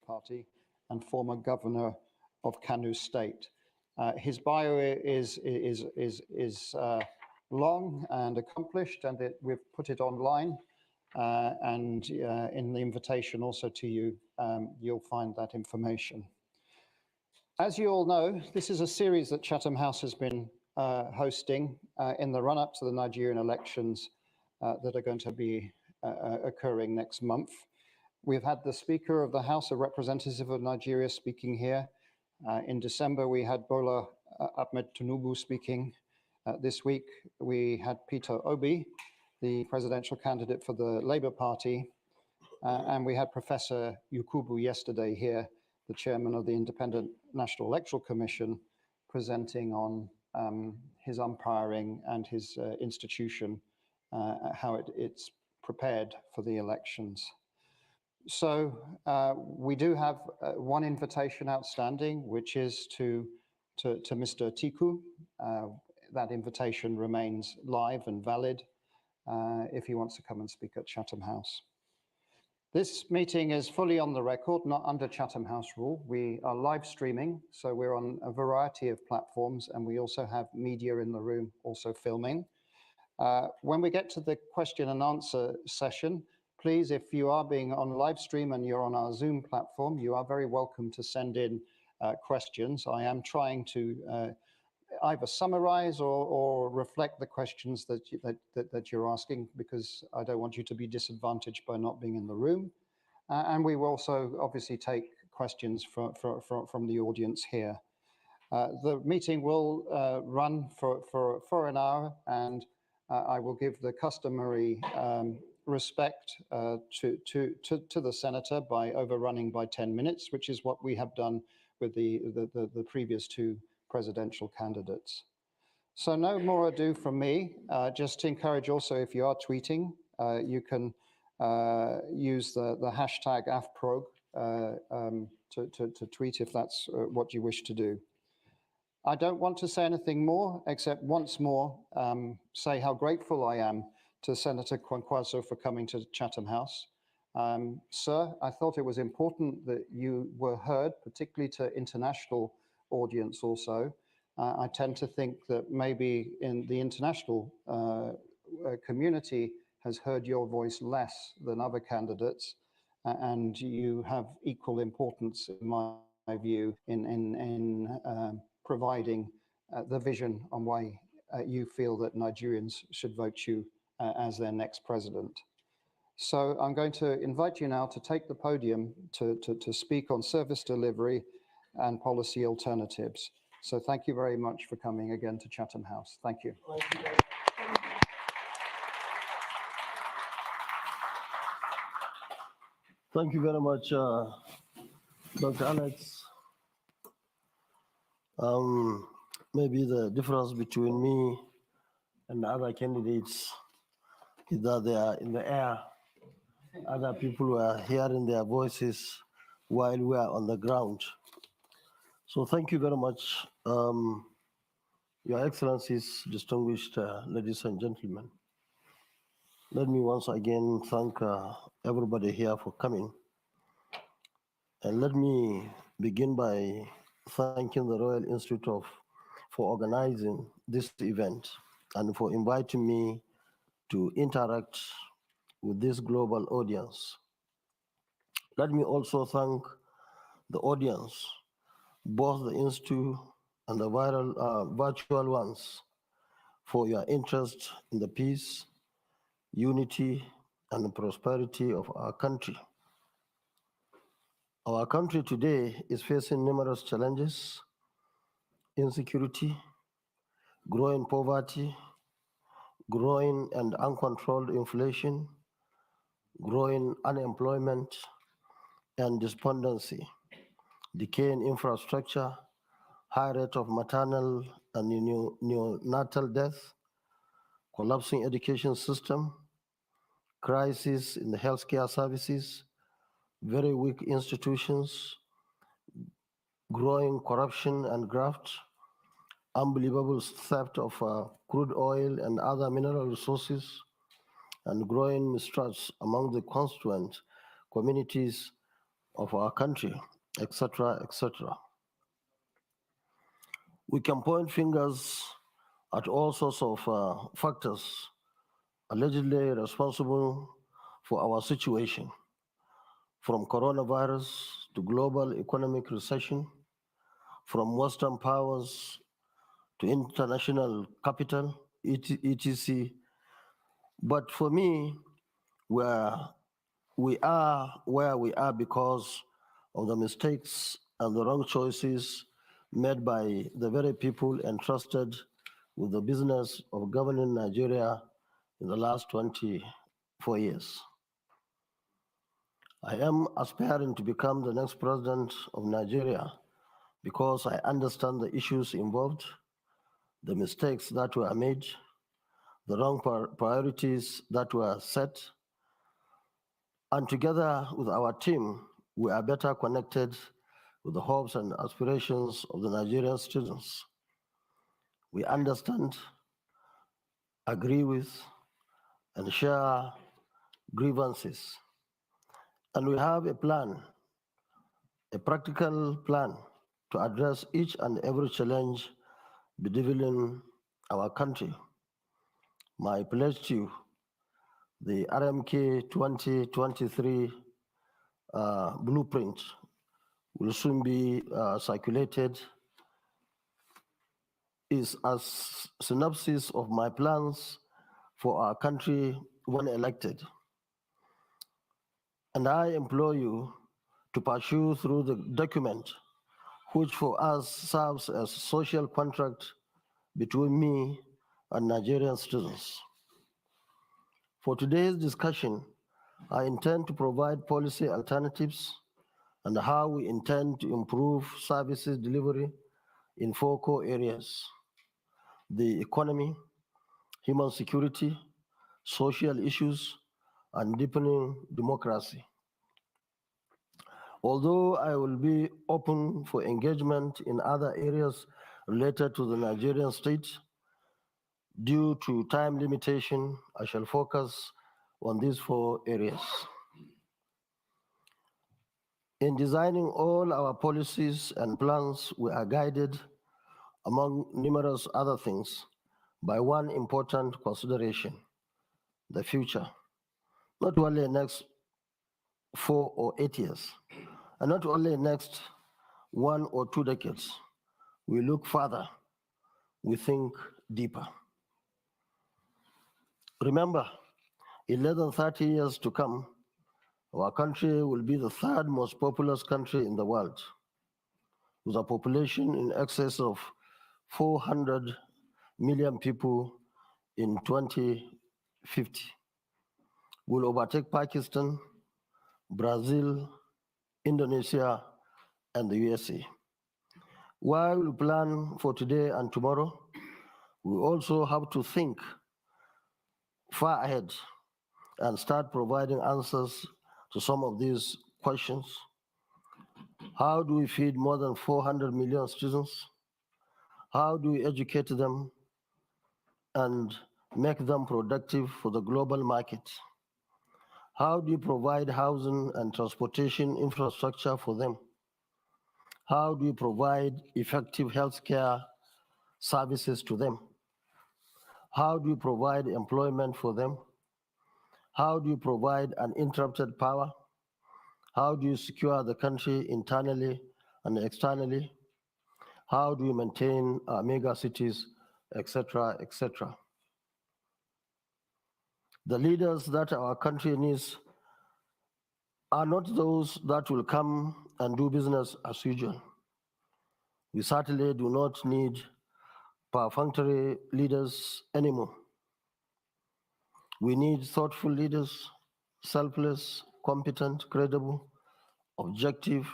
Party and former governor of Kano State. His bio is long and accomplished, and we've put it online. And in the invitation also to you, you'll find that information. As you all know, this is a series that Chatham House has been hosting in the run-up to the Nigerian elections that are going to be occurring next month. We've had the Speaker of the House, a representative of Nigeria, speaking here. In December, we had Bola Ahmed Tinubu speaking. This week, we had Peter Obi, the presidential candidate for the Labour Party, and we had Professor Yakubu yesterday here, the chairman of the Independent National Electoral Commission, presenting on his umpiring and his institution, how it's prepared for the elections. So we do have one invitation outstanding, which is to Mr. Tiku. That invitation remains live and valid if he wants to come and speak at Chatham House. This meeting is fully on the record, not under Chatham House rule. We are live streaming, so we're on a variety of platforms, and we also have media in the room also filming. When we get to the question and answer session, please, if you are being on live stream and you're on our Zoom platform, you are very welcome to send in questions. I am trying to either summarize or reflect the questions that you're asking, because I don't want you to be disadvantaged by not being in the room. And we will also obviously take questions from the audience here. The meeting will run for an hour, and I will give the customary respect to the senator by overrunning by 10 minutes, which is what we have done with the previous two presidential candidates. So no more ado from me. Just to encourage also, if you are tweeting, you can use the hashtag AFPROG to tweet if that's what you wish to do. I don't want to say anything more, except once more say how grateful I am to Senator Kwankwaso for coming to Chatham House. Sir, I thought it was important that you were heard, particularly to international audience also. I tend to think that maybe in the international community has heard your voice less than other candidates, and you have equal importance, in my view, in providing the vision on why you feel that Nigerians should vote you as their next president. So I'm going to invite you now to take the podium to speak on service delivery and policy alternatives. So thank you very much for coming again to Chatham House. Thank you. Thank you very much, Dr. Alex. Maybe the difference between me and the other candidates is that they are in the air. Other people were hearing their voices while we are on the ground. So thank you very much, Your Excellencies, distinguished ladies and gentlemen. Let me once again thank everybody here for coming. And let me begin by thanking the Royal Institute for organizing this event and for inviting me to interact with this global audience. Let me also thank the audience, both the Institute and the virtual ones, for your interest in the peace, unity, and the prosperity of our country. Our country today is facing numerous challenges: insecurity, growing poverty, growing and uncontrolled inflation, growing unemployment and despondency, decaying infrastructure, high rate of maternal and neonatal death, collapsing education system, crisis in the healthcare services, very weak institutions, growing corruption and graft, unbelievable theft of crude oil and other mineral resources, and growing mistrust among the constituent communities of our country, etc., etc. We can point fingers at all sorts of factors allegedly responsible for our situation, from coronavirus to global economic recession, from Western powers to international capital, etc. But for me, we are where we are because of the mistakes and the wrong choices made by the very people entrusted with the business of governing Nigeria in the last 24 years. I am aspiring to become the next president of Nigeria because I understand the issues involved, the mistakes that were made, the wrong priorities that were set, and together with our team, we are better connected with the hopes and aspirations of the Nigerian students. We understand, agree with, and share grievances. And we have a plan, a practical plan to address each and every challenge bedeviling our country. My pledge to you, the RMK 2023 blueprint will soon be circulated, is a synopsis of my plans for our country when elected. And I implore you to pursue through the document, which for us serves as a social contract between me and Nigerian students. For today's discussion, I intend to provide policy alternatives and how we intend to improve services delivery in 4 core areas: the economy, human security, social issues, and deepening democracy. Although I will be open for engagement in other areas related to the Nigerian state, due to time limitation, I shall focus on these 4 areas. In designing all our policies and plans, we are guided, among numerous other things, by one important consideration: the future. Not only next 4 or 8 years, and not only next 1 or 2 decades. We look further, we think deeper. Remember, in less than 30 years to come, our country will be the 3rd most populous country in the world, with a population in excess of 400 million people in 2050. We'll overtake Pakistan, Brazil, Indonesia, and the USA. While we plan for today and tomorrow, we also have to think far ahead and start providing answers to some of these questions. How do we feed more than 400 million students? How do we educate them and make them productive for the global market? How do you provide housing and transportation infrastructure for them? How do you provide effective healthcare services to them? How do you provide employment for them? How do you provide uninterrupted power? How do you secure the country internally and externally? How do you maintain our mega cities, etc., etc.? The leaders that our country needs are not those that will come and do business as usual. We certainly do not need perfunctory leaders anymore. We need thoughtful leaders, selfless, competent, credible, objective,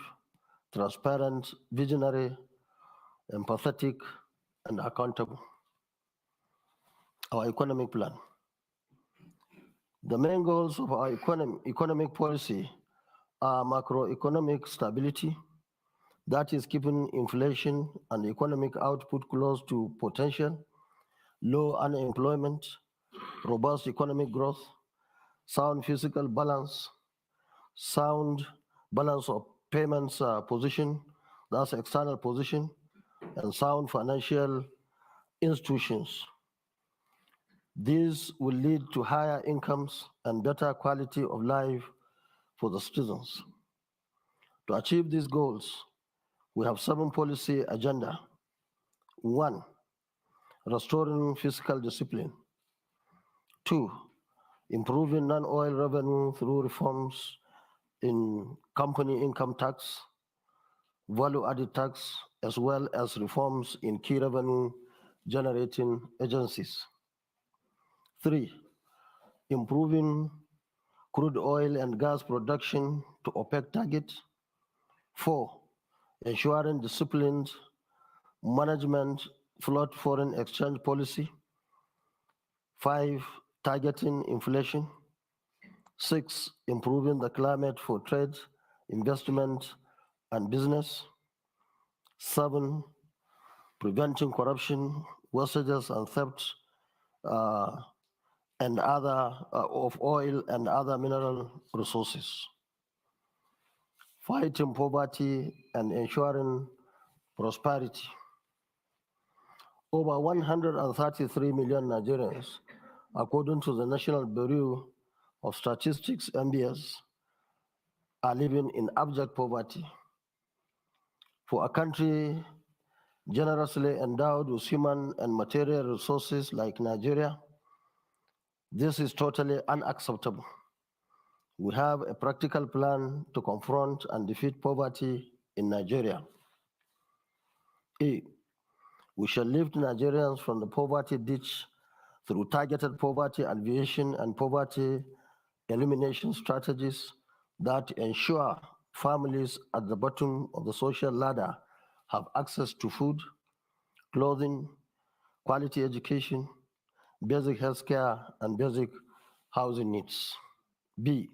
transparent, visionary, empathetic, and accountable. Our economic plan. The main goals of our economic policy are macroeconomic stability, that is keeping inflation and economic output close to potential, low unemployment, robust economic growth, sound fiscal balance, sound balance of payments position, that's external position, and sound financial institutions. These will lead to higher incomes and better quality of life for the citizens. To achieve these goals, we have 7 policy agenda. 1, restoring fiscal discipline. 2, improving non-oil revenue through reforms in company income tax, value-added tax, as well as reforms in key revenue generating agencies. 3, improving crude oil and gas production to OPEC target. 4, ensuring disciplined management float foreign exchange policy. 5, targeting inflation. 6, improving the climate for trade, investment, and business. 7, preventing corruption, wastages, and theft and other of oil and other mineral resources. Fighting poverty and ensuring prosperity. Over 133 million Nigerians, according to the National Bureau of Statistics, NBS, are living in abject poverty. For a country generously endowed with human and material resources like Nigeria, this is totally unacceptable. We have a practical plan to confront and defeat poverty in Nigeria. A, we shall lift Nigerians from the poverty ditch through targeted poverty alleviation and poverty elimination strategies that ensure families at the bottom of the social ladder have access to food, clothing, quality education, basic health care, and basic housing needs. B,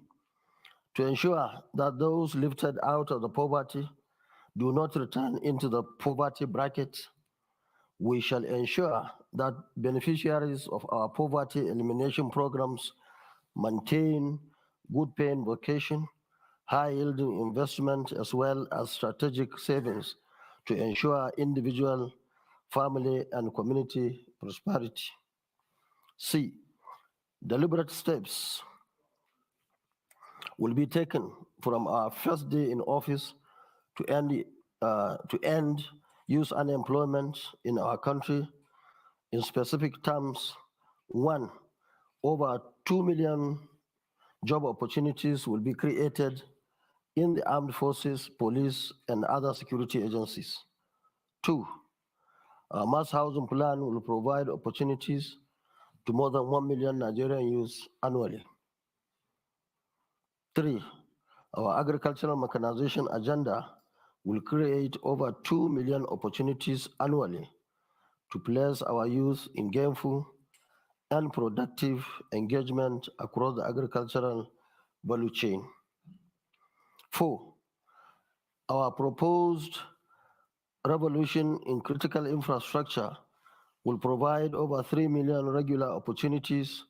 to ensure that those lifted out of the poverty do not return into the poverty bracket, we shall ensure that beneficiaries of our poverty elimination programs maintain good paying vocation, high yielding investment, as well as strategic savings to ensure individual, family, and community prosperity. C, deliberate steps will be taken from our first day in office to end youth unemployment in our country. In specific terms, 1, over 2 million job opportunities will be created in the armed forces, police, and other security agencies. 2, our mass housing plan will provide opportunities to more than 1 million Nigerian youths annually. 3, our agricultural mechanization agenda will create over 2 million opportunities annually to place our youth in gainful and productive engagement across the agricultural value chain. 4, our proposed revolution in critical infrastructure will provide over 3 million regular opportunities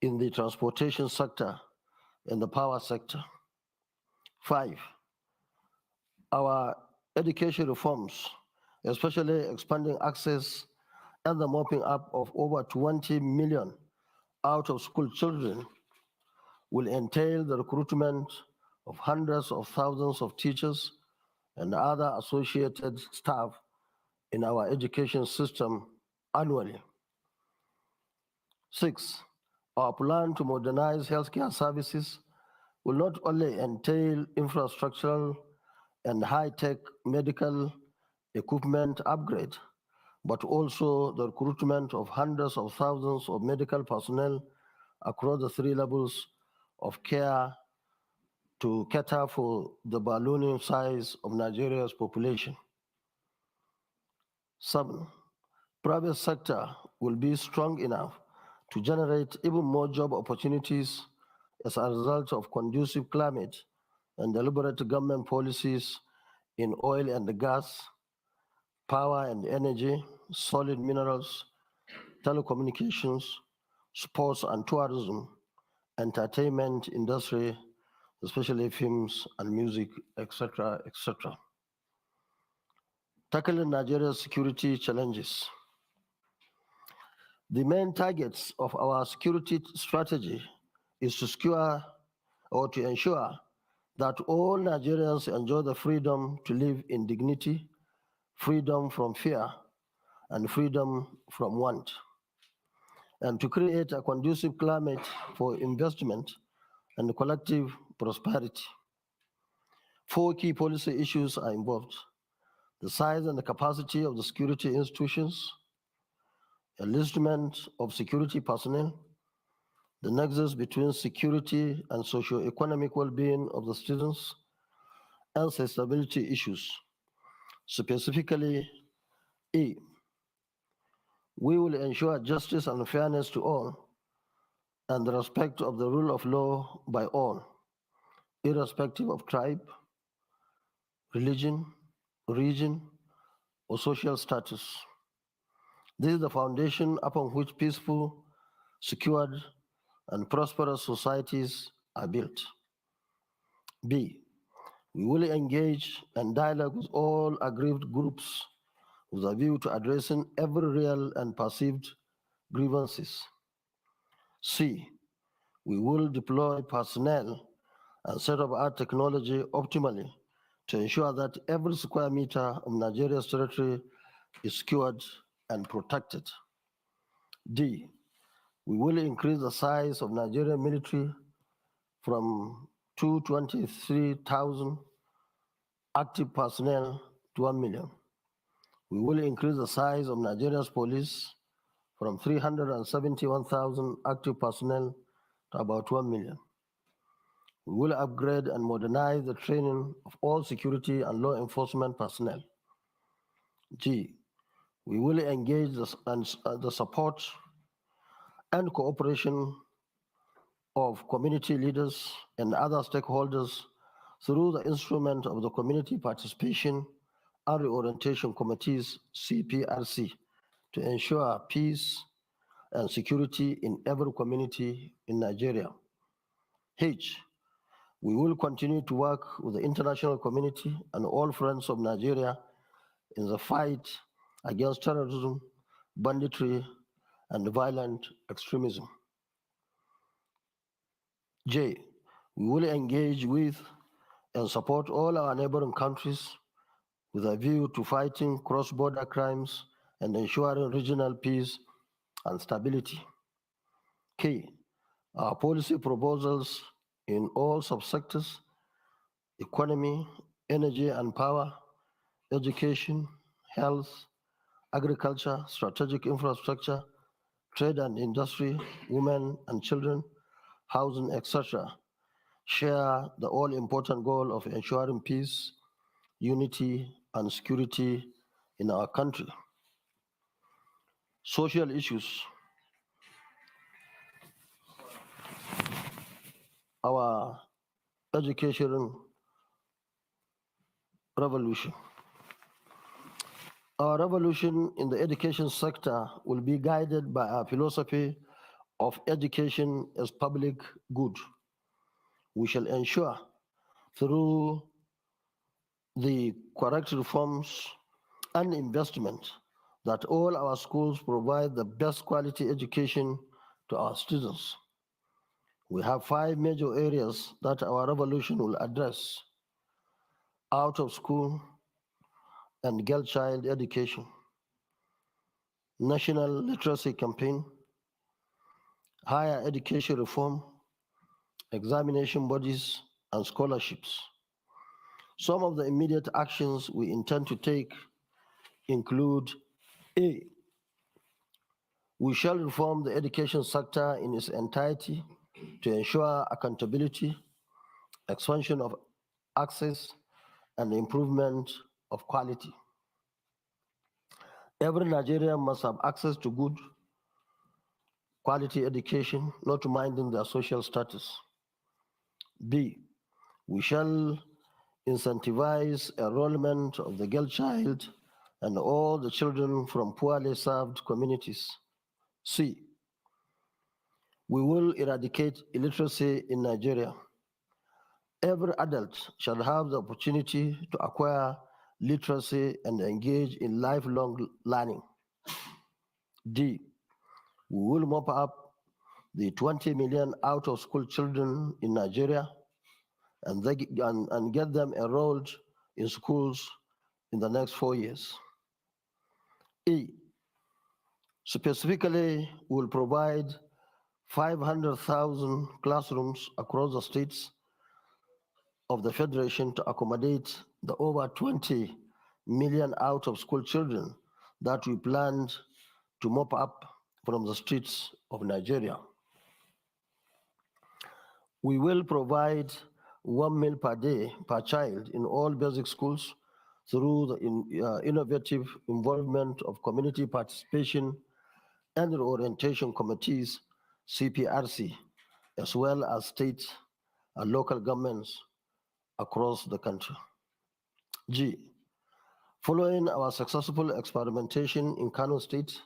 in the transportation sector and the power sector. 5, our education reforms, especially expanding access and the mopping up of over 20 million out of school children, will entail the recruitment of hundreds of thousands of teachers and other associated staff in our education system annually. 6, our plan to modernize healthcare services will not only entail infrastructural and high-tech medical equipment upgrade, but also the recruitment of hundreds of thousands of medical personnel across the 3 levels of care to cater for the ballooning size of Nigeria's population. 7, private sector will be strong enough to generate even more job opportunities as a result of conducive climate and deliberate government policies in oil and gas, power and energy, solid minerals, telecommunications, sports and tourism, entertainment industry, especially films and music, etc., etc. Tackling Nigeria's security challenges. The main targets of our security strategy is to secure or to ensure that all Nigerians enjoy the freedom to live in dignity, freedom from fear, and freedom from want, and to create a conducive climate for investment and collective prosperity. Four key policy issues are involved: the size and the capacity of the security institutions, enlistment of security personnel, the nexus between security and socio-economic well-being of the citizens, and sustainability issues. Specifically, E, we will ensure justice and fairness to all and the respect of the rule of law by all, irrespective of tribe, religion, region, or social status. This is the foundation upon which peaceful, secured, and prosperous societies are built. B, we will engage and dialogue with all aggrieved groups with a view to addressing every real and perceived grievances. C, we will deploy personnel and set up our technology optimally to ensure that every square meter of Nigeria's territory is secured and protected. D, we will increase the size of Nigerian military from 223,000 active personnel to 1 million. We will increase the size of Nigeria's police from 371,000 active personnel to about 1 million. We will upgrade and modernize the training of all security and law enforcement personnel. G, we will engage the support and cooperation of community leaders and other stakeholders through the instrument of the Community Participation and Reorientation Committees, CPRC, to ensure peace and security in every community in Nigeria. H, we will continue to work with the international community and all friends of Nigeria in the fight against terrorism, banditry, and violent extremism. J, we will engage with and support all our neighboring countries with a view to fighting cross-border crimes and ensuring regional peace and stability. K, our policy proposals in all subsectors, economy, energy and power, education, health, agriculture, strategic infrastructure, trade and industry, women and children, housing, etc., share the all-important goal of ensuring peace, unity, and security in our country. Social issues. Our education revolution. Our revolution in the education sector will be guided by our philosophy of education as public good. We shall ensure through the correct reforms and investment that all our schools provide the best quality education to our students. We have 5 major areas that our revolution will address: out of school and girl child education, national literacy campaign, higher education reform, examination bodies, and scholarships. Some of the immediate actions we intend to take include: A, we shall reform the education sector in its entirety to ensure accountability, expansion of access, and improvement of quality. Every Nigerian must have access to good quality education, not minding their social status. B, we shall incentivize enrollment of the girl child and all the children from poorly served communities. C, we will eradicate illiteracy in Nigeria. Every adult shall have the opportunity to acquire literacy and engage in lifelong learning. D. We will mop up the 20 million out of school children in Nigeria and get them enrolled in schools in the next 4 years. E. Specifically, we will provide 500,000 classrooms across the states of the Federation to accommodate the over 20 million out of school children that we planned to mop up from the streets of Nigeria. We will provide 1 meal per day per child in all basic schools through the innovative involvement of community participation and orientation committees, CPRC, as well as state and local governments across the country. G. Following our successful experimentation in Kano State,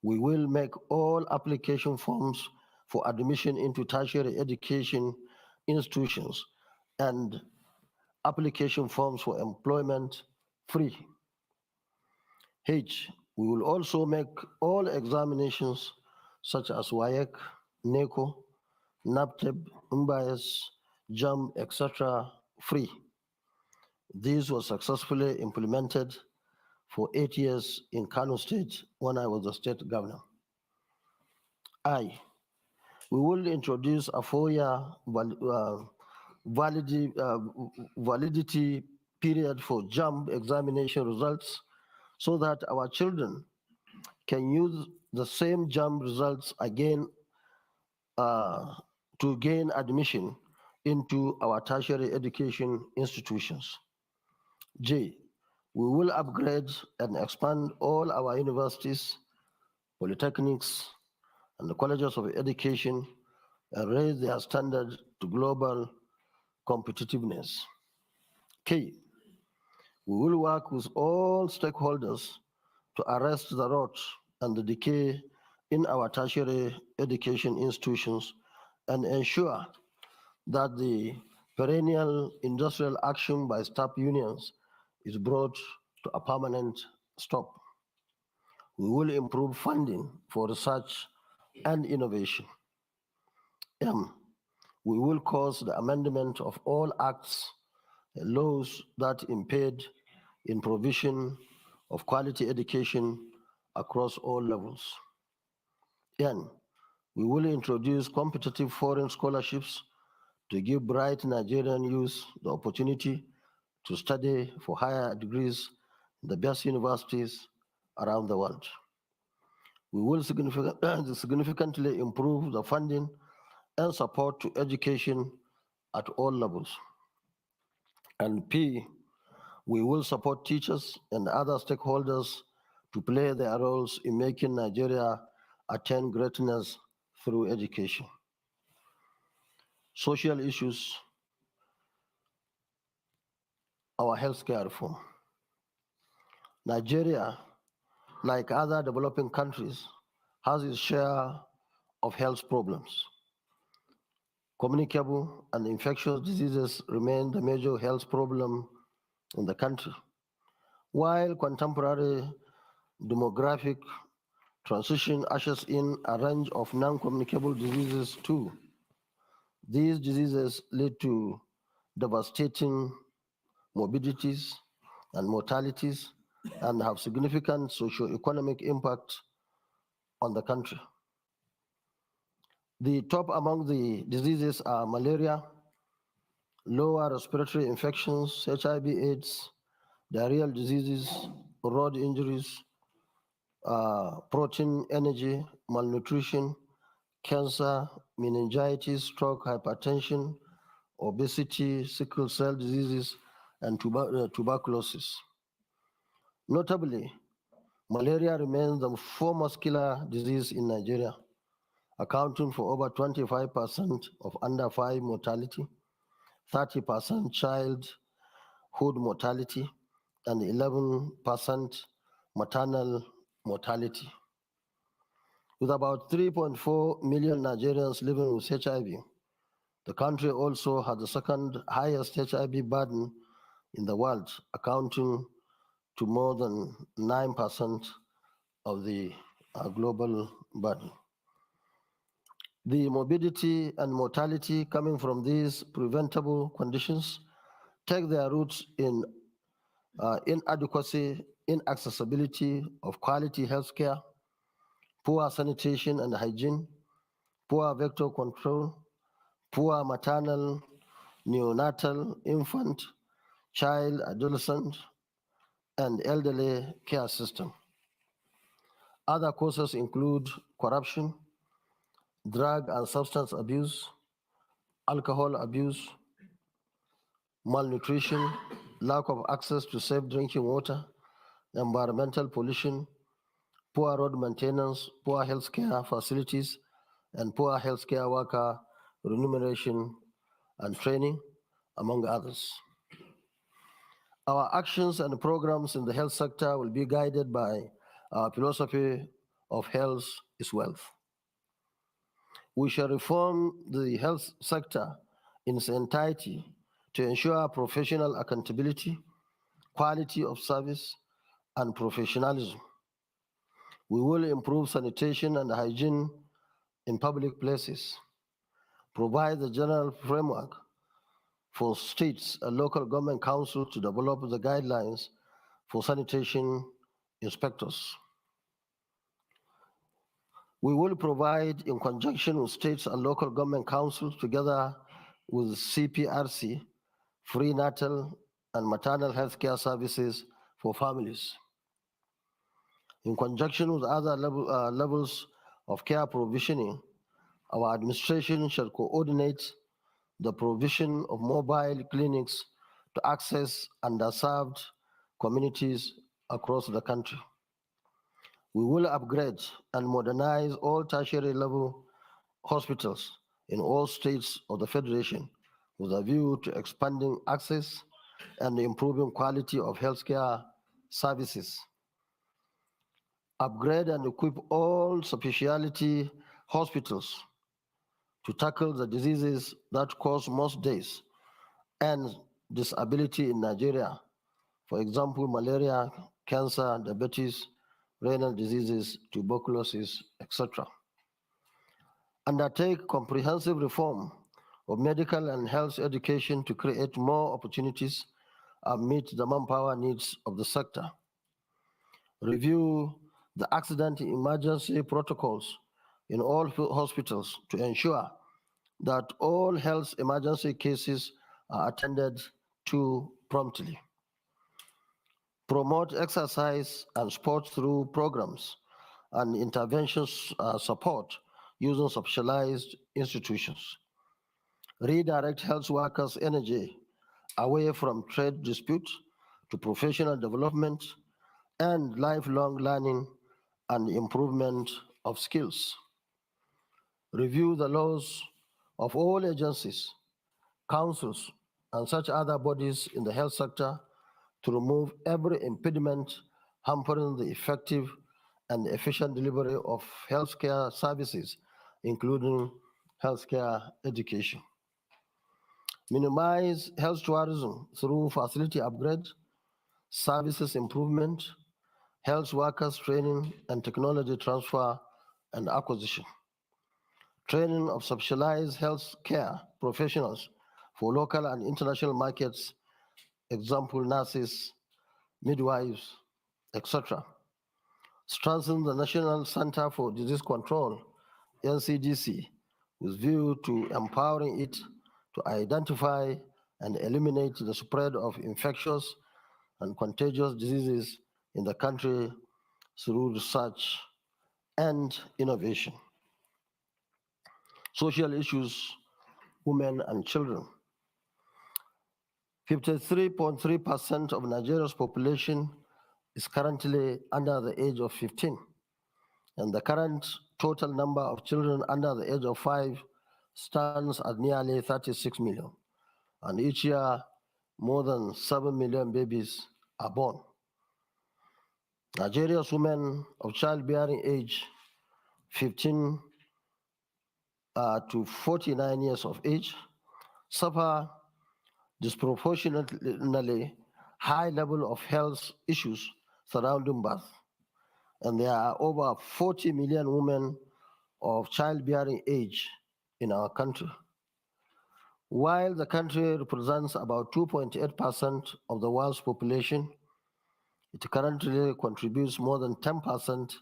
we will make all application forms for admission into tertiary education institutions and application forms for employment free. H. We will also make all examinations such as WAEC, NECO, NAPTEB, Nnpp'S, JAM, etc. free. This was successfully implemented for 8 years in Kano State when I was the state governor. I. We will introduce a 4-year validity period for JAM examination results so that our children can use the same JAM results again to gain admission into our tertiary education institutions. J. We will upgrade and expand all our universities, polytechnics, and the colleges of education and raise their standard to global competitiveness. K. We will work with all stakeholders to arrest the rot and the decay in our tertiary education institutions and ensure that the perennial industrial action by staff unions is brought to a permanent stop. We will improve funding for research and innovation. M. We will cause the amendment of all acts and laws that impede in provision of quality education across all levels. N. We will introduce competitive foreign scholarships to give bright Nigerian youth the opportunity to study for higher degrees in the best universities around the world. We will significantly improve the funding and support to education at all levels. And P, we will support teachers and other stakeholders to play their roles in making Nigeria attain greatness through education. Social issues, our healthcare reform. Nigeria, like other developing countries, has its share of health problems. Communicable and infectious diseases remain the major health problem in the country, while contemporary demographic transition ushers in a range of non-communicable diseases too. These diseases lead to devastating morbidities and mortalities and have significant socio-economic impact on the country. The top among the diseases are malaria, lower respiratory infections, HIV/AIDS, diarrheal diseases, road injuries, protein energy, malnutrition, cancer, meningitis, stroke, hypertension, obesity, sickle cell diseases, and tuberculosis. Notably, malaria remains the foremost killer disease in Nigeria, accounting for over 25% of under 5 mortality, 30% childhood mortality, and 11% maternal mortality. With about 3.4 million Nigerians living with HIV, The country also had the second highest HIV burden in the world, accounting to more than 9% of the global burden. The morbidity and mortality coming from these preventable conditions take their roots in inadequacy, inaccessibility of quality healthcare, poor sanitation and hygiene, poor vector control, poor maternal, neonatal, infant, child, adolescent, and elderly care system. Other causes include corruption, drug and substance abuse, alcohol abuse, malnutrition, lack of access to safe drinking water, environmental pollution, poor road maintenance, poor healthcare facilities, and poor healthcare worker remuneration and training, among others. Our actions and programs in the health sector will be guided by our philosophy of health is wealth. We shall reform the health sector in its entirety to ensure professional accountability, quality of service, and professionalism. We will improve sanitation and hygiene in public places, provide the general framework for states and local government councils to develop the guidelines for sanitation inspectors. We will provide, in conjunction with states and local government councils, together with CPRC, free natal and maternal health care services for families. In conjunction with other levels of care provisioning, our administration shall coordinate the provision of mobile clinics to access underserved communities across the country. We will upgrade and modernize all tertiary level hospitals in all states of the Federation with a view to expanding access and improving quality of healthcare services. Upgrade and equip all specialty hospitals to tackle the diseases that cause most deaths and disability in Nigeria. For example, malaria, cancer, diabetes, renal diseases, tuberculosis, etc. Undertake comprehensive reform of medical and health education to create more opportunities and meet the manpower needs of the sector. Review the accident emergency protocols in all hospitals to ensure that all health emergency cases are attended to promptly. Promote exercise and sport through programs and interventions support using specialized institutions. Redirect health workers' energy away from trade disputes to professional development and lifelong learning and improvement of skills. Review the laws of all agencies, councils, and such other bodies in the health sector to remove every impediment hampering the effective and efficient delivery of healthcare services, including healthcare education. Minimize health tourism through facility upgrade, services improvement, health workers training, and technology transfer and acquisition. Training of specialized health care professionals for local and international markets, example nurses, midwives, etc. Strengthen the National Center for Disease Control, NCDC, with view to empowering it to identify and eliminate the spread of infectious and contagious diseases in the country through research and innovation. Social issues, women and children. 53.3% of Nigeria's population is currently under the age of 15, and the current total number of children under the age of 5 stands at nearly 36 million, and each year more than 7 million babies are born. Nigeria's women of childbearing age 15 to 49 years of age suffer disproportionately high level of health issues surrounding birth. And there are over 40 million women of childbearing age in our country. While the country represents about 2.8% of the world's population, it currently contributes more than 10%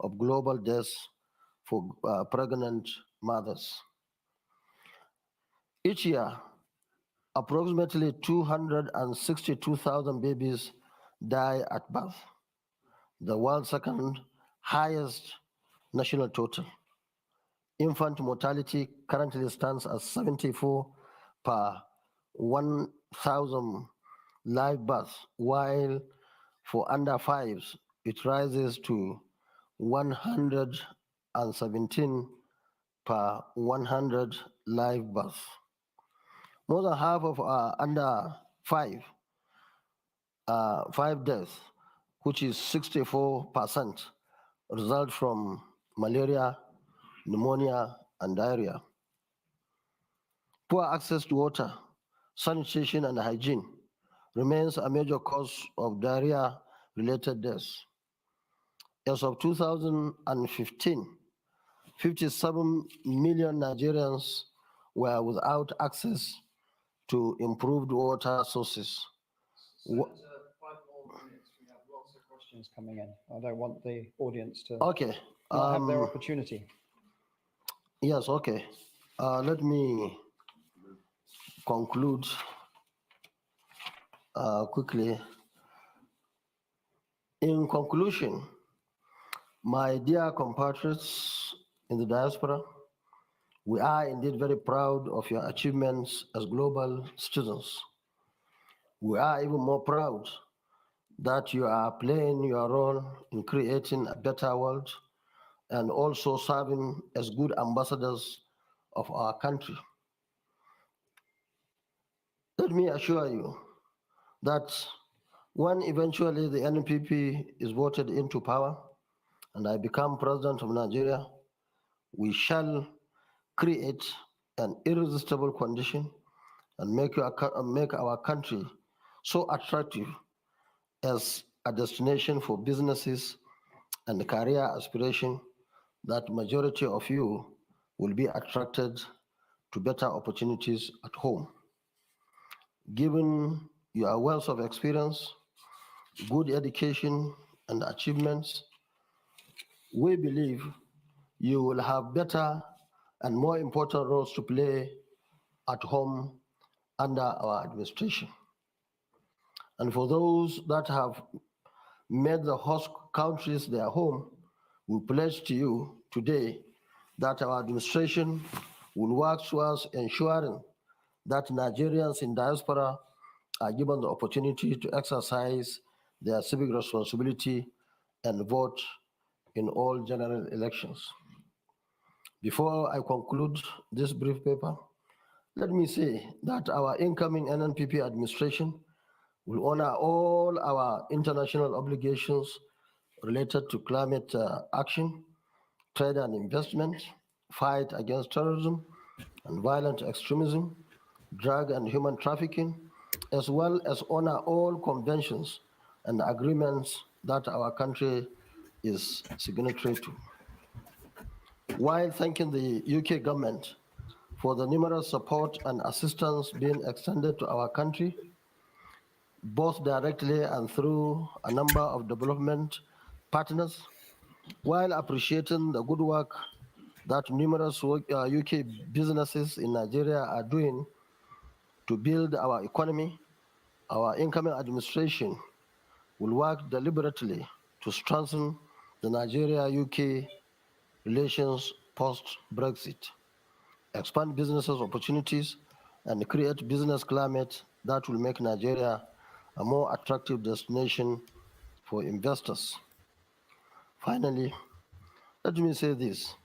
of global deaths for pregnant mothers. Each year, approximately 262,000 babies die at birth, the world's second highest national total. Infant mortality currently stands at 74 per 1,000 live births, while for under fives, it rises to 117 per 100 live births. More than half of our under five deaths, which is 64%, result from malaria, pneumonia, and diarrhea. Poor access to water, sanitation, and hygiene remains a major cause of diarrhea-related deaths. As of 2015, 57 million Nigerians were without access to improved water sources. Senator, 5 more minutes. We have lots of questions coming in. I don't want the audience to Okay. not have their opportunity. Yes, okay. Let me conclude quickly. In conclusion, my dear compatriots in the diaspora, we are indeed very proud of your achievements as global citizens. We are even more proud that you are playing your role in creating a better world and also serving as good ambassadors of our country. Let me assure you that when eventually the NPP is voted into power and I become president of Nigeria, we shall create an irresistible condition and make our country so attractive as a destination for businesses and career aspiration that majority of you will be attracted to better opportunities at home. Given your wealth of experience, good education, and achievements, we believe you will have better and more important roles to play at home under our administration. And for those that have made the host countries their home, we pledge to you today that our administration will work towards ensuring that Nigerians in diaspora are given the opportunity to exercise their civic responsibility and vote in all general elections. Before I conclude this brief paper, let me say that our incoming NNPP administration will honor all our international obligations related to climate action, trade and investment, fight against terrorism and violent extremism, drug and human trafficking, as well as honor all conventions and agreements that our country is signatory to. While thanking the UK government for the numerous support and assistance being extended to our country, both directly and through a number of development partners, while appreciating the good work that numerous UK businesses in Nigeria are doing to build our economy, our incoming administration will work deliberately to strengthen the Nigeria-UK relations post-Brexit, expand businesses opportunities, and create business climate that will make Nigeria a more attractive destination for investors. Finally, let me say this.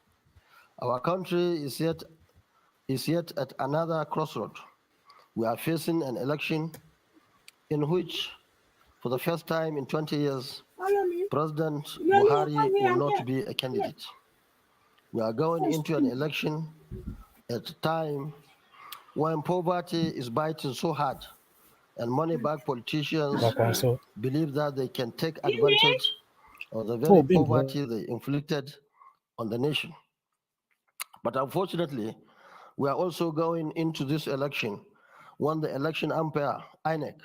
Our country is yet at another crossroad. We are facing an election in which, for the first time in 20 years, President Buhari will not be a candidate. We are going into an election at a time when poverty is biting so hard and money-bagged politicians Kwankwaso. believe that they can take advantage of the very poverty they inflicted on the nation. But unfortunately, we are also going into this election when the election umpire, INEC,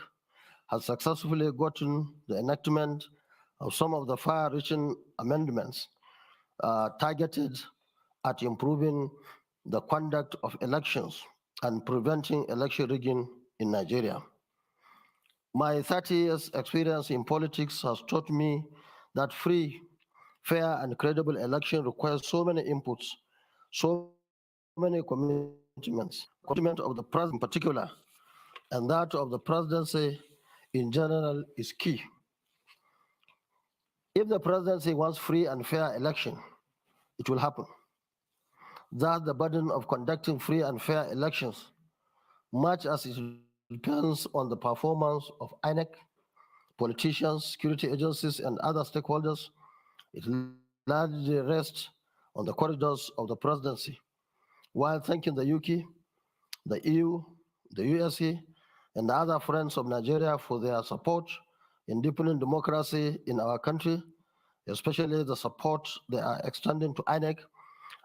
has successfully gotten the enactment of some of the far-reaching amendments targeted at improving the conduct of elections and preventing election rigging in Nigeria. My 30 years experience in politics has taught me that free, fair, and credible election requires so many inputs, so many commitments. Commitment of the president in particular, and that of the presidency in general is key. If the presidency wants free and fair election, it will happen. Thus, the burden of conducting free and fair elections, much as it depends on the performance of INEC, politicians, security agencies, and other stakeholders, it largely rests on the corridors of the presidency. While thanking the UK, the EU, the USA, and the other friends of Nigeria for their support in deepening democracy in our country, especially the support they are extending to INEC,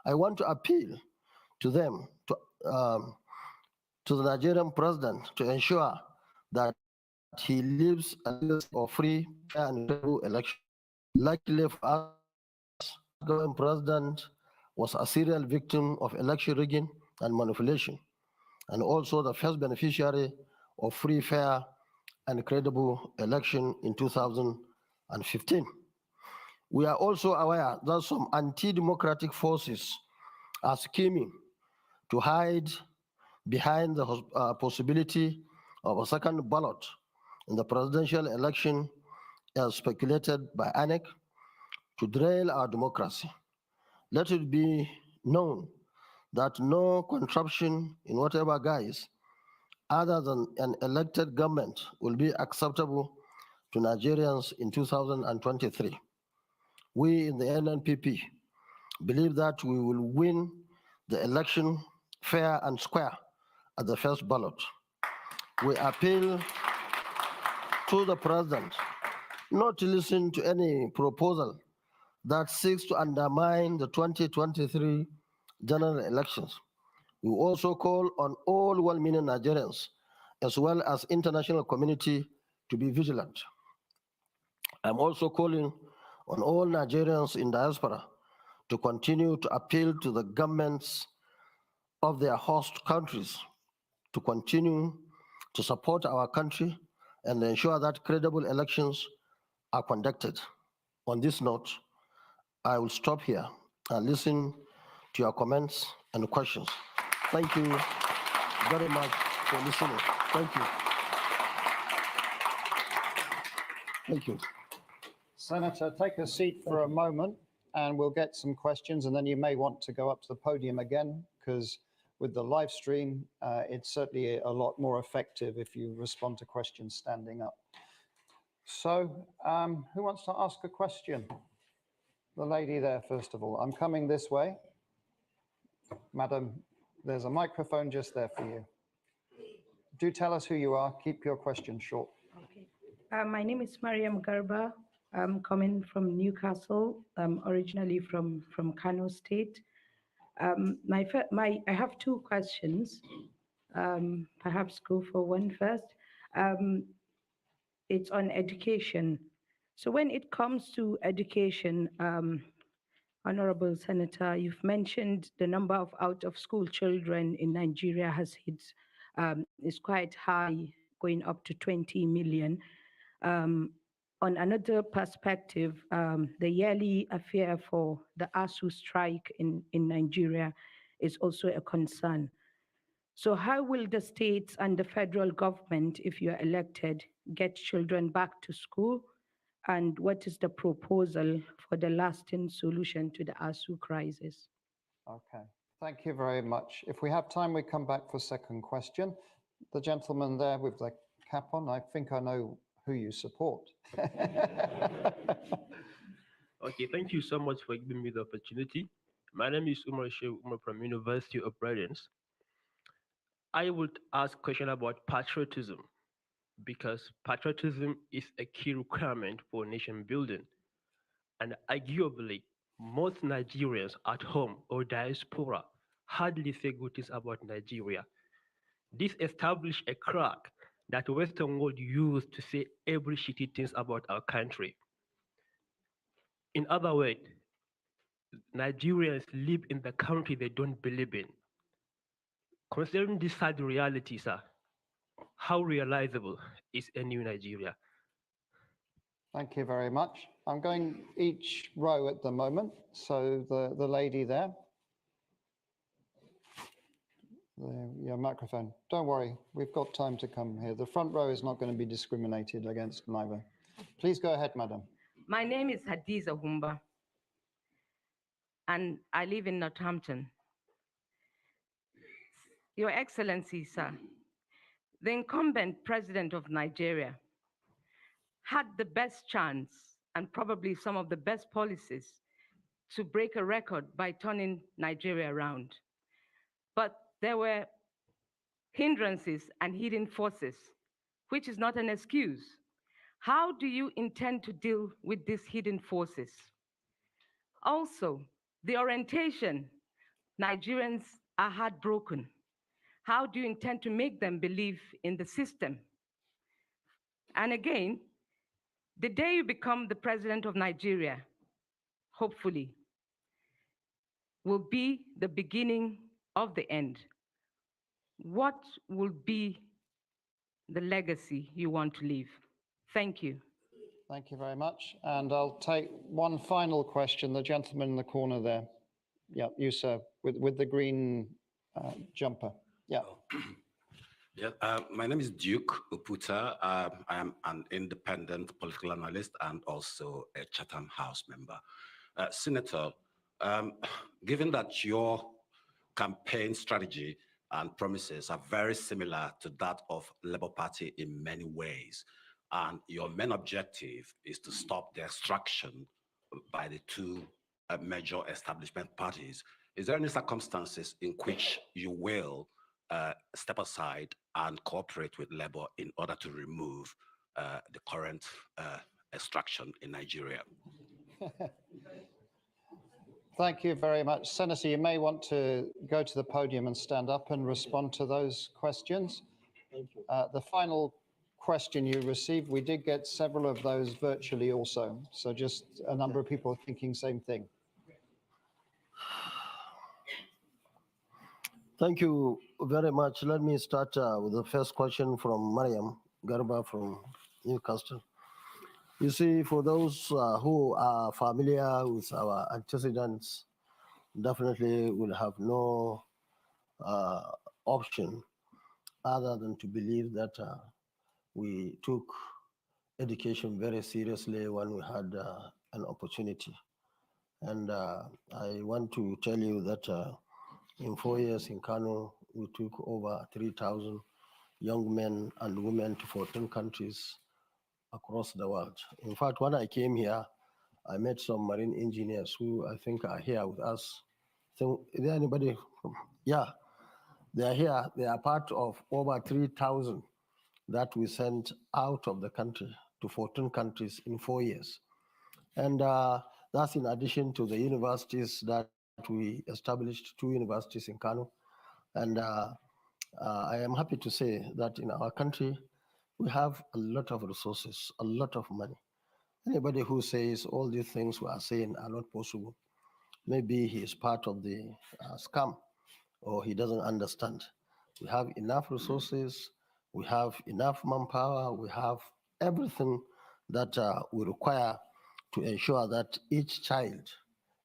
I want to appeal to them, to the Nigerian president, to ensure that he leaves a legacy of free, fair, and credible election. Luckily for us, the outgoing president was a serial victim of election rigging and manipulation, and also the first beneficiary of free, fair, and credible election in 2015. We are also aware that some anti-democratic forces are scheming to hide behind the possibility of a second ballot in the presidential election as speculated by INEC to derail our democracy. Let it be known that no contraption in whatever guise other than an elected government will be acceptable to Nigerians in 2023. We in the NNPP believe that we will win the election fair and square at the first ballot. We appeal to the president not to listen to any proposal that seeks to undermine the 2023 general elections. We also call on all well-meaning Nigerians, as well as international community, to be vigilant. I'm also calling on all Nigerians in diaspora to continue to appeal to the governments of their host countries to continue to support our country and ensure that credible elections are conducted. On this note, I will stop here and listen to your comments and questions. Thank you very much for listening. Thank you. Thank you. Senator, take a seat for a moment and we'll get some questions, and then you may want to go up to the podium again, because with the live stream, it's certainly a lot more effective if you respond to questions standing up. So who wants to ask a question? The lady there, first of all. I'm coming this way. Madam, there's a microphone just there for you. Do tell us who you are. Keep your question short. Okay. My name is Mariam Garba. I'm coming from Newcastle, originally from Kano State. I have two questions. Perhaps go for one first. It's on education. So when it comes to education, Honorable Senator, you've mentioned the number of out-of-school children in Nigeria is quite high, going up to 20 million. On another perspective, the yearly affair for the ASU strike in Nigeria is also a concern. So how will the states and the federal government, if you're elected, get children back to school? And what is the proposal for the lasting solution to the ASU crisis? Okay, thank you very much. If we have time, we come back for second question. The gentleman there with the cap on, I think I know who you support. Okay, thank you so much for giving me the opportunity. My name is Umar Sheikh Umar from University of Brilliance. I would ask a question about patriotism because patriotism is a key requirement for nation building. And arguably, most Nigerians at home or diaspora hardly say good things about Nigeria. This established a crack that Western world used to say every shitty things about our country. In other words, Nigerians live in the country they don't believe in. Considering this sad reality, sir, how realizable is a new Nigeria? Thank you very much. I'm going each row at the moment. So the lady there, your microphone. Don't worry, we've got time to come here. The front row is not going to be discriminated against neither. Please go ahead, madam. My name is Hadiza Humba, and I live in Northampton. Your Excellency, sir, the incumbent president of Nigeria had the best chance and probably some of the best policies to break a record by turning Nigeria around. But there were hindrances and hidden forces, which is not an excuse. How do you intend to deal with these hidden forces? Also, the orientation, Nigerians are heartbroken. How do you intend to make them believe in the system? And again, the day you become the president of Nigeria, hopefully, will be the beginning of the end. What will be the legacy you want to leave? Thank you. Thank you very much. And I'll take one final question, the gentleman in the corner there. Yeah, you, sir, with the green jumper. Yeah. Yeah, my name is Duke Uputa. I am an independent political analyst and also a Chatham House member. Senator, given that your campaign strategy and promises are very similar to that of Labour Party in many ways, and your main objective is to stop the extraction by the two major establishment parties, is there any circumstances in which you will step aside and cooperate with Labour in order to remove the current extraction in Nigeria? Thank you very much. Senator, you may want to go to the podium and stand up and respond to those questions. Thank you. The final question you received, we did get several of those virtually also. So just a number of people are thinking same thing. Thank you very much. Let me start with the first question from Mariam Garba from Newcastle. You see, for those who are familiar with our antecedents, definitely will have no option other than to believe that we took education very seriously when we had an opportunity. And I want to tell you that in 4 years in Kano, we took over 3,000 young men and women to 14 countries across the world. In fact, when I came here, I met some marine engineers who I think are here with us. So, is there anybody? Yeah, they are here. They are part of over 3,000 that we sent out of the country to 14 countries in 4 years. And that's in addition to the universities that we established, 2 universities in Kano. And I am happy to say that in our country, we have a lot of resources, a lot of money. Anybody who says all these things we are saying are not possible, maybe he is part of the scam or he doesn't understand. We have enough resources, we have enough manpower, we have everything that we require to ensure that each child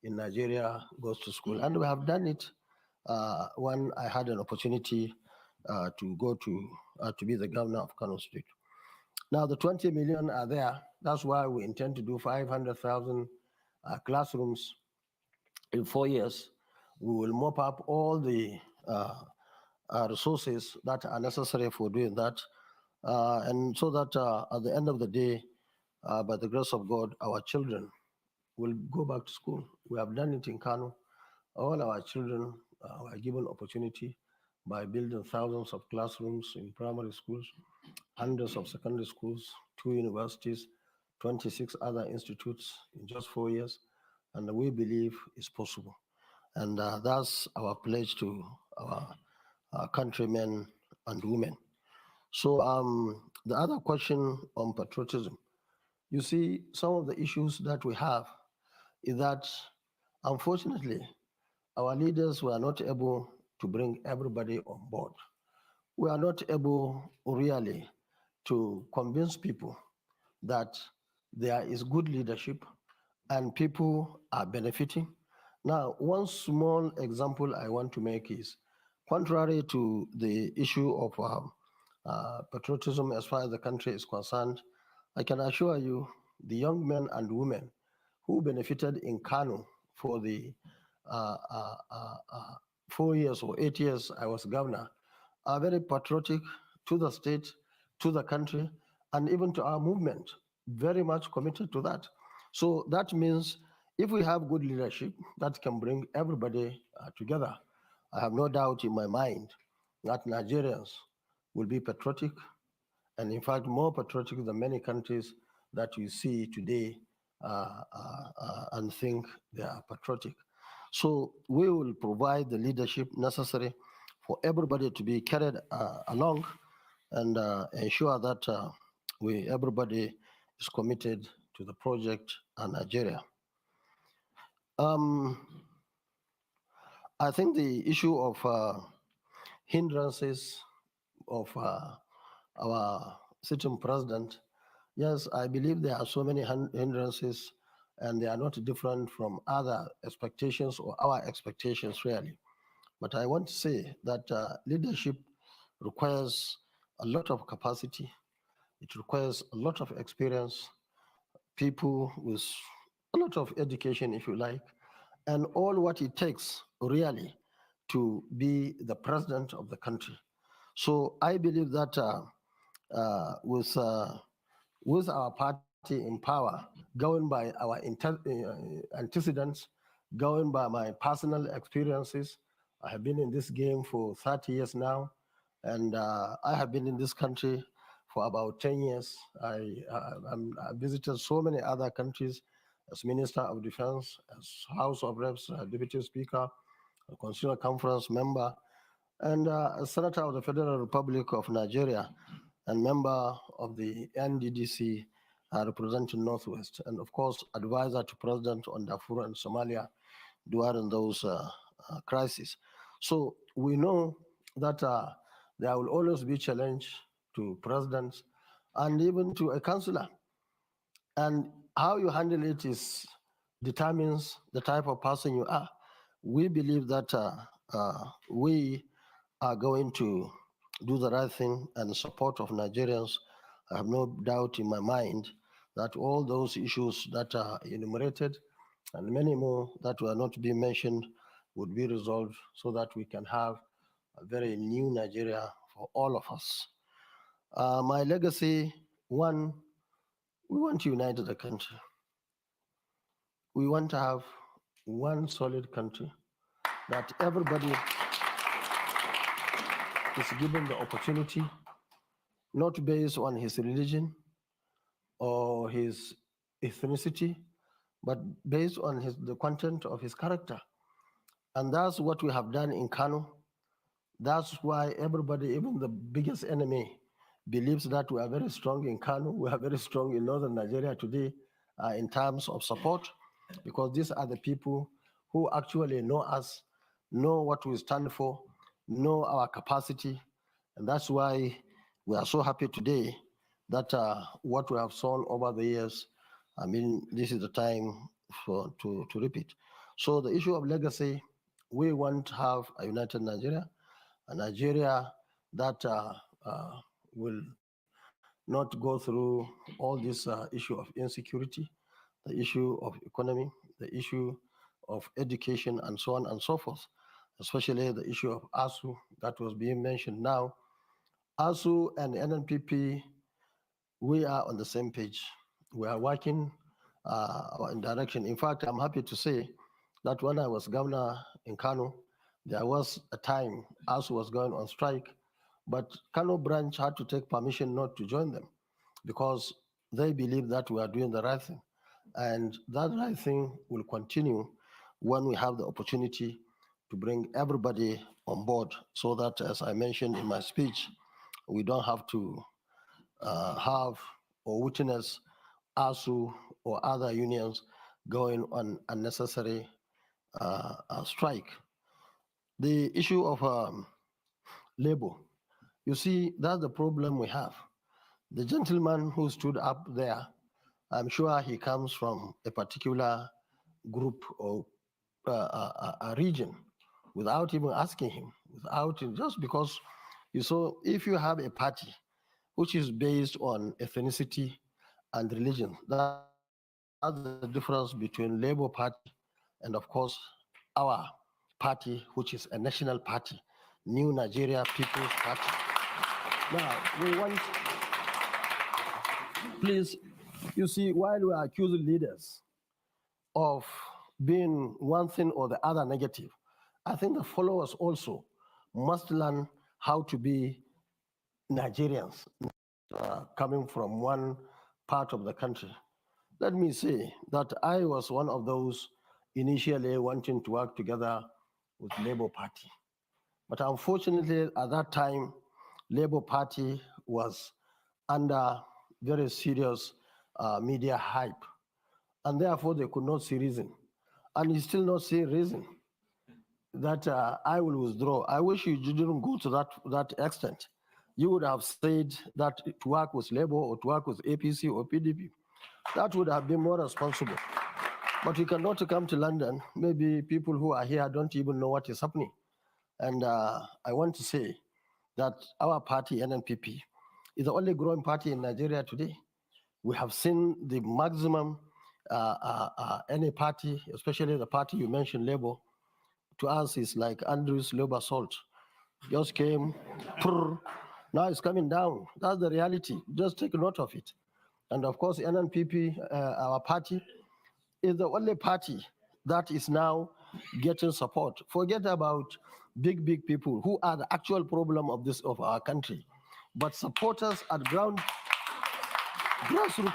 in Nigeria goes to school. And we have done it when I had an opportunity to go to be the governor of Kano State. Now the 20 million are there. That's why we intend to do 500,000 classrooms in 4 years. We will mop up all the resources that are necessary for doing that. And so that at the end of the day, by the grace of God, our children will go back to school. We have done it in Kano. All our children were given opportunity by building thousands of classrooms in primary schools, hundreds of secondary schools, 2 universities, 26 other institutes in just 4 years. And we believe it's possible. And that's our pledge to our countrymen and women. So the other question on patriotism, you see, some of the issues that we have is that, unfortunately, our leaders were not able to bring everybody on board. We are not able really to convince people that there is good leadership and people are benefiting. Now, one small example I want to make is contrary to the issue of patriotism as far as the country is concerned, I can assure you the young men and women who benefited in Kano for the uh, uh, uh, uh, 4 years or 8 years I was governor are very patriotic to the state, to the country, and even to our movement, very much committed to that. So that means if we have good leadership that can bring everybody together, I have no doubt in my mind that Nigerians will be patriotic, and in fact more patriotic than many countries that you see today and think they are patriotic. So we will provide the leadership necessary for everybody to be carried along and ensure that everybody is committed to the project and Nigeria. Um, I think the issue of hindrances of our sitting president, yes, I believe there are so many hindrances and they are not different from other expectations or our expectations really. But I want to say that leadership requires a lot of capacity, it requires a lot of experience, people with a lot of education, if you like, and all what it takes really to be the president of the country. So I believe that with our party in power, going by our antecedents, going by my personal experiences, I have been in this game for 30 years now, and I have been in this country for about 10 years. I visited so many other countries as Minister of Defense, as House of Reps, Deputy Speaker, a Constitutional Conference member, and a Senator of the Federal Republic of Nigeria, and member of the NDDC representing Northwest, and of course, advisor to President on Darfur and Somalia during those crises. So we know that there will always be challenge to presidents and even to a councillor. And how you handle it determines the type of person you are. We believe that we are going to do the right thing and the support of Nigerians. I have no doubt in my mind that all those issues that are enumerated and many more that were not being mentioned would be resolved so that we can have a very new Nigeria for all of us. My legacy, one, we want to unite the country. We want to have one solid country that everybody is given the opportunity, not based on his religion or his ethnicity, but based on the content of his character. And that's what we have done in Kano. That's why everybody, even the biggest enemy, believes that we are very strong in Kano, we are very strong in northern Nigeria today in terms of support, because these are the people who actually know us, know what we stand for, know our capacity, and that's why we are so happy today that what we have sown over the years, I mean, this is the time to repeat. So the issue of legacy, we want to have a united Nigeria, a Nigeria that will not go through all this issue of insecurity, the issue of economy, the issue of education, and so on and so forth, especially the issue of ASU that was being mentioned now. ASU and NNPP, we are on the same page. We are working in direction. In fact, I'm happy to say that when I was governor in Kano, There was a time ASU was going on strike, but Kano branch had to take permission not to join them because they believe that we are doing the right thing. And that right thing will continue when we have the opportunity to bring everybody on board so that, as I mentioned in my speech, we don't have to have or witness ASU or other unions going on unnecessary strike. The issue of labor, you see, that's the problem we have. The gentleman who stood up there, I'm sure he comes from a particular group or a region without even asking him, just because you saw, if you have a party which is based on ethnicity and religion, that's the difference between Labour Party and, of course, our party, which is a national party, New Nigeria People's Party. Now, we want, please, you see, while we are accusing leaders of being one thing or the other negative, I think the followers also must learn how to be Nigerians coming from one part of the country. Let me say that I was one of those initially wanting to work together with Labour Party. But unfortunately, at that time, Labour Party was under very serious media hype, and therefore they could not see reason. And you still not see reason that I will withdraw. I wish you didn't go to that extent. You would have said that to work with Labour or to work with APC or PDP. That would have been more responsible. But you cannot come to London. Maybe people who are here don't even know what is happening. And I want to say that our party, NNPP, is the only growing party in Nigeria today. We have seen the maximum any party, especially the party you mentioned, Labour, to us is like Andrew's Labour salt. Just came, prrr, now it's coming down. That's the reality. Just take note of it. And of course, NNPP, our party, is the only party that is now getting support. Forget about big people who are the actual problem of our country. But supporters at grassroots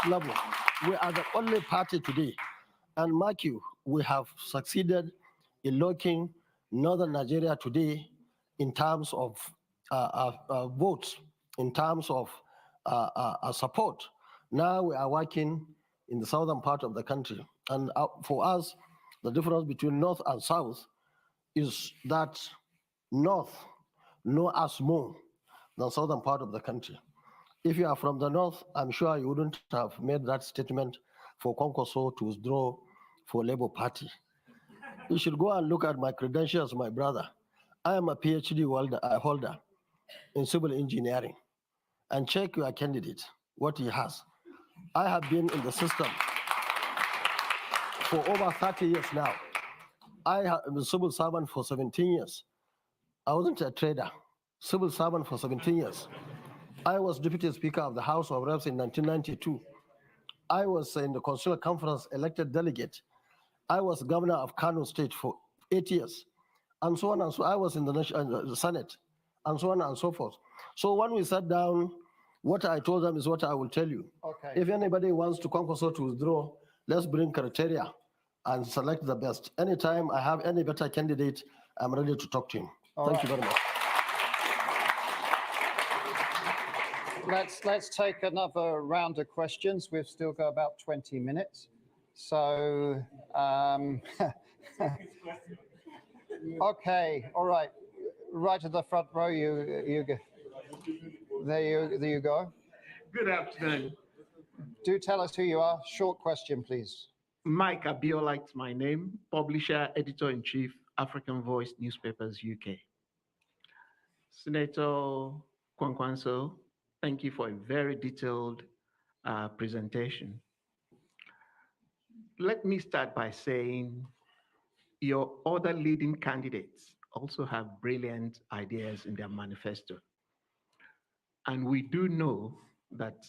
level, we are the only party today. And mark you, we have succeeded in locking northern Nigeria today in terms of votes, in terms of support. Now we are working in the southern part of the country. And for us, the difference between north and south is that north know us more than southern part of the country. If you are from the north, I'm sure you wouldn't have made that statement for Kwankwaso to withdraw for Labour Party. You should go and look at my credentials, my brother. I am a PhD holder in civil engineering. And check your candidate, what he has. I have been in the system for over 30 years now. I have been a civil servant for 17 years. I wasn't a trader, civil servant for 17 years. I was Deputy Speaker of the House of Reps in 1992. I was in the Constitutional Conference elected delegate. I was governor of Kano State for 8 years, and so on and so. I was in the Senate, and so on and so forth. So when we sat down, what I told them is what I will tell you. Okay. If anybody wants to Kwankwaso to withdraw, let's bring criteria and select the best. Anytime I have any better candidate, I'm ready to talk to him. Thank you very much. Let's take another round of questions. We've still got about 20 minutes. So, okay, all right. Right at the front row, you go. There you go. Good afternoon. Do tell us who you are. Short question, please. Mike Abiola is my name, publisher, editor-in-chief, African Voice Newspapers, UK. Senator Kwankwaso, thank you for a very detailed presentation. Let me start by saying your other leading candidates also have brilliant ideas in their manifesto. And we do know that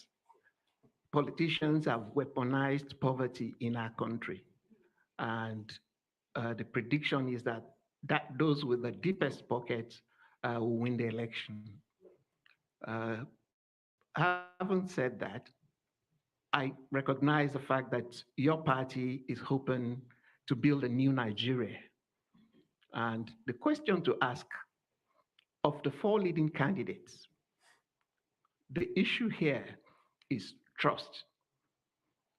politicians have weaponized poverty in our country. And the prediction is that that those with the deepest pockets will win the election. Having said that, I recognize the fact that your party is hoping to build a new Nigeria. And the question to ask of the four leading candidates, the issue here is trust.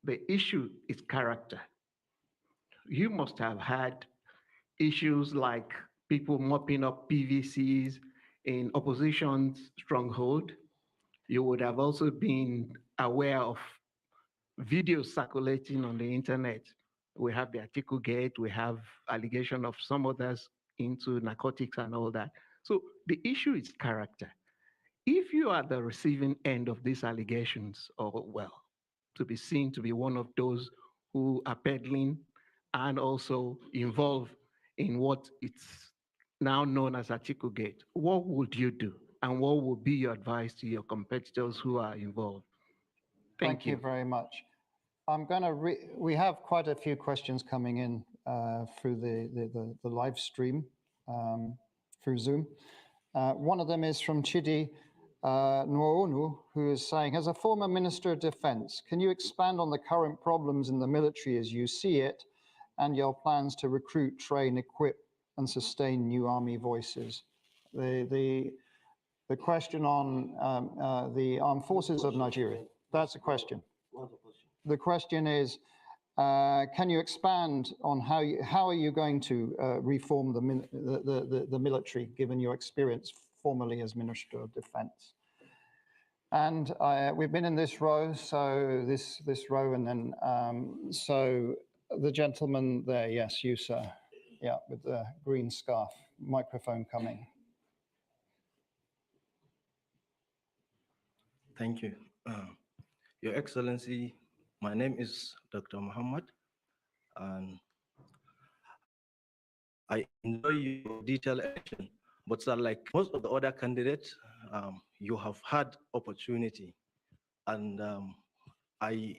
The issue is character. You must have had issues like people mopping up PVCs in opposition's stronghold. You would have also been aware of videos circulating on the internet. We have the Article Gate, we have allegation of some others into narcotics and all that. So the issue is character. If you are the receiving end of these allegations, or well, to be seen to be one of those who are peddling and also involved in what it's now known as Article Gate, what would you do? And what would be your advice to your competitors who are involved? Thank you very much. I'm going to, we have quite a few questions coming in through the live stream through Zoom. One of them is from Chidi Nwoonu, who is saying, as a former Minister of Defense, can you expand on the current problems in the military as you see it and your plans to recruit, train, equip, and sustain new army voices? The question on the armed forces of Nigeria, that's a question. The question is, can you expand on how are you going to reform the military, given your experience formerly as Minister of Defense? And we've been in this row, so this row, and then so the gentleman there, yes, you, sir, yeah, with the green scarf, microphone coming. Thank you. Your Excellency, my name is Dr. Muhammad, and I enjoy your detailed action, but sir, like most of the other candidates, you have had opportunity, and I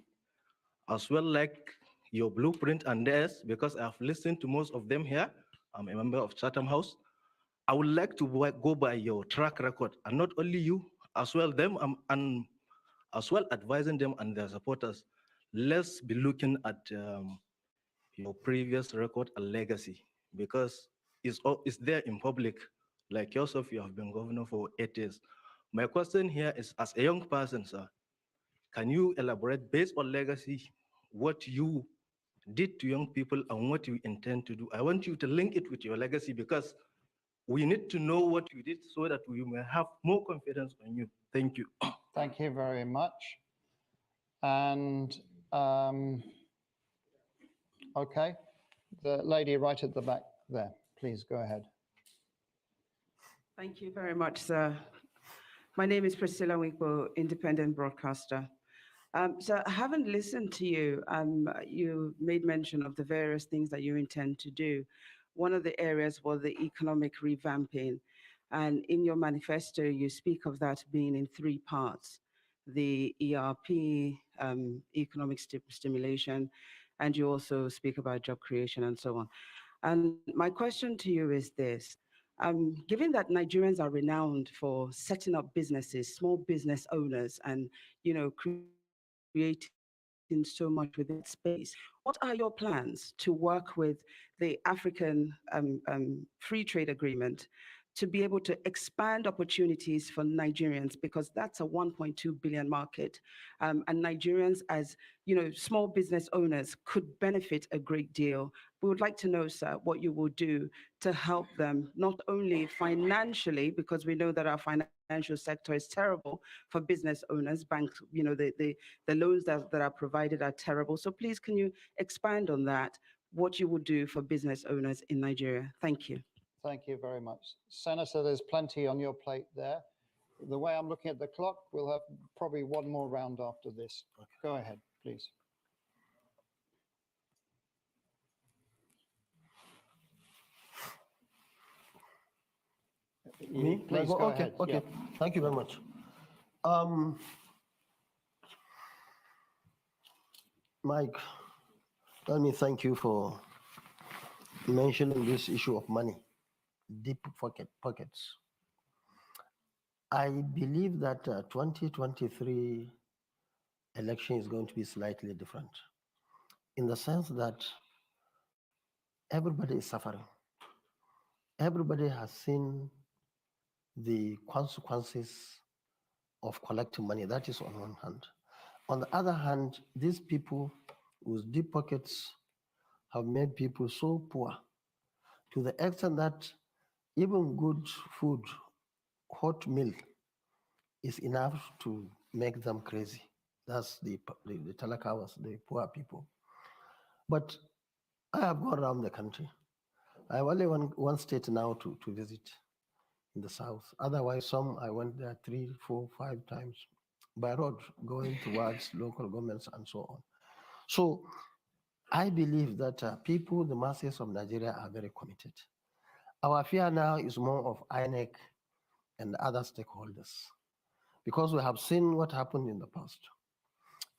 as well like your blueprint and theirs, because I've listened to most of them here. I'm a member of Chatham House. I would like to go by your track record, and not only you, as well them, and as well advising them and their supporters. Let's be looking at your previous record and legacy, because it's there in public. Like yourself, you have been governor for 8 years. My question here is, as a young person, sir, can you elaborate based on legacy, what you did to young people and what you intend to do? I want you to link it with your legacy, because we need to know what you did so that we may have more confidence on you. Thank you. Thank you very much. And okay, the lady right at the back there, please go ahead. Thank you very much, sir. My name is Priscilla Winkle, independent broadcaster. So having listened to you, you made mention of the various things that you intend to do. One of the areas was the economic revamping. And in your manifesto, you speak of that being in 3 parts: the ERP, economic stimulation, and you also speak about job creation and so on. And my question to you is this. Given that Nigerians are renowned for setting up businesses, small business owners, and creating so much within that space, what are your plans to work with the African Free Trade Agreement to be able to expand opportunities for Nigerians, because that's a 1.2 billion market, and Nigerians, as small business owners, could benefit a great deal. We would like to know, sir, what you will do to help them, not only financially, because we know that our financial sector is terrible for business owners. Banks, the loans that are provided are terrible. So please, can you expand on that, what you will do for business owners in Nigeria? Thank you. Thank you very much. Senator, there's plenty on your plate there. The way I'm looking at the clock, we'll have probably one more round after this. Okay. Go ahead, please. Me? Please go ahead. Okay. Yeah. Thank you very much. Mike, let me thank you for mentioning this issue of money. deep pockets. I believe that 2023 election is going to be slightly different in the sense that everybody is suffering. Everybody has seen the consequences of collecting money. That is on one hand. On the other hand, these people with deep pockets have made people so poor to the extent that even good food, hot meal, is enough to make them crazy. That's the talakawas, the poor people. But I have gone around the country. I have only one state now to visit in the south. Otherwise, some I went there 3, 4, 5 times by road, going towards local governments and so on. So I believe that people, the masses of Nigeria, are very committed. Our fear now is more of INEC and other stakeholders because we have seen what happened in the past.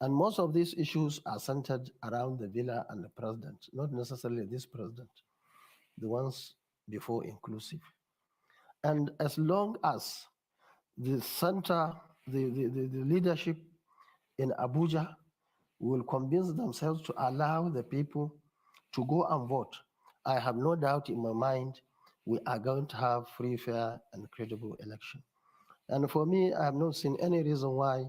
And most of these issues are centered around the villa and the president, not necessarily this president, the ones before inclusive. And as long as the center, the leadership in Abuja will convince themselves to allow the people to go and vote, I have no doubt in my mind we are going to have free, fair, and credible election. And for me, I have not seen any reason why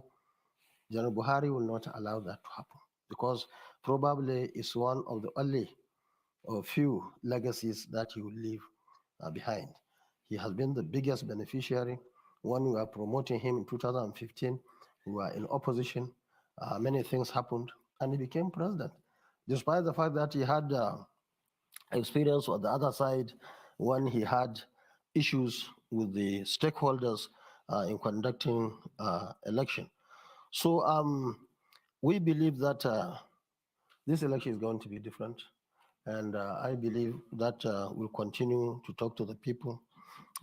General Buhari will not allow that to happen, because probably it's one of the only or few legacies that he will leave behind. He has been the biggest beneficiary. When we were promoting him in 2015, we were in opposition. Many things happened, and he became president, despite the fact that he had experience on the other side when he had issues with the stakeholders in conducting election. So we believe that this election is going to be different. And I believe that we'll continue to talk to the people.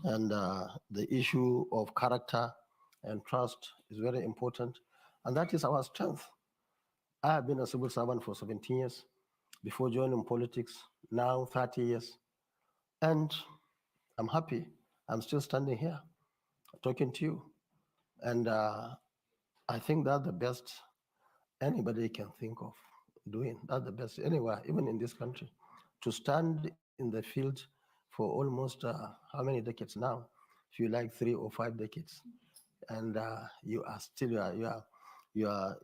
And the issue of character and trust is very important. And that is our strength. I have been a civil servant for 17 years before joining politics, now 30 years. And I'm happy. I'm still standing here talking to you. And I think that's the best anybody can think of doing. That's the best anywhere, even in this country, to stand in the field for almost how many decades now? If you like 3 or 5 decades, and you are still your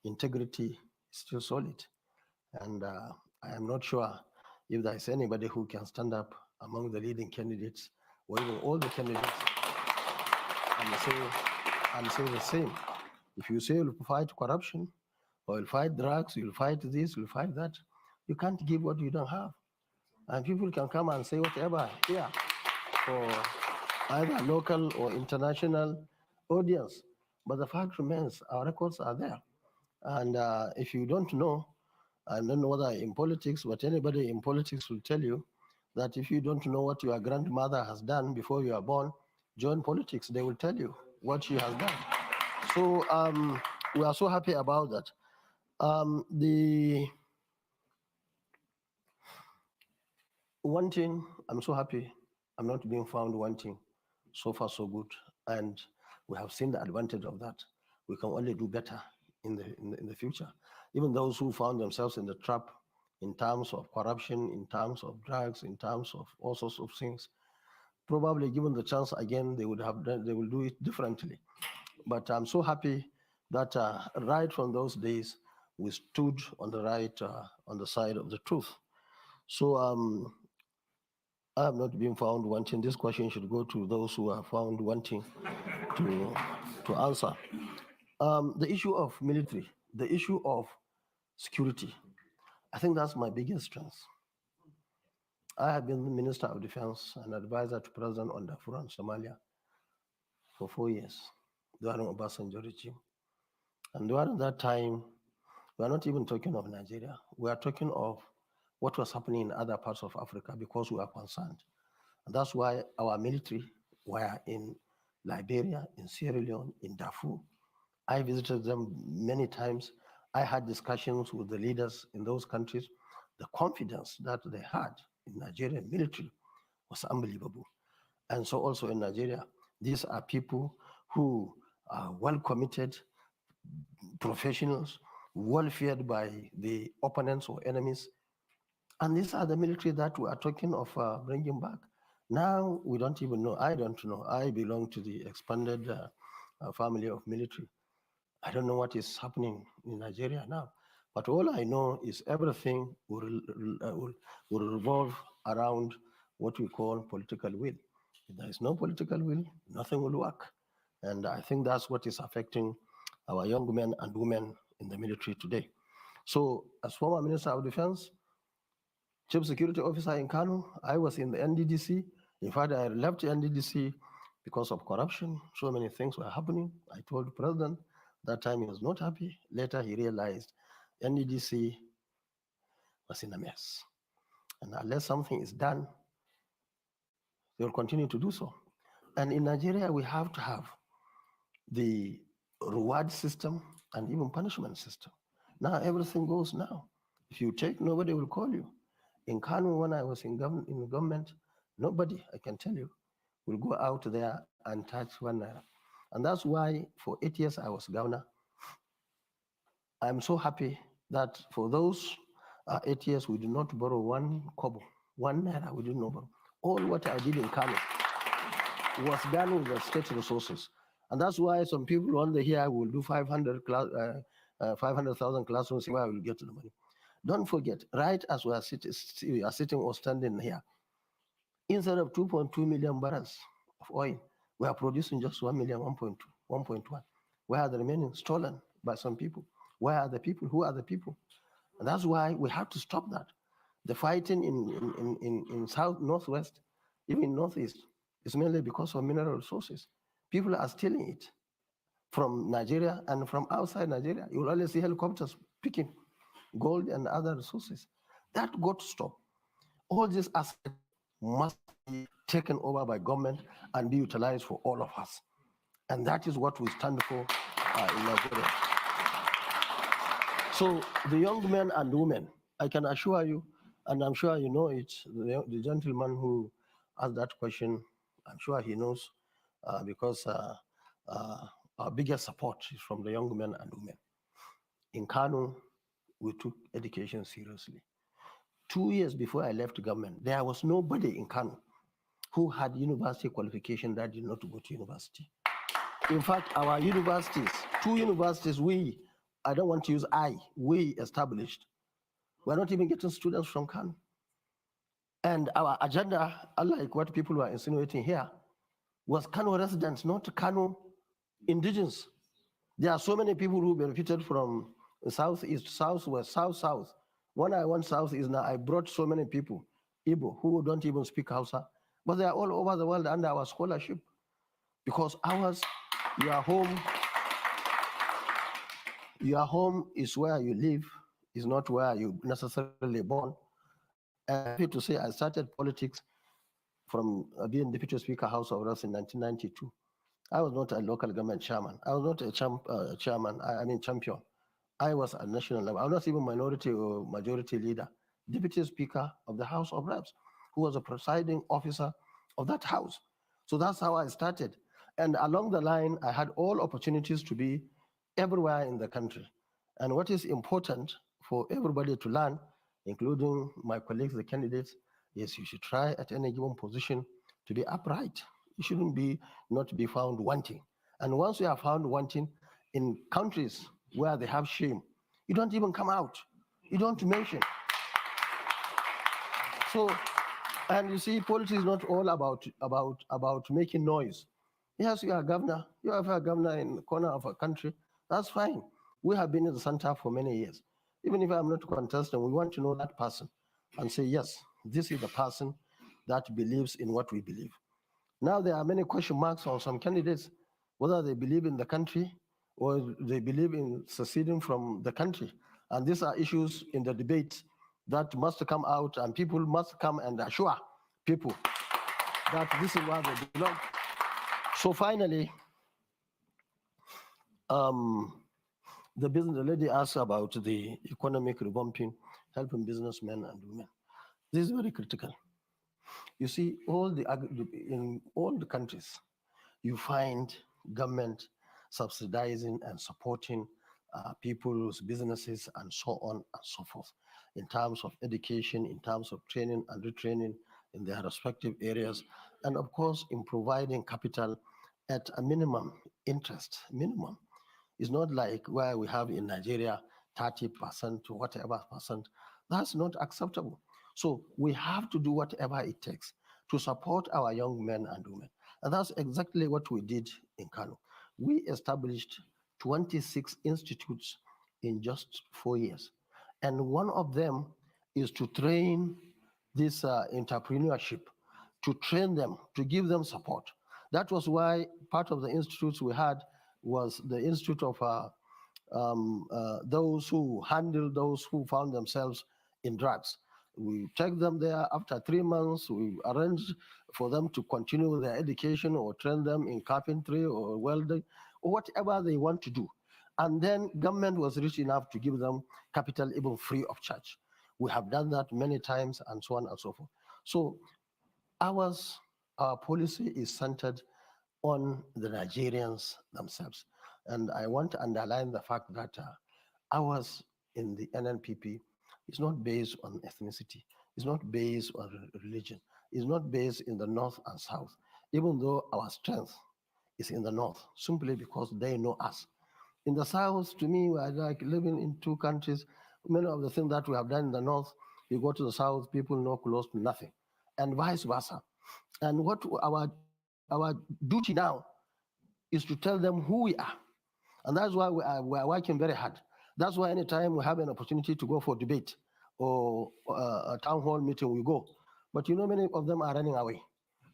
integrity is still solid. And I am not sure if there is anybody who can stand up among the leading candidates or even all the candidates and say the same. If you say you'll fight corruption, or you'll fight drugs, you'll fight this, you'll fight that, you can't give what you don't have. And people can come and say whatever here for either local or international audience. But the fact remains, our records are there. And if you don't know, I don't know whether in politics, but anybody in politics will tell you that if you don't know what your grandmother has done before you are born, join politics. They will tell you what she has done. So we are so happy about that. The wanting, I'm so happy I'm not being found wanting. So far, so good. And we have seen the advantage of that. We can only do better in the future. Even those who found themselves in the trap in terms of corruption, in terms of drugs, in terms of all sorts of things, probably given the chance again, they will do it differently. But I'm so happy that right from those days, we stood on the side of the truth. So I have not been found wanting. This question should go to those who are found wanting to answer. The issue of military, the issue of security, I think that's my biggest strength. I have been the Minister of Defense and advisor to President on Darfur and Somalia for 4 years during Obasanjo regime. And during that time, we are not even talking of Nigeria. We are talking of what was happening in other parts of Africa because we are concerned. And that's why our military were in Liberia, in Sierra Leone, in Darfur. I visited them many times. I had discussions with the leaders in those countries. The confidence that they had in Nigerian military was unbelievable. And so also in Nigeria, these are people who are well committed professionals, well feared by the opponents or enemies. And these are the military that we are talking of bringing back. Now we don't even know. I don't know. I belong to the expanded family of military. I don't know what is happening in Nigeria now. But all I know is everything will revolve around what we call political will. If there is no political will, nothing will work. And I think that's what is affecting our young men and women in the military today. So as former Minister of Defense, Chief Security Officer in Kano, I was in the NDDC. In fact, I left the NDDC because of corruption. So many things were happening. I told the president that time he was not happy. Later he realized NDDC was in a mess. And unless something is done, they will continue to do so. And in Nigeria, we have to have the reward system and even punishment system. Now everything goes now. If you take, nobody will call you. In Kano, when I was in government, nobody, I can tell you, will go out there and touch 1 naira. And that's why for 8 years I was governor. I'm so happy that for those 8 years, we did not borrow 1 kobo, 1 naira, we did not borrow. All what I did in Kano was done with the state resources. And that's why some people on the here will do 500,000 classrooms, where I will get the money. Don't forget, right as we are sitting or standing here, instead of 2.2 million barrels of oil, we are producing just 1 million, 1.2, 1.1. Where are the remaining? Stolen by some people. Where are the people? Who are the people? And that's why we have to stop that. The fighting in South, Northwest, even in Northeast, is mainly because of mineral resources. People are stealing it from Nigeria and from outside Nigeria. You will only see helicopters picking gold and other resources. That got to stop. All these assets must be taken over by government and be utilized for all of us. And that is what we stand for in Nigeria. So the young men and women, I can assure you, and I'm sure you know it, the gentleman who asked that question, I'm sure he knows, because our biggest support is from the young men and women. In Kano, we took education seriously. 2 years before I left government, there was nobody in Kano who had university qualification that did not go to university. In fact, our universities, 2 universities, I don't want to use we established. We're not even getting students from Kano. And our agenda, unlike what people were insinuating here, was Kano residents, not Kano indigenous. There are so many people who benefited from Southeast, Southwest, South. When I went Southeast now, I brought so many people, Igbo, who don't even speak Hausa, but they are all over the world under our scholarship. Because ours, your home is where you live, is not where you necessarily born. And I'm happy to say I started politics from being Deputy Speaker House of Reps in 1992. I was not a local government chairman. I was not a champion. I was at national level. I was not even minority or majority leader. Deputy Speaker of the House of Reps, who was a presiding officer of that house. So that's how I started. And along the line, I had all opportunities to be everywhere in the country. And what is important for everybody to learn, including my colleagues, the candidates, is you should try at any given position to be upright. You shouldn't be not be found wanting. And once you are found wanting in countries where they have shame, you don't even come out. You don't mention. So, and you see, politics is not all about making noise. Yes, you are a governor. You have a governor in the corner of a country. That's fine. We have been in the center for many years. Even if I'm not contesting, we want to know that person and say, yes, this is the person that believes in what we believe. Now there are many question marks on some candidates, whether they believe in the country or they believe in seceding from the country. And these are issues in the debate that must come out, and people must come and assure people that this is where they belong. So finally, the lady asked about the economic revamping, helping businessmen and women. This is very critical. You see, in all the countries, you find government subsidizing and supporting people's businesses and so on and so forth, in terms of education, in terms of training and retraining in their respective areas, and of course, in providing capital at a minimum interest, minimum. It's not like where we have in Nigeria 30% to whatever percent. That's not acceptable. So we have to do whatever it takes to support our young men and women. And that's exactly what we did in Kano. We established 26 institutes in just 4 years. And one of them is to train this entrepreneurship, to train them, to give them support. That was why part of the institutes we had was the Institute of those who handle those who found themselves in drugs. We take them there after 3 months. We arrange for them to continue their education or train them in carpentry or welding or whatever they want to do. And then government was rich enough to give them capital even free of charge. We have done that many times and so on and so forth. So our policy is centered on the Nigerians themselves. And I want to underline the fact that ours in the NNPP is not based on ethnicity, it's not based on religion, it's not based in the north and south, even though our strength is in the north, simply because they know us. In the south, to me, we are like living in two countries. Many of the things that we have done in the north, you go to the south, people know close to nothing, and vice versa. And what our duty now is to tell them who we are. And that's why we are working very hard. That's why anytime we have an opportunity to go for debate or a town hall meeting, we go. But you know, many of them are running away.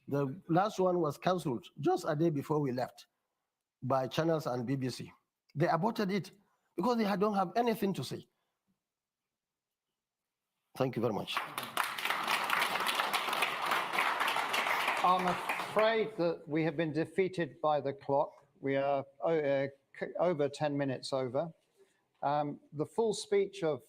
The last one was cancelled just a day before we left by channels and BBC. They aborted it because they don't have anything to say. Thank you very much. I'm afraid that we have been defeated by the clock. We are over 10 minutes over. The full speech of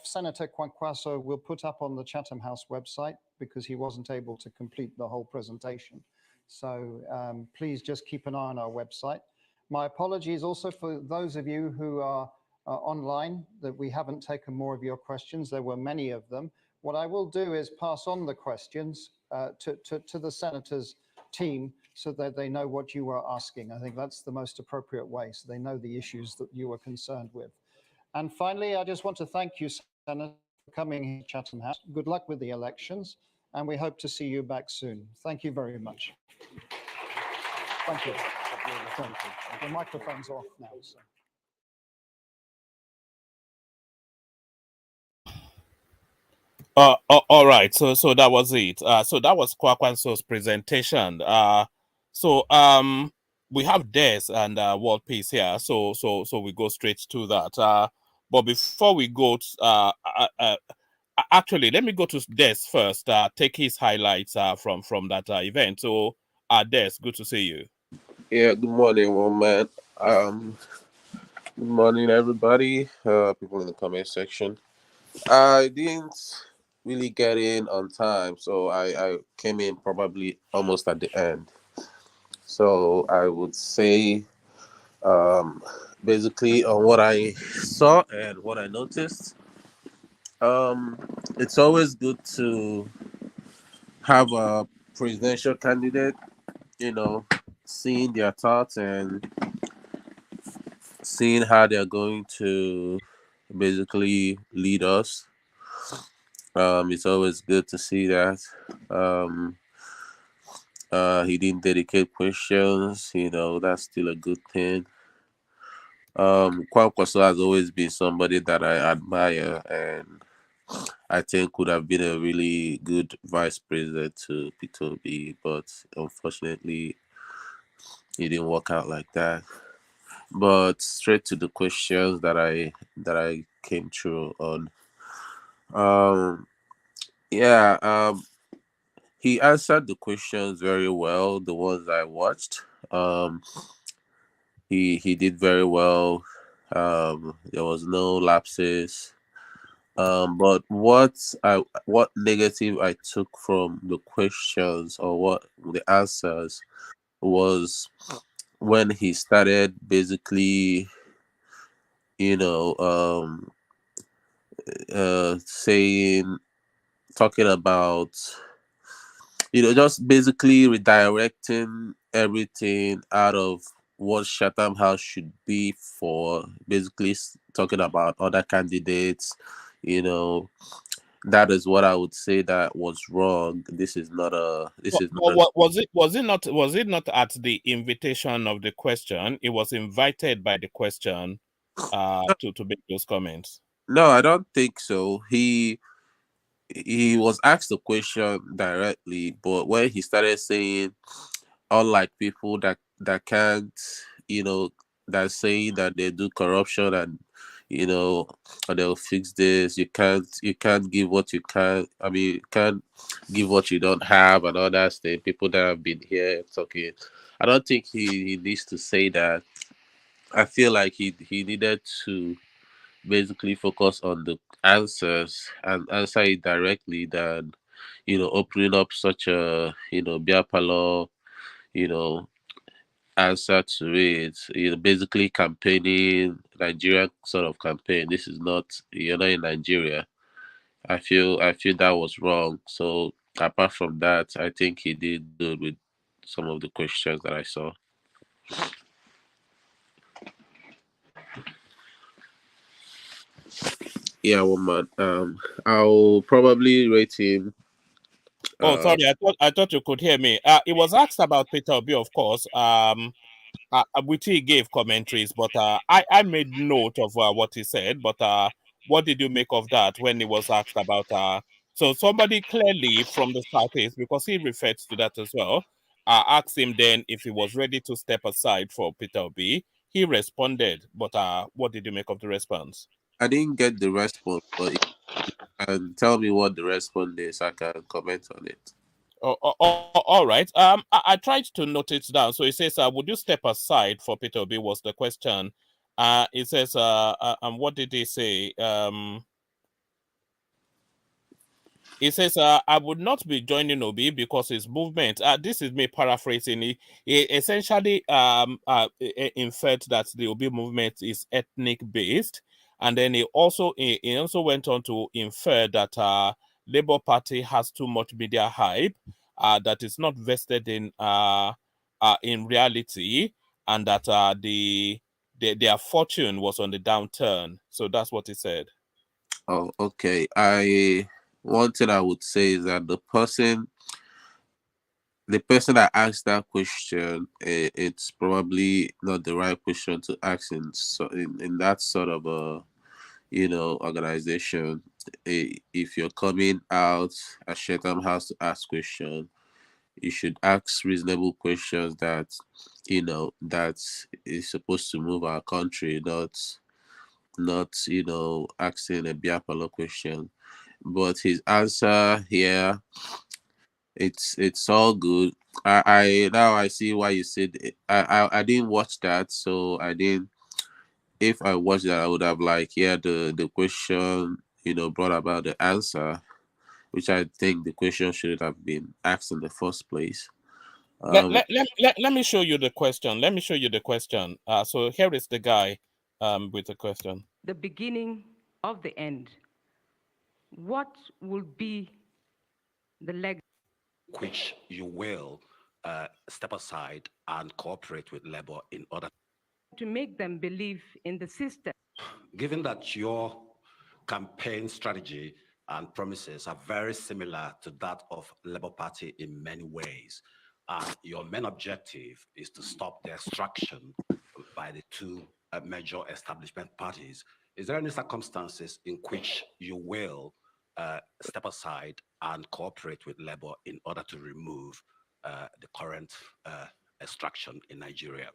Senator Kwankwaso will put up on the Chatham House website because he wasn't able to complete the whole presentation. So please just keep an eye on our website. My apologies also for those of you who are online that we haven't taken more of your questions. There were many of them. What I will do is pass on the questions to the Senator's team so that they know what you are asking. I think that's the most appropriate way, so they know the issues that you are concerned with. And finally, I just want to thank you, Senator, for coming here to Chatham House. Good luck with the elections, and we hope to see you back soon. Thank you very much. Thank you. Thank you. The microphone's off now. So. All right. So that was it. So that was Kwankwaso's presentation. We have Des and World Peace here. So we go straight to that. But before we go, actually, let me go to Des first. Take his highlights from that event. So, Des, good to see you. Yeah. Good morning, woman. Good morning, everybody. People in the comment section. I didn't really get in on time, so I came in probably almost at the end. So I would say basically on what I saw and what I noticed. It's always good to have a presidential candidate, seeing their thoughts and seeing how they're going to basically lead us. It's always good to see that. He didn't dedicate questions, that's still a good thing. Kwankwaso has always been somebody that I admire and I think would have been a really good vice president to P2B, but unfortunately it didn't work out like that. But straight to the questions that I came through on. He answered the questions very well, the ones I watched. He did very well. There was no lapses. But what negative I took from the questions or what the answers was when he started basically, you know, saying talking about, just basically redirecting everything out of what Chatham House should be for, basically talking about other candidates, you know. That is what I would say that was wrong. This is not a. This is not. What was it not at the invitation of the question? It was invited by the question to make those comments. No, I don't think so. He was asked the question directly, but when he started saying, unlike people that can't, that saying that they do corruption and, or they'll fix this, you can't give what you can't. I mean, you can't give what you don't have and all that stuff. People that have been here talking, I don't think he needs to say that. I feel like he needed to basically focus on the answers and answer it directly than, opening up such a, biapalo, you know, answer to it. Basically campaigning, Nigerian sort of campaign. This is not, you're not in Nigeria. I feel that was wrong. So apart from that, I think he did good with some of the questions that I saw. Yeah, woman. I'll probably rate him. Oh, sorry, I thought you could hear me. It was asked about Peter Obi, of course. Which he gave commentaries, but I made note of what he said. But what did you make of that when he was asked about? So somebody clearly from the Southeast, because he referred to that as well, asked him then if he was ready to step aside for Peter Obi. He responded, but what did you make of the response? I didn't get the response, but if you can tell me what the response is, I can comment on it. All right. I tried to note it down. So it says, "Would you step aside for Peter Obi?" Was the question. It says, and what did he say? He says, I would not be joining Obi because his movement, this is me paraphrasing, he essentially inferred that the Obi movement is ethnic based. And then he also went on to infer that Labour Party has too much media hype, that is not vested in reality, and that their fortune was on the downturn. So that's what he said. Oh, okay. One thing I would say is that the person that asked that question, it's probably not the right question to ask in that sort of a, organization. If you're coming out at Chatham House to ask questions, you should ask reasonable questions that, that is supposed to move our country, not asking a biapalo question. But his answer here, it's all good. I now I see why you said it. I didn't watch that, so I didn't. If I watched that, I would have the question, brought about the answer, which I think the question should have been asked in the first place. Let me show you the question. Let me show you the question. So here is the guy with the question. The beginning of the end. What will be the legacy? Which you will step aside and cooperate with Labour in order to make them believe in the system. Given that your campaign strategy and promises are very similar to that of Labour Party in many ways, and your main objective is to stop the extraction by the two major establishment parties, is there any circumstances in which you will step aside and cooperate with Labour in order to remove the current extraction in Nigeria?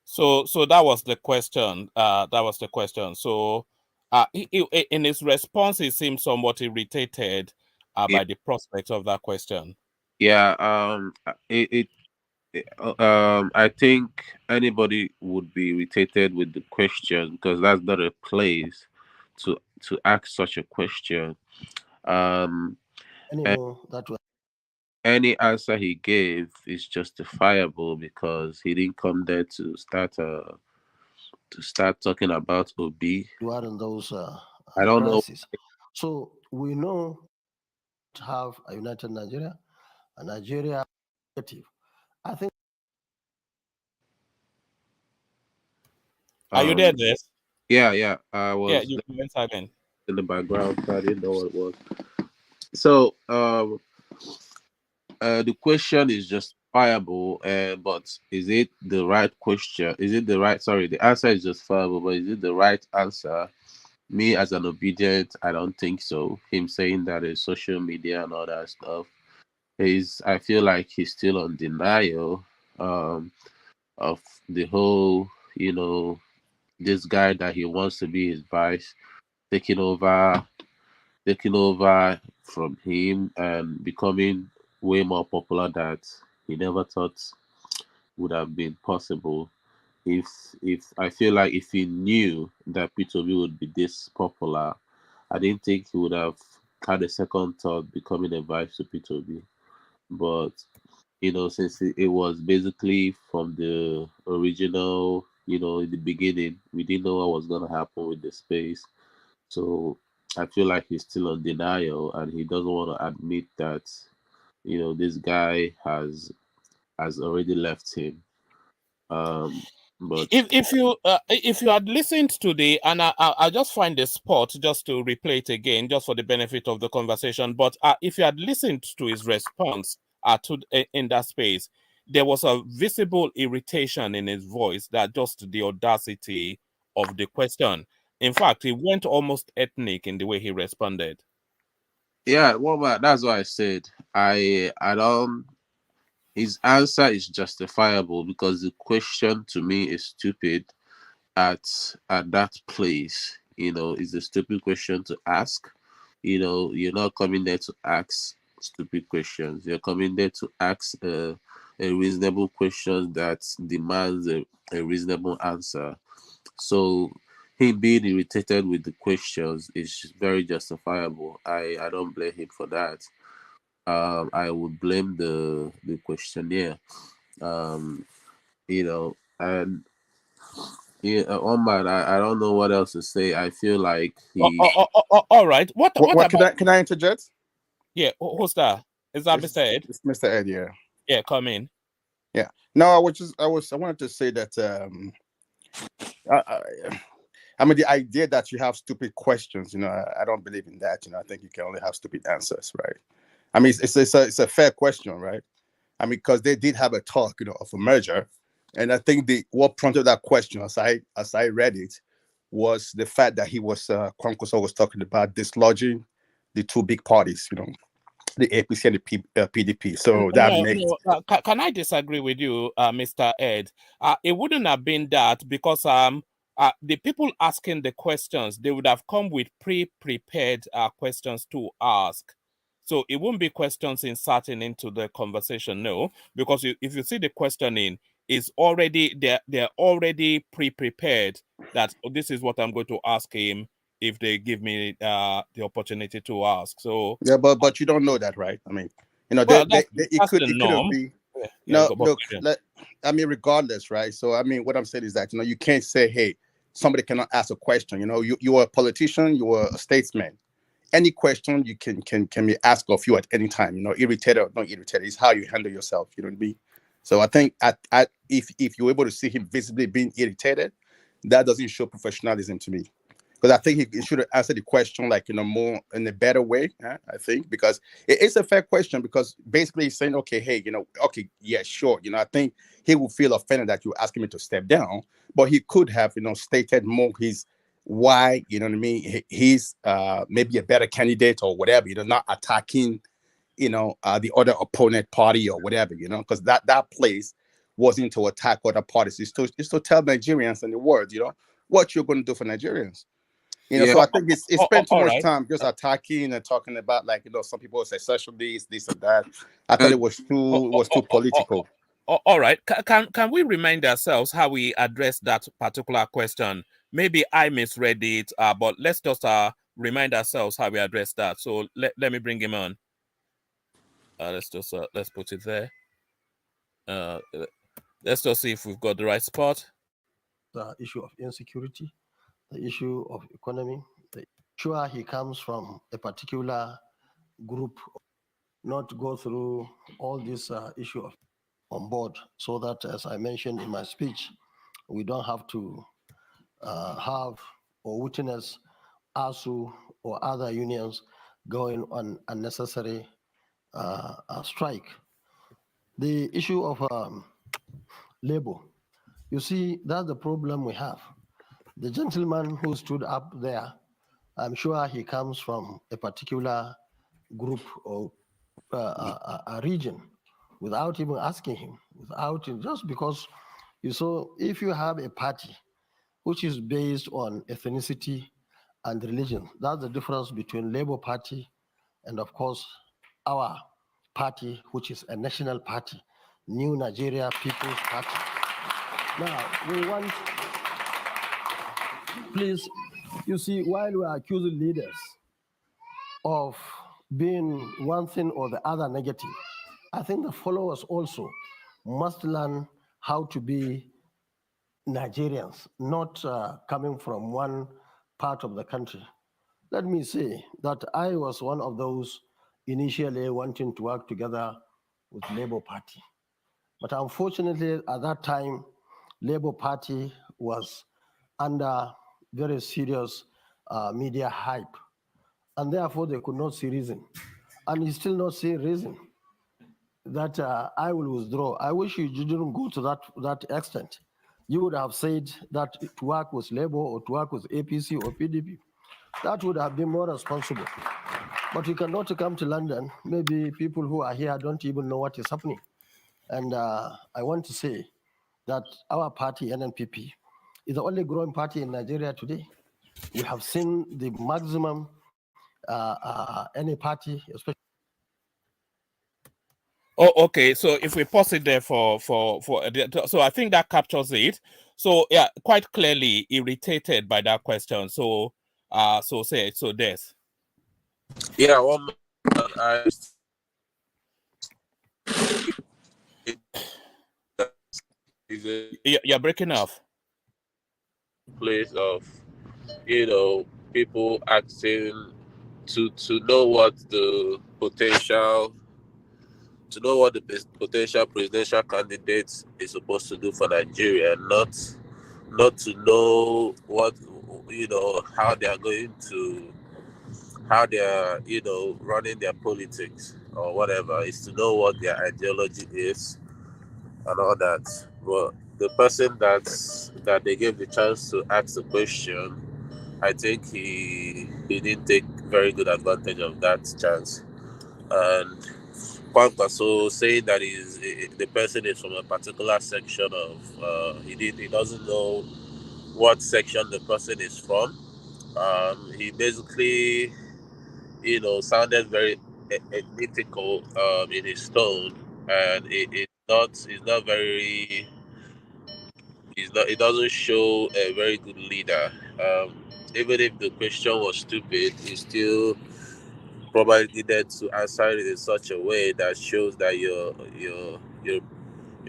So that was the question. That was the question. So in his response, he seemed somewhat irritated by the prospect of that question. Yeah. I think anybody would be irritated with the question because that's not a place to ask such a question. And that was any answer he gave is justifiable because he didn't come there to start talking about Obi. during those I don't know. crises. So we know have a united Nigeria, a Nigeria objective. I think. Are you there, Des? Yeah. I was. Yeah, you went silent in the background, so I didn't know what it was. So the question is justifiable, but is it the right question? Is it the right? Sorry, the answer is justifiable, but is it the right answer? Me as an obedient, I don't think so. Him saying that is social media and all that stuff. I feel like he's still on denial of the whole, this guy that he wants to be his vice, taking over from him and becoming way more popular that he never thought would have been possible. If I feel like if he knew that P2B would be this popular, I didn't think he would have had a second thought becoming a vice to P2B. But since it was basically from the original, in the beginning, we didn't know what was gonna happen with the space. So I feel like he's still on denial and he doesn't want to admit that, this guy has already left him. But if you had listened to I just find the spot just to replay it again, just for the benefit of the conversation. But if you had listened to his response in that space, there was a visible irritation in his voice, that just the audacity of the question. In fact, he went almost ethnic in the way he responded. Yeah, well, that's what I said. I don't. His answer is justifiable because the question to me is stupid. At that place, it's a stupid question to ask. You're not coming there to ask stupid questions. You're coming there to ask a reasonable question that demands a reasonable answer. So him being irritated with the questions is very justifiable. I don't blame him for that. I would blame the questionnaire. And yeah, Omar, I don't know what else to say. I feel like he. All right. What about? Can I interject? Yeah, who's that? Is that Mr. Ed? It's Mr. Ed, yeah. Yeah, come in. Yeah. No, I wanted to say that I mean, the idea that you have stupid questions, I don't believe in that. I think you can only have stupid answers, right? I mean, it's a fair question, right? I mean, because they did have a talk, of a merger, and I think what prompted that question, as I read it, was the fact that Kwankwaso was talking about dislodging the two big parties, the APC and the PDP. So that makes. Can I disagree with you, Mr. Ed? It wouldn't have been that, because the people asking the questions, they would have come with pre-prepared questions to ask. So it won't be questions inserting into the conversation, no, because if you see the questioning, is already they're already pre-prepared that this is what I'm going to ask him if they give me the opportunity to ask. So yeah, but you don't know that, right? I mean, well, it could have been. Yeah, no, look, I mean, regardless, right? So I mean, what I'm saying is that you can't say, hey, somebody cannot ask a question. You are a politician, you are a statesman. Any question you can be asked of you at any time. Irritated or not irritated, it's how you handle yourself. You know what I mean? So I think if you're able to see him visibly being irritated, that doesn't show professionalism to me. Because I think he should have answered the question more in a better way. I think because it's a fair question, because basically he's saying, okay, hey, okay, yeah, sure. I think he would feel offended that you asking me to step down, but he could have stated more his why. You know what I mean? He's maybe a better candidate or whatever. Not attacking the other opponent party or whatever. Because that place wasn't to attack other parties. It's to tell Nigerians and the world, what you're going to do for Nigerians. So I think it spent too much time just attacking and talking about some people say social this and that. I thought it was too political. All right. Can we remind ourselves how we addressed that particular question? Maybe I misread it, but let's just remind ourselves how we address that. So let me bring him on. Let's put it there. Let's just see if we've got the right spot. The issue of insecurity, the issue of economy. Sure, he comes from a particular group, not go through all this issue of on board, so that, as I mentioned in my speech, we don't have to have or witness ASU or other unions going on unnecessary strike. The issue of labor, you see, that's the problem we have. The gentleman who stood up there, I'm sure he comes from a particular group or a region, without even asking him, just because you saw, if you have a party which is based on ethnicity and religion, that's the difference between Labour Party and, of course, our party, which is a national party, New Nigeria People's Party. Now, we want, please, you see, while we are accusing leaders of being one thing or the other negative, I think the followers also must learn how to be Nigerians, not coming from one part of the country. Let me say that I was one of those initially wanting to work together with Labour Party. But unfortunately, at that time, Labour Party was under very serious media hype, and therefore they could not see reason. And you still not see reason that I will withdraw. I wish you didn't go to that extent. You would have said that to work with Labour or to work with APC or PDP. That would have been more responsible. But you cannot come to London. Maybe people who are here don't even know what is happening. And I want to say that our party, NNPP, is the only growing party in Nigeria today. We have seen the maximum any party, especially. Oh, okay. So if we pause it there so I think that captures it. So yeah, quite clearly irritated by that question. So Des. Yeah, you're breaking off. Place of people asking to know what the potential presidential candidate is supposed to do for Nigeria, not to know what how they are going to running their politics or whatever. Is to know what their ideology is and all that. But the person that they gave the chance to ask the question, I think he didn't take very good advantage of that chance. And Kwankwaso saying that the person is from a particular section of he doesn't know what section the person is from. He basically sounded very mythical in his tone, and it doesn't show a very good leader. Even if the question was stupid, he still probably needed to answer it in such a way that shows that you're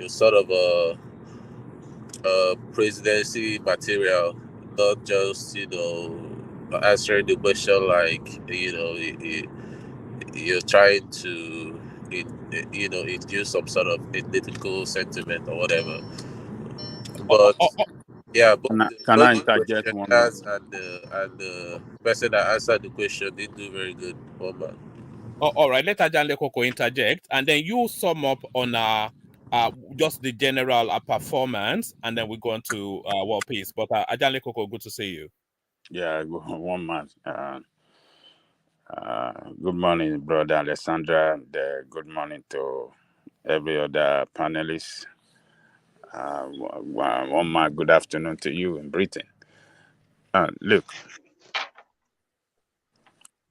sort of a presidency material, not just answering the question like you're trying to induce some sort of political sentiment or whatever. But yeah, both Can I interject one more? and the person that answered the question didn't do very good. Oh man. All right, let Ajanle Koko interject, and then you sum up on just the general performance, and then we go on to World Peace. But Ajanle Koko, good to see you. Yeah, one man. Good morning, brother Alessandra. And, good morning to every other panelist. One man, good afternoon to you in Britain. Look,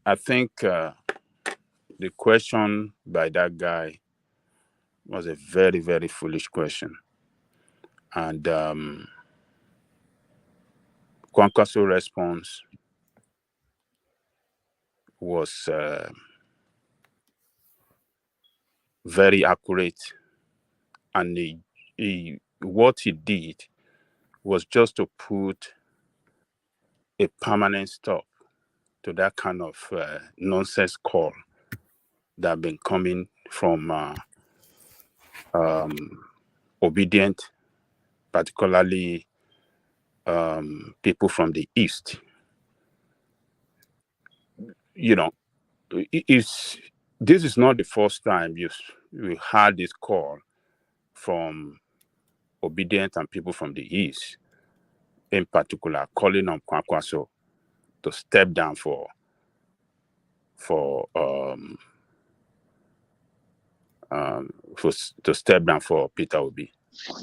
I think the question by that guy was a very, very foolish question. And Kwankwaso's response was very accurate, and what he did was just to put a permanent stop to that kind of nonsense call that have been coming from obedient, particularly people from the East. You know, this is not the first time you had this call from obedient and people from the East, in particular, calling on Kwankwaso to step down to step down for Peter Obi.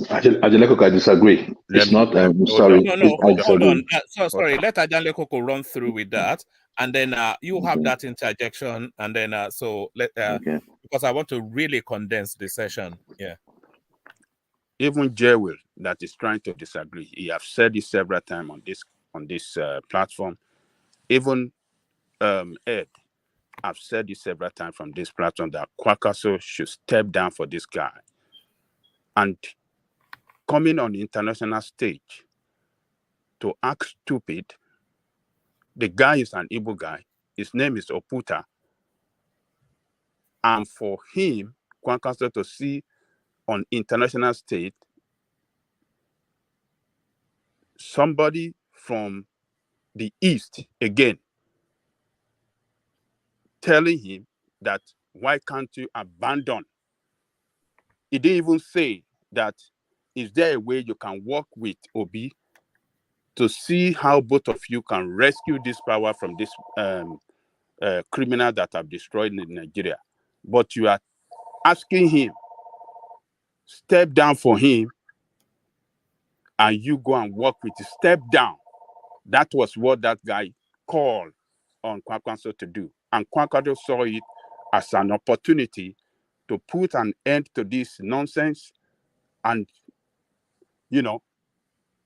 Adeleko, I disagree. It's not. Sorry. No, I hold on. disagree. Sorry, let Ajanleko run through with that, and then you have that interjection, and then because I want to really condense the session. Yeah. Even Jewel, that is trying to disagree, he have said it several times on this platform. Even Ed, I've said it several times from this platform that Kwankwaso should step down for this guy. And coming on the international stage to act stupid, the guy is an Igbo guy. His name is Oputa. And for him, Kwankwaso, to see on international stage somebody from the East again telling him that why can't you abandon? He didn't even say that is there a way you can work with Obi to see how both of you can rescue this power from this criminal that have destroyed in Nigeria. But you are asking him, step down for him, and you go and work with him. Step down. That was what that guy called on Kwankwaso to do. And Kwankwaso saw it as an opportunity to put an end to this nonsense. And, you know,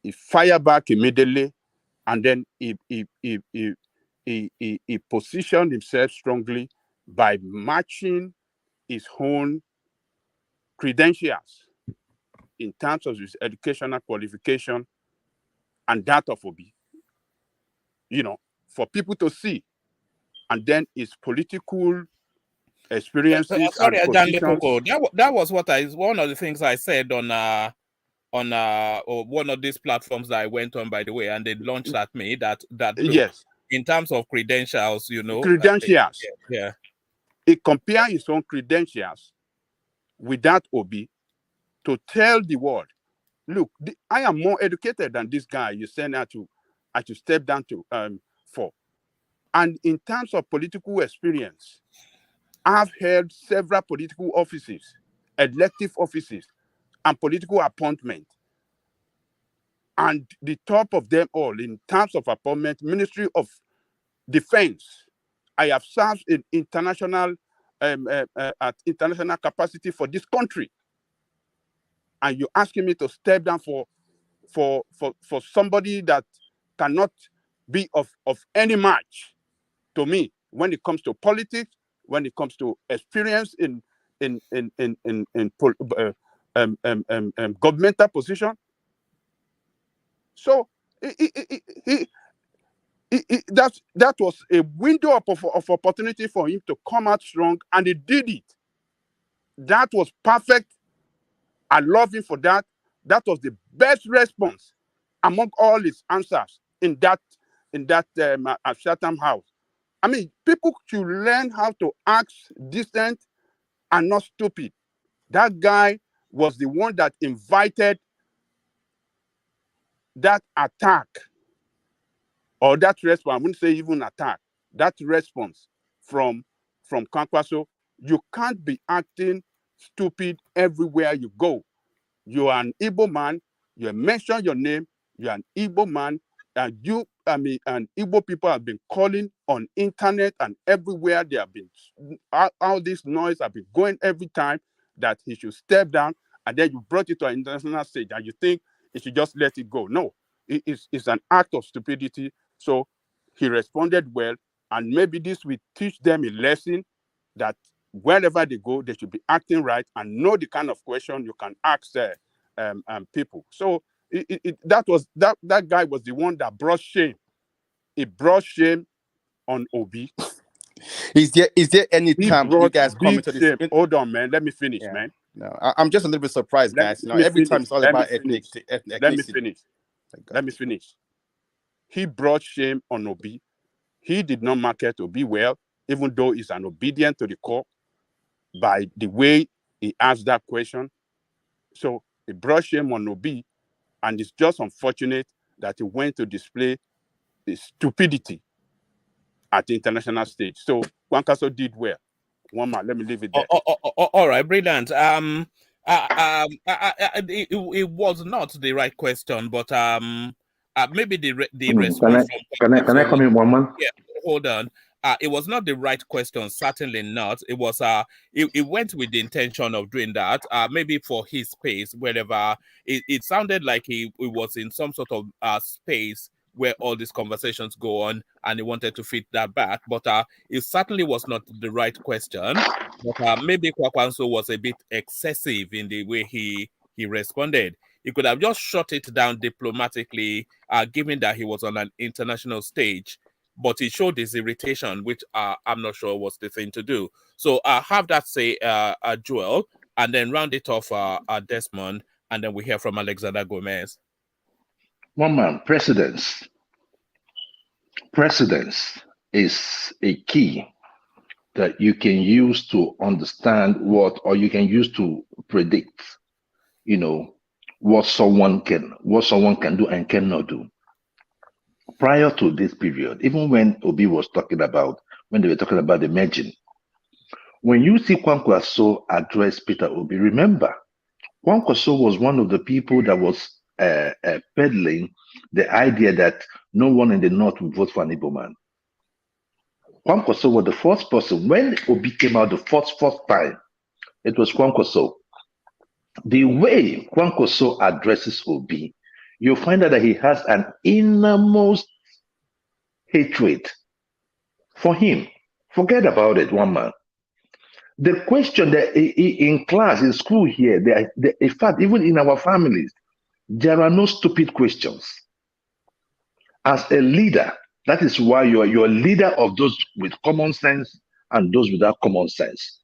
he fired back immediately. And then he positioned himself strongly by matching his own credentials in terms of his educational qualification and that of Obi, you know, for people to see. And then his political experiences Sorry, and positions. that was one of the things I said on one of these platforms that I went on, by the way, and they launched at me that look, yes, in terms of credentials, you know, credentials. Yeah. He compared his own credentials with that Obi to tell the world, look, I am more educated than this guy you send out to step down to for. And in terms of political experience, I've held several political offices, elective offices, and political appointment. And the top of them all, in terms of appointment, Ministry of Defense, I have served in international at international capacity for this country. And you're asking me to step down for somebody that cannot be of any match to me when it comes to politics, when it comes to experience in governmental position. So that was a window of opportunity for him to come out strong, and he did it. That was perfect. I love him for that. That was the best response among all his answers in that Chatham house. I mean, people should learn how to act decent and not stupid. That guy was the one that invited that attack, or that response. I wouldn't say even attack. That response from Kwankwaso. You can't be acting stupid everywhere you go. You are an Igbo man. You mention your name. You're an Igbo man. And and Igbo people have been calling on internet and everywhere. They have been, all this noise have been going every time that he should step down. And then you brought it to an international stage and you think he should just let it go. No, it's an act of stupidity. So he responded well. And maybe this will teach them a lesson that wherever they go, they should be acting right and know the kind of question you can ask people. So that guy was the one that brought shame. He brought shame on Obi. Is there any He time you brought guys big comment to this? shame. Hold on, man. Let me finish, Yeah. man. No, I'm just a little bit surprised, guys. You know, every time it's all about ethnicity. Let me finish. Let me finish. He brought shame on Obi. He did not market Obi well, even though he's an obedient to the core by the way he asked that question. So he brought shame on Obi, and it's just unfortunate that he went to display his stupidity at the international stage. So Kwankwaso did well. One man, let me leave it there. All right, brilliant. It was not the right question, but maybe the response Can I come in, one man? Yeah, hold on. It was not the right question, certainly not. It was it went with the intention of doing that, maybe for his space, wherever it sounded like he was in some sort of space where all these conversations go on, and he wanted to fit that back. But it certainly was not the right question. But maybe Kwankwaso was a bit excessive in the way he responded. He could have just shut it down diplomatically, given that he was on an international stage. But he showed his irritation, which I'm not sure was the thing to do. So have that say, Joel, and then round it off, Desmond, and then we hear from Alexander Gomez. One man, precedence. Precedence is a key that you can use to understand or you can use to predict, what someone can do and cannot do. Prior to this period, even when Obi was when they were talking about the merging, when you see Kwankwaso address Peter Obi, remember, Kwankwaso was one of the people that was peddling the idea that no one in the North would vote for an Igbo man. Kwankwaso was the first person. When Obi came out the first time, it was Kwankwaso. The way Kwankwaso addresses Obi, you'll find out that he has an innermost hatred for him. Forget about it, one man. The question that in class, in school here, in fact, even in our families, there are no stupid questions. As a leader, that is why you're a leader of those with common sense and those without common sense.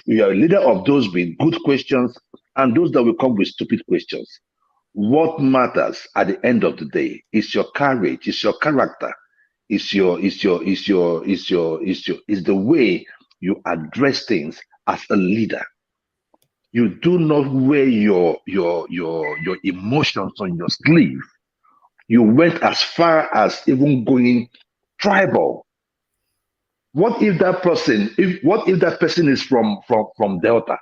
You are a leader of those with good questions and those that will come with stupid questions. What matters at the end of the day is your courage, is your character, is the way you address things as a leader. You do not wear your emotions on your sleeve. You went as far as even going tribal. What if that person is from Delta?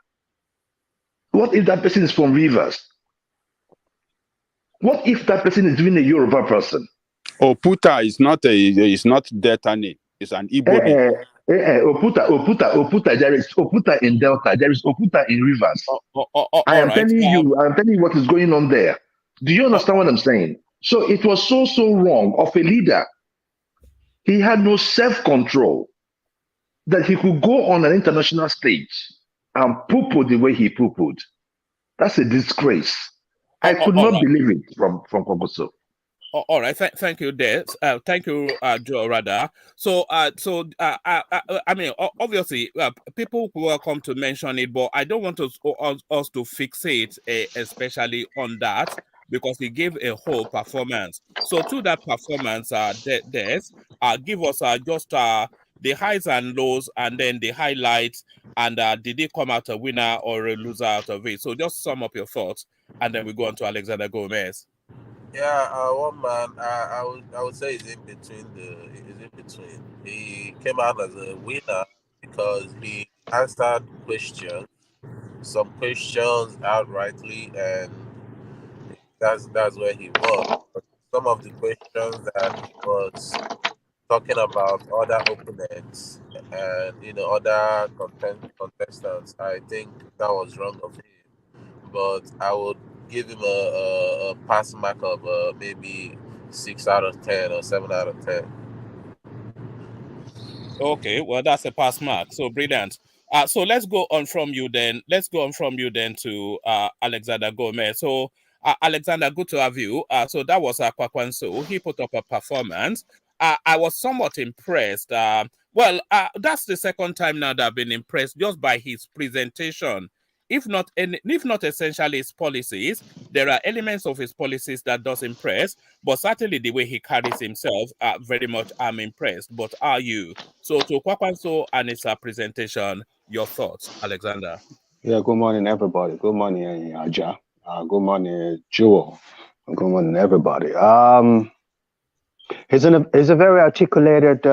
What if that person is from Rivers? What if that person is even a Yoruba person? Oputa is not Delta name. It's an Igbo name. Oputa. There is Oputa in Delta. There is Oputa in Rivers. I am telling you what is going on there. Do you understand what I'm saying? So it was so wrong of a leader. He had no self-control that he could go on an international stage and poo-poo the way he poo-pooed. That's a disgrace. I could not believe it from Kwankwaso. All right, thank you, Des. Thank you, Joe. Rather, so I mean, obviously, people will come to mention it, but I don't want us to fixate, especially on that, because he gave a whole performance. So to that performance, Des, give us just the highs and lows, and then the highlights, and did he come out a winner or a loser out of it? So just sum up your thoughts, and then we go on to Alexander Gomez. Yeah, one man, I would say is in between. He came out as a winner because he answered questions, some questions outrightly, and that's where he was. But some of the questions that he was talking about other opponents and other contestants, I think that was wrong of him. But I would give him a pass mark of maybe 6 out of 10 or 7 out of 10. Okay, well, that's a pass mark. So brilliant. So let's go on from you then. Let's go on from you then to Alexander Gomez. So Alexander, good to have you. So that was Kwankwaso. He put up a performance. I was somewhat impressed. Well, that's the second time now that I've been impressed just by his presentation. If not essentially his policies, there are elements of his policies that does impress, but certainly the way he carries himself, very much I'm impressed. But are you? So to Kwankwaso and his presentation, your thoughts, Alexander? Yeah, good morning, everybody. Good morning, Aja. Good morning, Jewel. Good morning, everybody. He's a very articulated,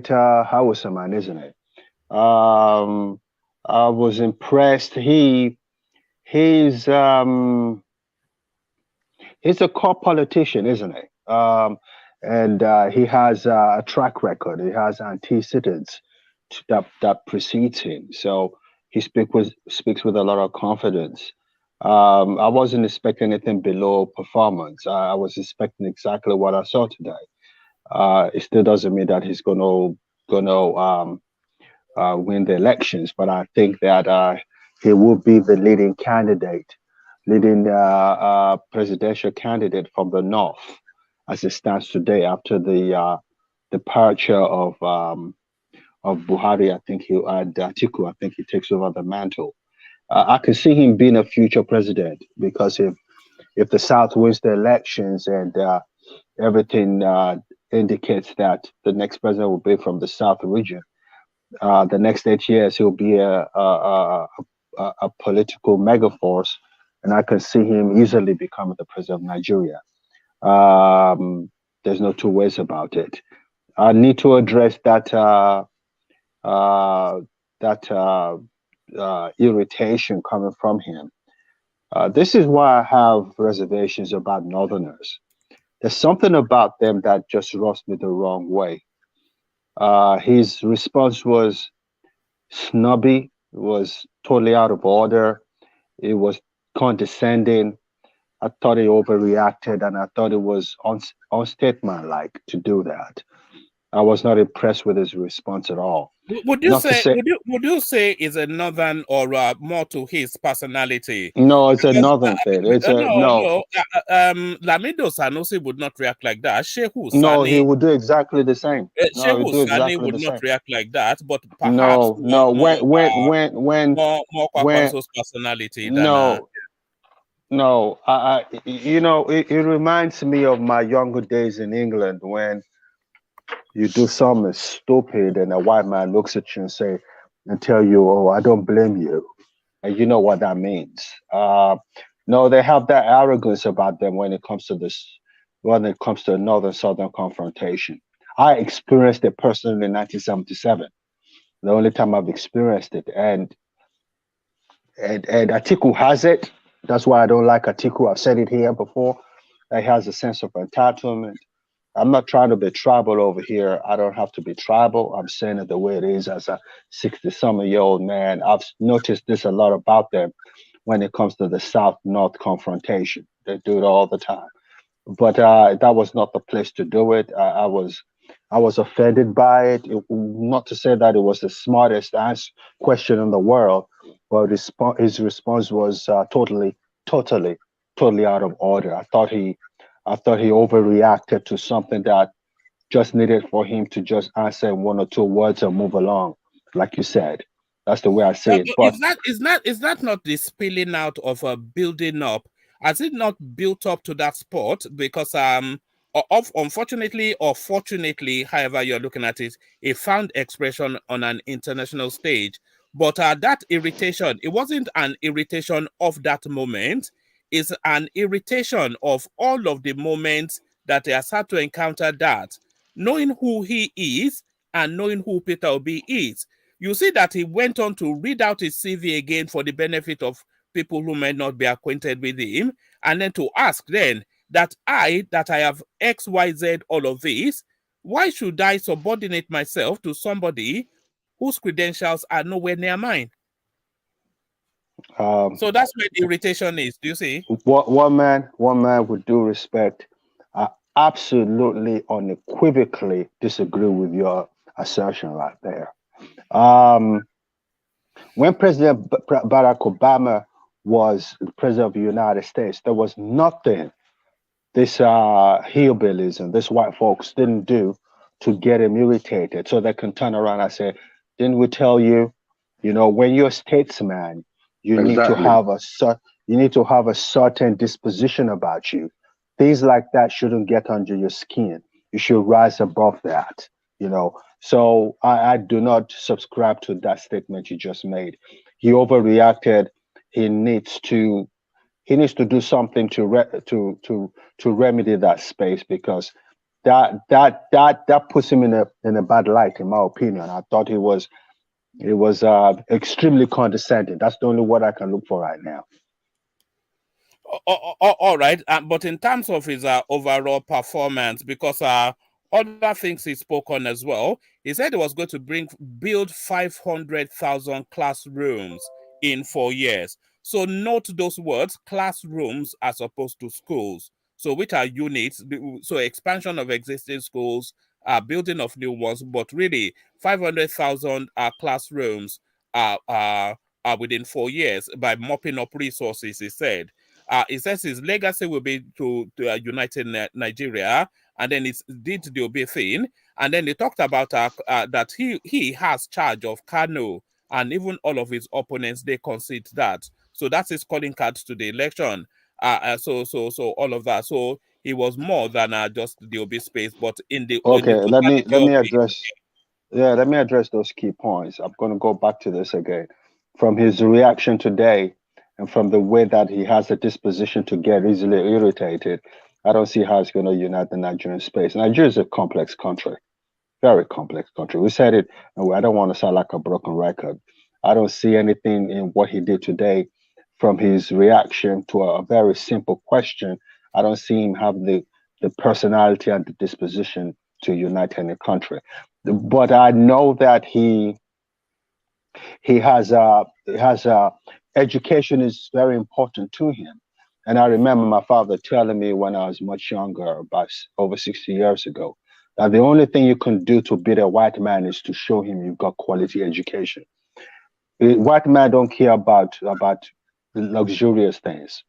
Hausa man, isn't it? I was impressed. He's a core politician, isn't he? And he has a track record. He has antecedents that precedes him. So he speaks with a lot of confidence. I wasn't expecting anything below performance. I was expecting exactly what I saw today. It still doesn't mean that he's gonna win the elections, but I think that he will be the leading presidential candidate from the north, as it stands today after the departure of Buhari. I think Atiku. I think he takes over the mantle. I can see him being a future president because if the South wins the elections and everything indicates that the next president will be from the South region, the next 8 years he'll be a political megaforce, and I can see him easily becoming the president of Nigeria. There's no two ways about it. I need to address that irritation coming from him. This is why I have reservations about Northerners. There's something about them that just rubs me the wrong way. His response was snobby, was totally out of order. It was condescending. I thought he overreacted, and I thought it was unstatesmanlike to do that. I was not impressed with his response at all. Would you say is a northern or more to his personality? No, it's a northern thing. It's no. Lamido Sanusi would not react like that. Shehu Sani, no, he would do exactly the same. No, he Shehu would do Sani exactly would the not same. react like that, but perhaps No. When Kwankwaso's personality than no. It reminds me of my younger days in England when you do something stupid and a white man looks at you and tell you, "Oh, I don't blame you," and you know what that means. No, they have that arrogance about them when it comes to the northern-southern confrontation. I experienced it personally in 1977, the only time I've experienced it, and Atiku has it. That's why I don't like Atiku. I've said it here before. He has a sense of entitlement. I'm not trying to be tribal over here. I don't have to be tribal. I'm saying it the way it is as a 60-some-year-old man. I've noticed this a lot about them when it comes to the South-North confrontation. They do it all the time. But that was not the place to do it. I was offended by it. Not to say that it was the smartest question in the world, but his response was totally out of order. I thought he overreacted to something that just needed for him to just answer in 1 or 2 words and move along, like you said. That's the way I see it. But is that not the spilling out of a building up? Has it not built up to that spot? Because unfortunately or fortunately, however you're looking at it, it found expression on an international stage. But that irritation, it wasn't an irritation of that moment. It's an irritation of all of the moments that he has had to encounter that. Knowing who he is and knowing who Peter Obi is. You see that he went on to read out his CV again for the benefit of people who may not be acquainted with him, and then to ask then that I have X, Y, Z, all of this, why should I subordinate myself to somebody whose credentials are nowhere near mine? So that's where the irritation is. Do you see? One man with due respect, absolutely unequivocally disagree with your assertion right there. When President Barack Obama was the president of the United States, there was nothing this hillbillies and this white folks didn't do to get him irritated so they can turn around and say, didn't we tell you, when you're a statesman, you need to Exactly. have a certain disposition about you. Things like that shouldn't get under your skin. You should rise above that, So I do not subscribe to that statement you just made. He overreacted. He needs to do something to remedy that space, because that puts him in a bad light, in my opinion. I thought it was extremely condescending. That's the only word I can look for right now. All right, but in terms of his overall performance, because other things he spoke on as well, he said he was going to build 500,000 classrooms in 4 years. So note those words, classrooms as opposed to schools. So which are units, so expansion of existing schools, building of new ones, but really 500,000 classrooms within 4 years by mopping up resources, he said. He says his legacy will be to united Nigeria, and then it did the Obi thing, and then he talked about that he has charge of Kano, and even all of his opponents, they concede that. So that's his calling card to the election. So all of that. So he was more than just the Obi space, but in the Let me totality let me address those key points. I'm going to go back to this again. From his reaction today, and from the way that he has a disposition to get easily irritated, I don't see how it's going to unite the Nigerian space. Nigeria is a complex country, very complex country. We said it, and I don't want to sound like a broken record. I don't see anything in what he did today, from his reaction to a very simple question. I don't see him have the personality and the disposition to unite any country. But I know that he has education is very important to him. And I remember my father telling me when I was much younger, about over 60 years ago, that the only thing you can do to beat a white man is to show him you've got quality education. White men don't care about luxurious things,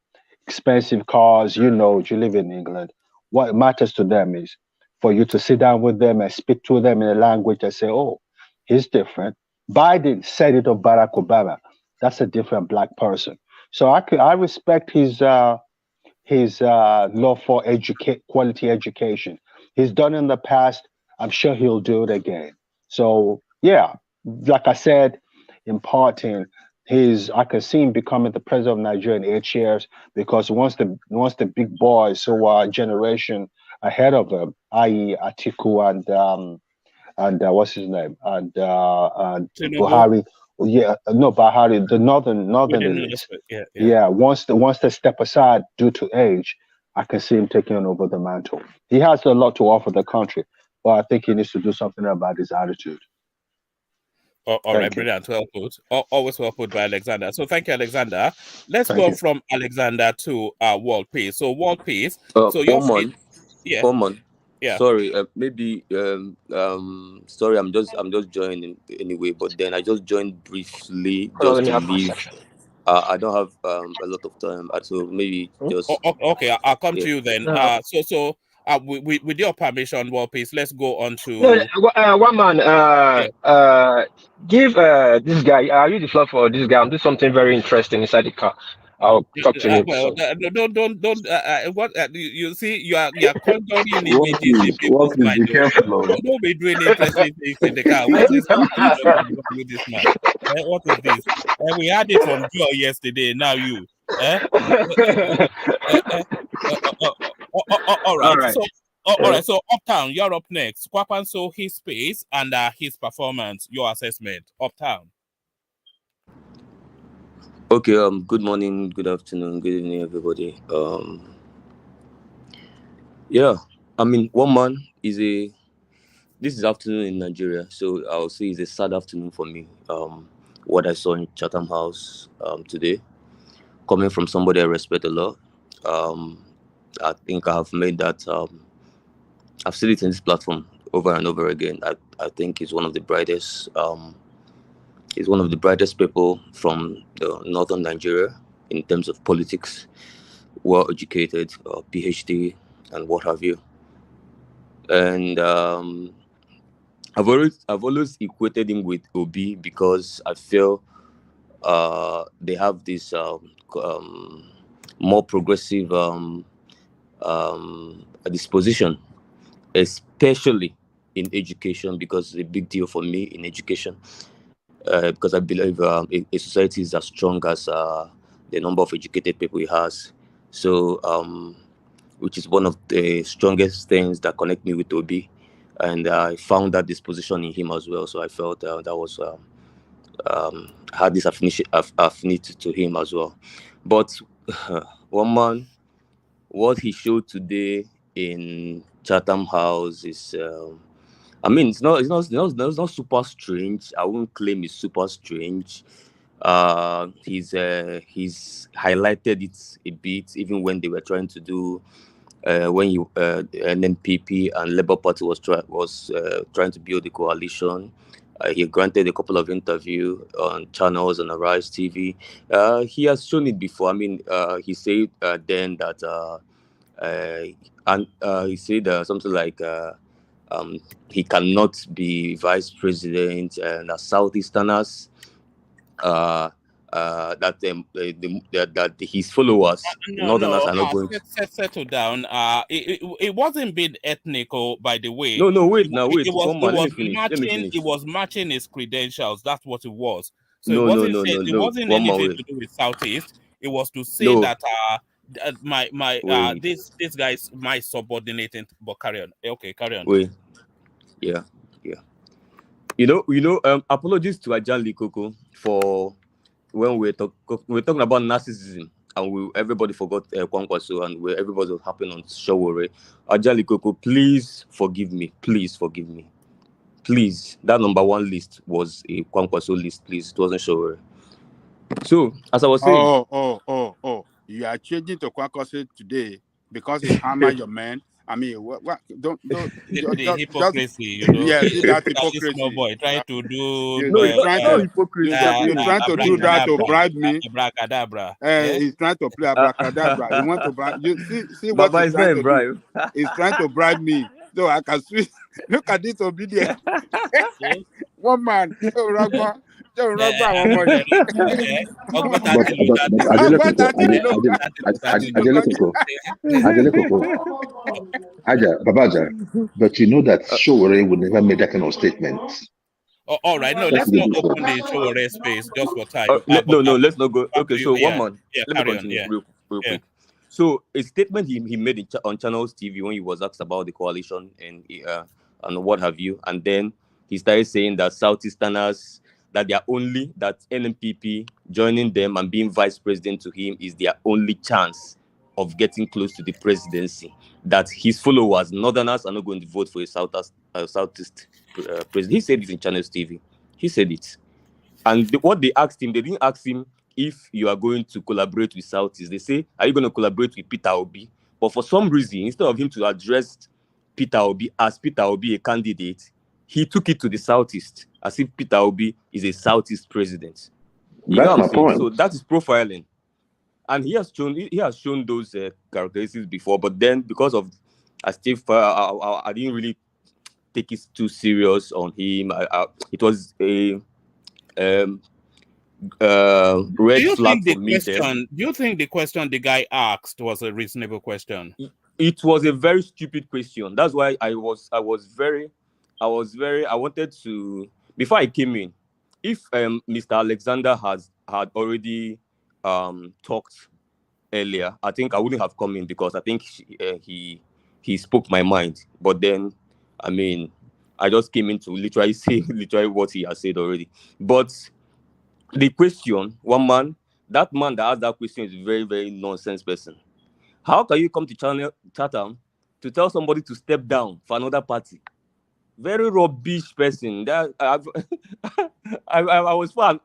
expensive cars. You live in England. What matters to them is for you to sit down with them and speak to them in a language and say, oh, he's different. Biden said it of Barack Obama. That's a different black person. So I respect his love for quality education. He's done in the past. I'm sure he'll do it again. So yeah, like I said, imparting I can see him becoming the president of Nigeria in 8 years, because once the big boys who are a generation ahead of him, i.e. Atiku and what's his name, and Buhari, Buhari, the northern elites. Yeah, once they step aside due to age, I can see him taking over the mantle. He has a lot to offer the country, but I think he needs to do something about his attitude. All right, brilliant. Well put. Always well put by Alexander. So thank you, Alexander. Let's go from Alexander to World Peace. So World Peace. So your Common. Yeah. Sorry, maybe sorry, I'm just joining anyway, but then I just joined briefly just to leave. I don't have a lot of time, so maybe just okay. I'll come to you then. With your permission, World Peace, let's go on to one man. Give this guy. I'll use the floor for this guy. I'm doing something very interesting inside the car. I'll talk to him. Well, don't. What you see? You are conjuring images in people's mind. Don't be doing interesting things in the car. What is with this man? What is this? We had it from Joe yesterday. Now you. All right. So, all right. So, Uptown, you're up next. Kwankwaso, his space and his performance. Your assessment. Uptown. Okay. Good morning. Good afternoon. Good evening, everybody. Yeah. I mean, one man is This is afternoon in Nigeria, so I'll say it's a sad afternoon for me. What I saw in Chatham House today, coming from somebody I respect a lot. I think I have made that I've said it in this platform over and over again. I think he's one of the brightest. He's one of the brightest people from the northern Nigeria in terms of politics, well educated, PhD, and what have you. And I've always equated him with Obi because I feel they have this more progressive disposition, especially in education, because it's a big deal for me in education. Because I believe a society is as strong as the number of educated people it has. So, which is one of the strongest things that connect me with Obi. And I found that disposition in him as well. So I felt that was had this affinity to him as well. But one man, what he showed today in Chatham House is, I mean, it's not super strange. I won't claim it's super strange. He's highlighted it a bit, even when they were trying to do when NNPP and Labour Party was trying to build a coalition. He granted a couple of interviews on channels on Arise TV. He has shown it before. I mean, he said then that he said something like he cannot be vice president, and as Southeasterners, that his followers, Northerners, are not going to. Settle down. It wasn't being ethnical, by the way. No, wait, now wait. It Let me finish. It was matching his credentials. That's what it was. So No, it wasn't no. it wasn't One more anything way. to do with Southeast. It was to say No. that Wait. this guy is my subordinate. But carry on. Okay, carry on. Wait. Yeah. Apologies to Ajahn Likoko for when we're talking about narcissism, and everybody forgot Kwankwaso, and everybody was happening on Showore. Ajahn Likoko, please forgive me. Please forgive me. Please, that number one list was a Kwankwaso list. Please, it wasn't Showore. So, as I was saying, you are changing to Kwankwaso today because he hammer your man. I mean, what? Don't the hypocrisy, just, yes, that hypocrisy. Small boy trying to do. No, it's not hypocrisy. He's trying to do that to bribe me. Abracadabra. He's trying to play abracadabra. He wants to bribe. You see what Baba, he's trying to bribe. do. He's trying to bribe me, so I can switch. Look at this obedience. One man, but you know that Showore would never make that kind of statement. All right, no, let's not open the Showore space just for time. No, let's not go. Okay, so one man. Let me on, continue real quick. So a statement he made on Channels TV when he was asked about the coalition and what have you, and then he started saying that Southeasterners, that NNPP joining them and being vice president to him is their only chance of getting close to the presidency. That his followers, Northerners, are not going to vote for a Southeast president. He said it in Channels TV. He said it. And what they asked him, they didn't ask him if you are going to collaborate with Southeast. They say, are you going to collaborate with Peter Obi? But for some reason, instead of him to address Peter Obi as Peter Obi a candidate, he took it to the Southeast as if Peter Obi is a Southeast president. You know what I'm saying? So that is profiling. And he has shown those characteristics before, but then because of I didn't really take it too serious on him. It was a red flag for me. Do you think the question the guy asked was a reasonable question? It was a very stupid question. That's why I wanted to, before I came in, if Mr. Alexander had already talked earlier, I think I wouldn't have come in because I think he spoke my mind. But then, I mean, I just came in to literally say what he has said already. But the question, that man that asked that question is a very, very nonsense person. How can you come to Chatham to tell somebody to step down for another party? Very rubbish person. I was so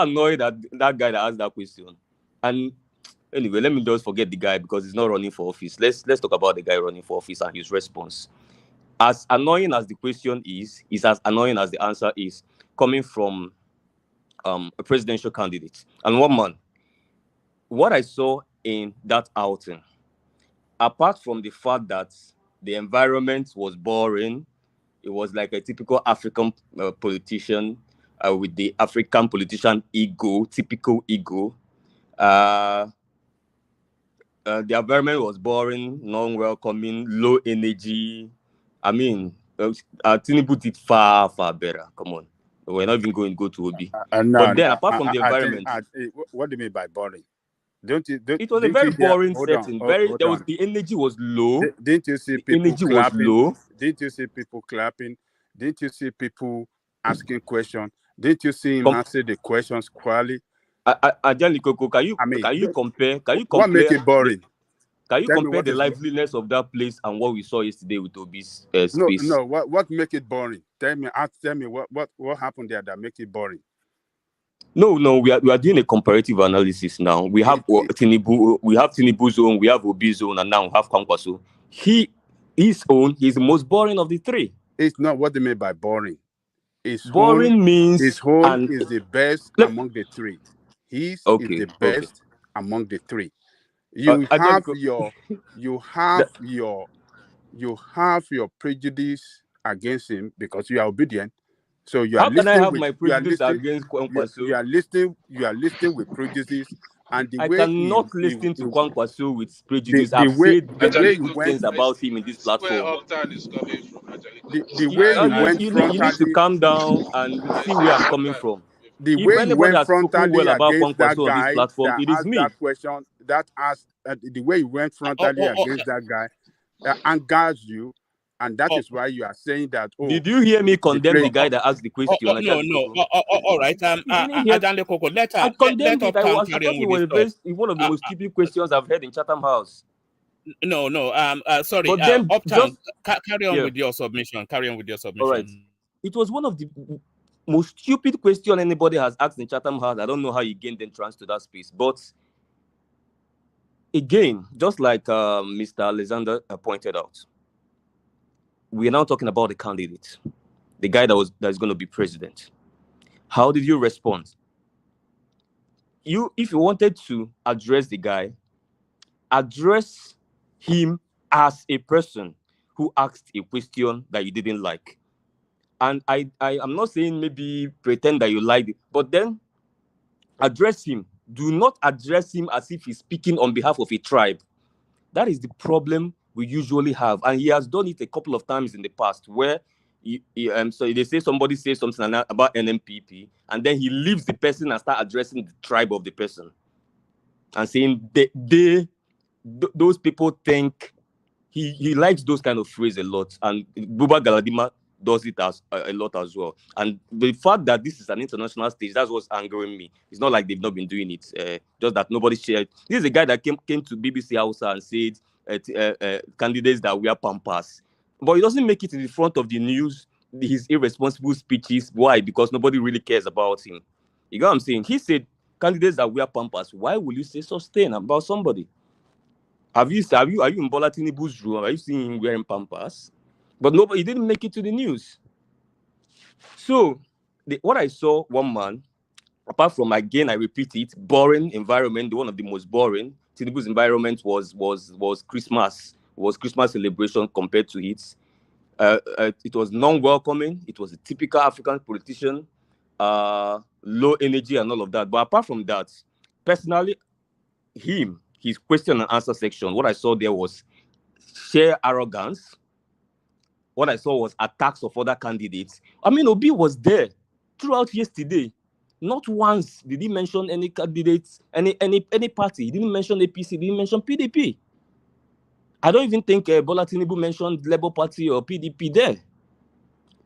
annoyed at that guy that asked that question. And anyway, let me just forget the guy because he's not running for office. Let's talk about the guy running for office and his response. as annoying as the question is as annoying as the answer is, coming from a presidential candidate. And one man, what I saw in that outing, apart from the fact that the environment was boring, it was like a typical African politician with the African politician ego, typical ego. The environment was boring, non-welcoming, low energy. I mean, Tinubu did far, far better. Come on. We're not even going to go to Obi. But then, apart from the environment, what do you mean by boring? It was a very boring setting. The energy was low. Didn't you see people energy was clapping? low. Didn't you see people clapping? Didn't you see people asking questions? Didn't you see him answer the questions clearly? Ajani Koko, can you compare? What make it boring? Can you compare the liveliness of that place and what we saw yesterday with Obi's space? No. What make it boring? Tell me what happened there that make it boring? No, we are doing a comparative analysis now. We have Tinubu, we have Tinubu's own, we have Obi's own, and now we have Kwankwaso. His own, he's the most boring of the three. It's not what they mean by boring. Boring means his own is the best among the three. His is the best among the three. You have your prejudice against him because you are obedient. So you are How can I have my prejudice against Kwankwaso? You are listening with prejudice, and I cannot listen to Kwankwaso with prejudice. I've said very good things about him in this platform. The way he went you need to calm down and see where I'm coming from. The if way anybody he went has spoken frontally well about against that Kwankwaso on this guy platform, that it is asked me. that question, the way he went frontally against that guy angers you, and that is why you are saying that. Oh, did you hear me condemn the guy that asked the question? No. All right. Ajani Koko, I condemned it. I thought carry on it with was this one of the most stupid questions I've heard in Chatham House. No. Sorry. But then Uptown, carry on with your submission. Carry on with your submission. All right. It was one of the most stupid question anybody has asked in Chatham House. I don't know how you gained entrance to that space. But again, just like Mr. Alexander pointed out, we are now talking about the candidate, the guy that is going to be president. How did you respond? If you wanted to address the guy, address him as a person who asked a question that you didn't like. And I am not saying maybe pretend that you liked it, but then address him. Do not address him as if he's speaking on behalf of a tribe. That is the problem we usually have. And he has done it a couple of times in the past where so they say somebody says something about NMPP, and then he leaves the person and start addressing the tribe of the person and saying those people think he likes those kind of phrases a lot. And Buba Galadima does it a lot as well. And the fact that this is an international stage, that's what's angering me. It's not like they've not been doing it, just that nobody shared. This is a guy that came to BBC Hausa and said candidates that wear pampas. But he doesn't make it in the front of the news, his irresponsible speeches. Why? Because nobody really cares about him. You know what I'm saying? He said candidates that wear pampas. Why will you say such thing about somebody? Are you in Bola Tinubu's room? Are you seeing him wearing pampas? But nobody, he didn't make it to the news. So what I saw, one man, apart from, again, I repeat it, boring environment, one of the most boring. Tinubu's environment was Christmas, celebration compared to it. It was non-welcoming. It was a typical African politician, low energy and all of that. But apart from that, personally, his question and answer section, what I saw there was sheer arrogance. What I saw was attacks of other candidates. I mean, Obi was there throughout yesterday. Not once did he mention any candidates, any party. He didn't mention APC, he didn't mention PDP. I don't even think Bola Tinubu mentioned Labour Party or PDP there.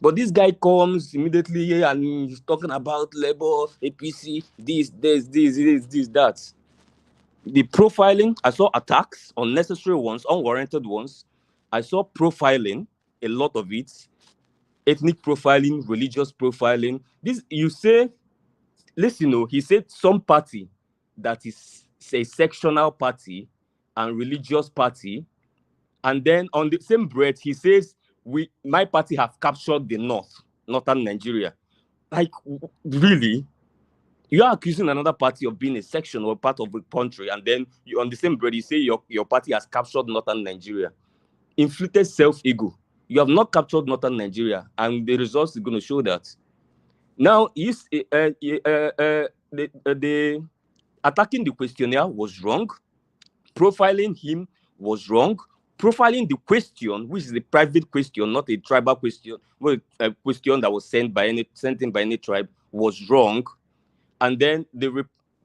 But this guy comes immediately here and he's talking about Labour, APC, this, that. The profiling, I saw attacks, unnecessary ones, unwarranted ones. I saw profiling, a lot of it, ethnic profiling, religious profiling. This, you say, listen, he said some party that is a sectional party and religious party, and then on the same breath, he says my party have captured the northern Nigeria. Like, really? You are accusing another party of being a section or part of a country, and then you, on the same breath, you say your party has captured northern Nigeria. Inflated self-ego. You have not captured northern Nigeria, and the results are going to show that. Now, the attacking the questionnaire was wrong. Profiling him was wrong. Profiling the question, which is a private question, not a tribal question, well, a question that was sent in by any tribe, was wrong. And then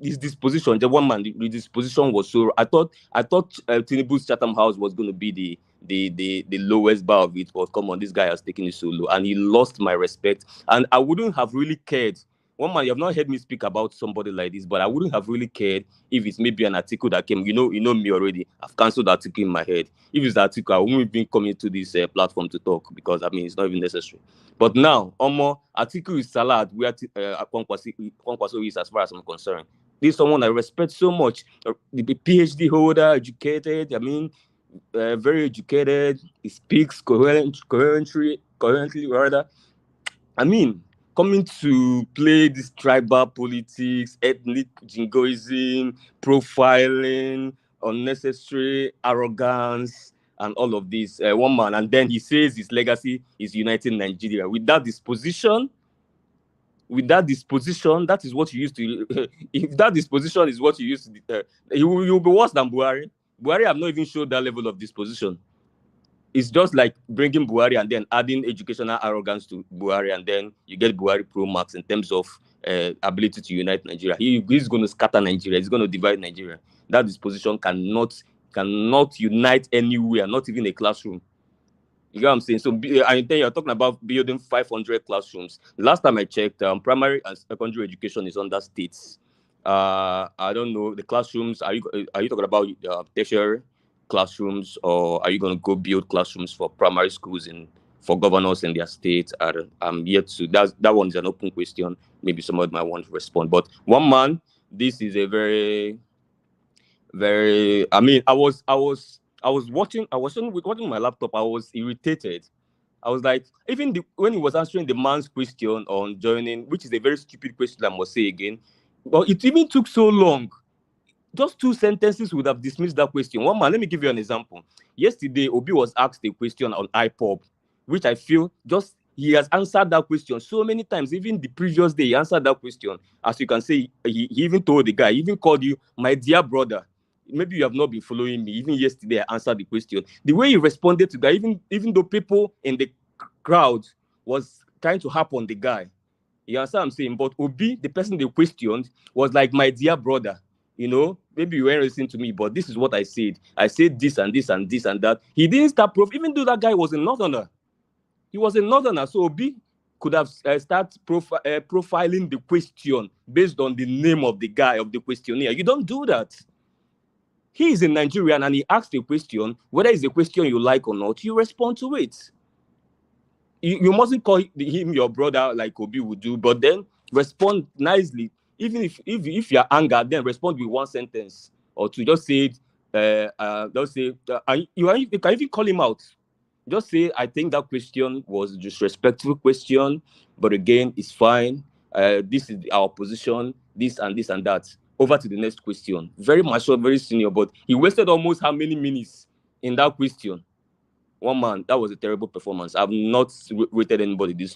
his disposition, the one man, the disposition was so. I thought Tinubu's Chatham House was going to be the lowest bar of it, but come on, this guy has taken it so low, and he lost my respect. And I wouldn't have really cared. One man, you have not heard me speak about somebody like this, but I wouldn't have really cared if it's maybe an article that came. You know me already. I've cancelled the article in my head. If it's the article, I won't even come into this platform to talk, because I mean it's not even necessary. But now, article is salad where Kwankwaso is, as far as I'm concerned. This is someone I respect so much. The PhD holder, educated. I mean, very educated. He speaks coherently. Rather. I mean, coming to play this tribal politics, ethnic jingoism, profiling, unnecessary arrogance, and all of this. One man, and then he says his legacy is uniting Nigeria. With that disposition, that is what you used to. If that disposition is what you used to, you'll be worse than Buhari. Buhari have not even showed that level of disposition. It's just like bringing Buhari and then adding educational arrogance to Buhari, and then you get Buhari Pro Max in terms of ability to unite Nigeria. He's going to scatter Nigeria. He's going to divide Nigeria. That disposition cannot unite anywhere, not even a classroom. You get what I'm saying? So I think you're talking about building 500 classrooms. Last time I checked, primary and secondary education is under states. I don't know the classrooms. Are you talking about tertiary classrooms, or are you going to go build classrooms for primary schools for governors in their states? I'm yet to. That one is an open question. Maybe somebody might want to respond. But one man, this is a very, very. I mean, I was watching my laptop. I was irritated. I was like, even when he was answering the man's question on joining, which is a very stupid question, I must say again. But it even took so long. Just 2 sentences would have dismissed that question. One man, let me give you an example. Yesterday, Obi was asked a question on IPOB, which I feel he has answered that question so many times. Even the previous day, he answered that question. As you can say, he even told the guy, he even called you, my dear brother. Maybe you have not been following me. Even yesterday, I answered the question. The way he responded to that, even though people in the crowd was trying to harp on the guy. You understand what I'm saying? But Obi, the person they questioned, was like, my dear brother. You know, maybe you weren't listening to me, but this is what I said. I said this and this and this and that. He didn't start even though that guy was a northerner. He was a northerner, so Obi could have started profiling the question based on the name of the guy, of the questionnaire. You don't do that. He is a Nigerian and he asked a question. Whether it's a question you like or not, you respond to it. You mustn't call him your brother like Obi would do, but then respond nicely. Even if you're angered, then respond with 1 sentence or 2. Just say you can even call him out. Just say, I think that question was a disrespectful question, but again, it's fine. This is our position, this and this and that. Over to the next question. Very mature, very senior, but he wasted almost how many minutes in that question? One man, that was a terrible performance. I've not rated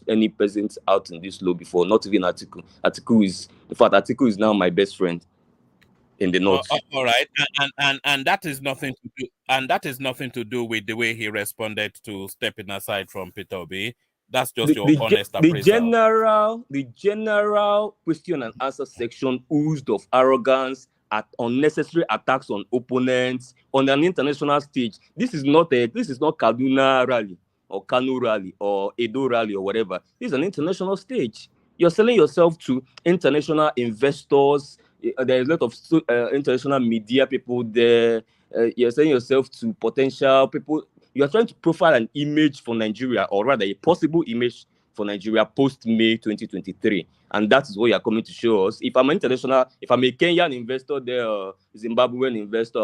any presence out in this low before, not even Article. Article is now my best friend in the north. All right, and that is nothing to do. And that is nothing to do with the way he responded to stepping aside from Peter Obi. That's just your honest appraisal. The general question and answer section oozed of arrogance, at unnecessary attacks on opponents on an international stage. This is not Kaduna rally or Kano rally or Edo rally or whatever. This is an international stage. You're selling yourself to international investors. There's a lot of international media people there. You're selling yourself to potential people. You are trying to profile an image for Nigeria, or rather a possible image for Nigeria post-May 2023. And that is what you are coming to show us. If I'm an international, if I'm a Kenyan investor there, Zimbabwean investor,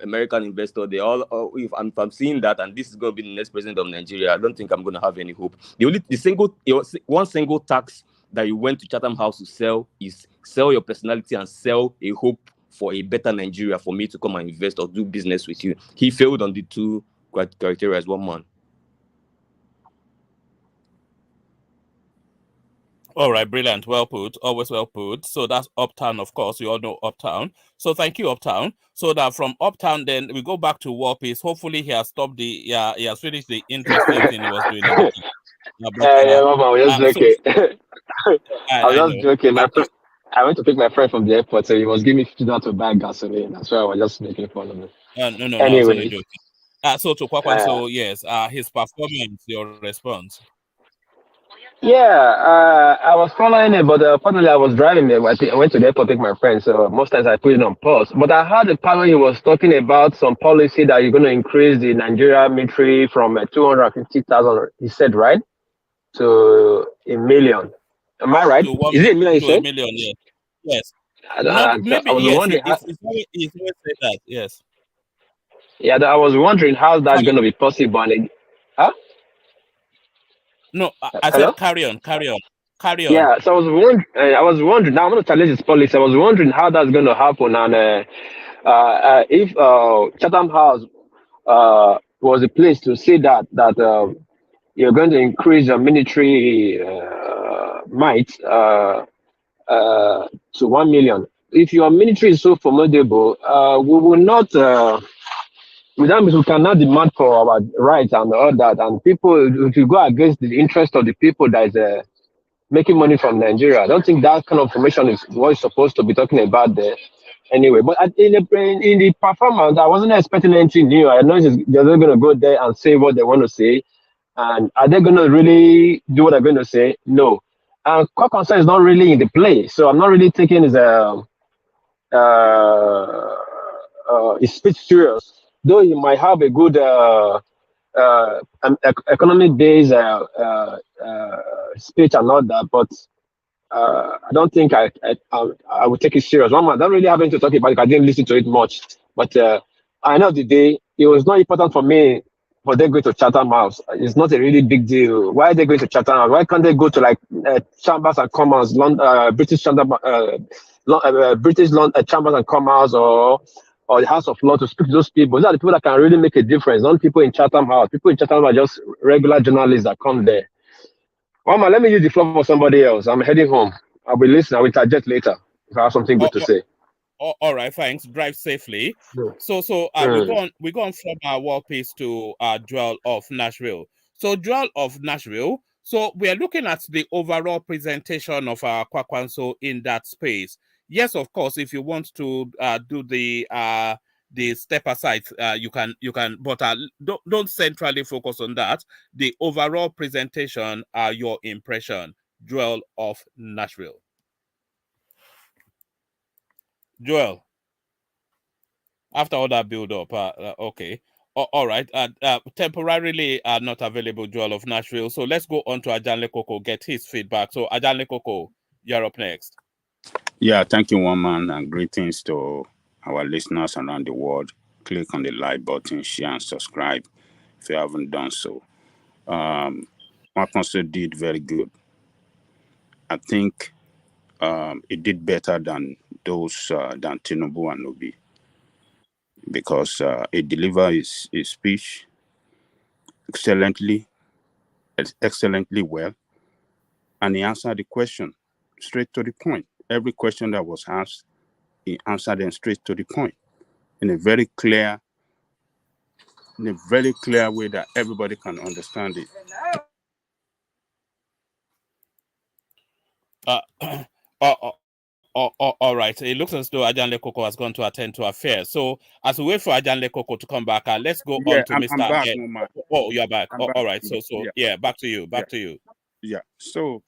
American investor, if I'm seeing that, and this is going to be the next president of Nigeria, I don't think I'm going to have any hope. One single tax that you went to Chatham House to sell is sell your personality and sell a hope for a better Nigeria for me to come and invest or do business with you. He failed on the two criteria as one man. All right, brilliant. Well put. Always well put. So that's Uptown, of course. You all know Uptown. So thank you, Uptown. So that from Uptown, then we go back to War Peace. Hopefully, he has stopped he has finished the interesting thing he was doing. Yeah, Mama, I was just joking. I was just joking. I went to pick my friend from the airport, so he was giving me $50 to buy gasoline. That's why I was just making fun of him. No, I was only Anyway, joking. So to Kwankwaso, yes, his performance, your response. yeah, I was following it, but finally I was driving there. I went to the airport to pick my friend, so most times I put it on pause. But I heard the part where he was talking about some policy that you're going to increase the Nigeria military from 250,000, he said, right, to 1 million. Am I right? Is it 1 million? To 1 million, yes. Yes. Not maybe. I was Yes. wondering. It's always said that. Yes. Yeah, I was wondering how that's going to be possible. Huh? No, I said carry on. Yeah, so I was wondering. Now I'm going to challenge this policy. I was wondering how that's going to happen, and if Chatham House was a place to say that you're going to increase your military might to 1 million. If your military is so formidable, we will not. With that means we cannot demand for our rights and all that. And people, if you go against the interest of the people that is making money from Nigeria, I don't think that kind of information is what is supposed to be talking about there. Anyway, but in the performance, I wasn't expecting anything new. I know they're not going to go there and say what they want to say. And are they going to really do what they're going to say? No. And Kwankwaso is not really in the play. So I'm not really taking his speech serious. Though he might have a good economic-based speech and all that, but I don't think I would take it serious. One man, I don't really have anything to talk about it. I didn't listen to it much. But I know the day, it was not important for me for them going to Chatham House. It's not a really big deal. Why are they going to Chatham House? Why can't they go to like Chambers and Commerce, British Chambers and Commerce, or the House of Law to speak to those people? Those are the people that can really make a difference, not people in Chatham House. People in Chatham House are just regular journalists that come there. Mama, let me use the floor for somebody else. I'm heading home. I'll be listening. I will interject later if I have something good to say. All right, thanks. Drive safely. Yeah. So we go on from our War Peace to Joel of Nashville. So Joel of Nashville. So we are looking at the overall presentation of Kwankwaso in that space. Yes, of course, if you want to do the step aside, you can, but don't centrally focus on that. The overall presentation, your impression, Joel of Nashville. Joel, after all that build up, okay. All right. Temporarily not available, Joel of Nashville. So let's go on to Ajanle Koko, get his feedback. So Ajanle Koko, you're up next. Yeah, thank you, one man, and greetings to our listeners around the world. Click on the like button, share, and subscribe if you haven't done so. Kwankwaso did very good. I think it did better than those than Tinubu and Obi, because it delivered his speech excellently well, and he answered the question straight to the point. Every question that was asked, he answered them straight to the point in a very clear way that everybody can understand it. All right. It looks as though Ajanle Koko has gone to attend to affairs. So as we wait for Ajanle Koko to come back, let's go on to Mr. I'm back, oh, you're back. All right. So yeah, back to you. To you. Yeah. So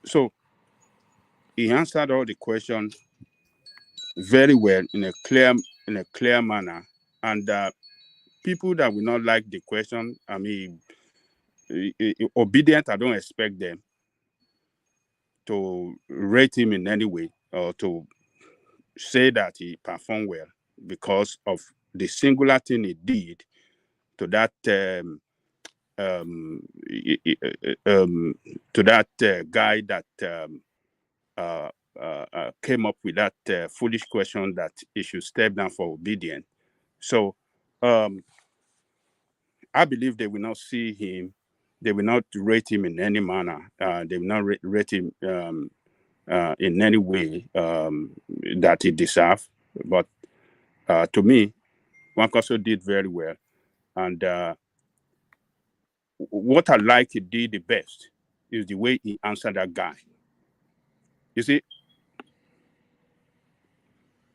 so he answered all the questions very well in a clear manner, and people that will not like the question, I mean, obedient, I don't expect them to rate him in any way or to say that he performed well because of the singular thing he did to that guy that came up with that foolish question that he should step down for obedience. So I believe they will not see him. They will not rate him in any manner. They will not rate him in any way that he deserves. But to me, Kwankwaso did very well. And what I like he did the best is the way he answered that guy. You see,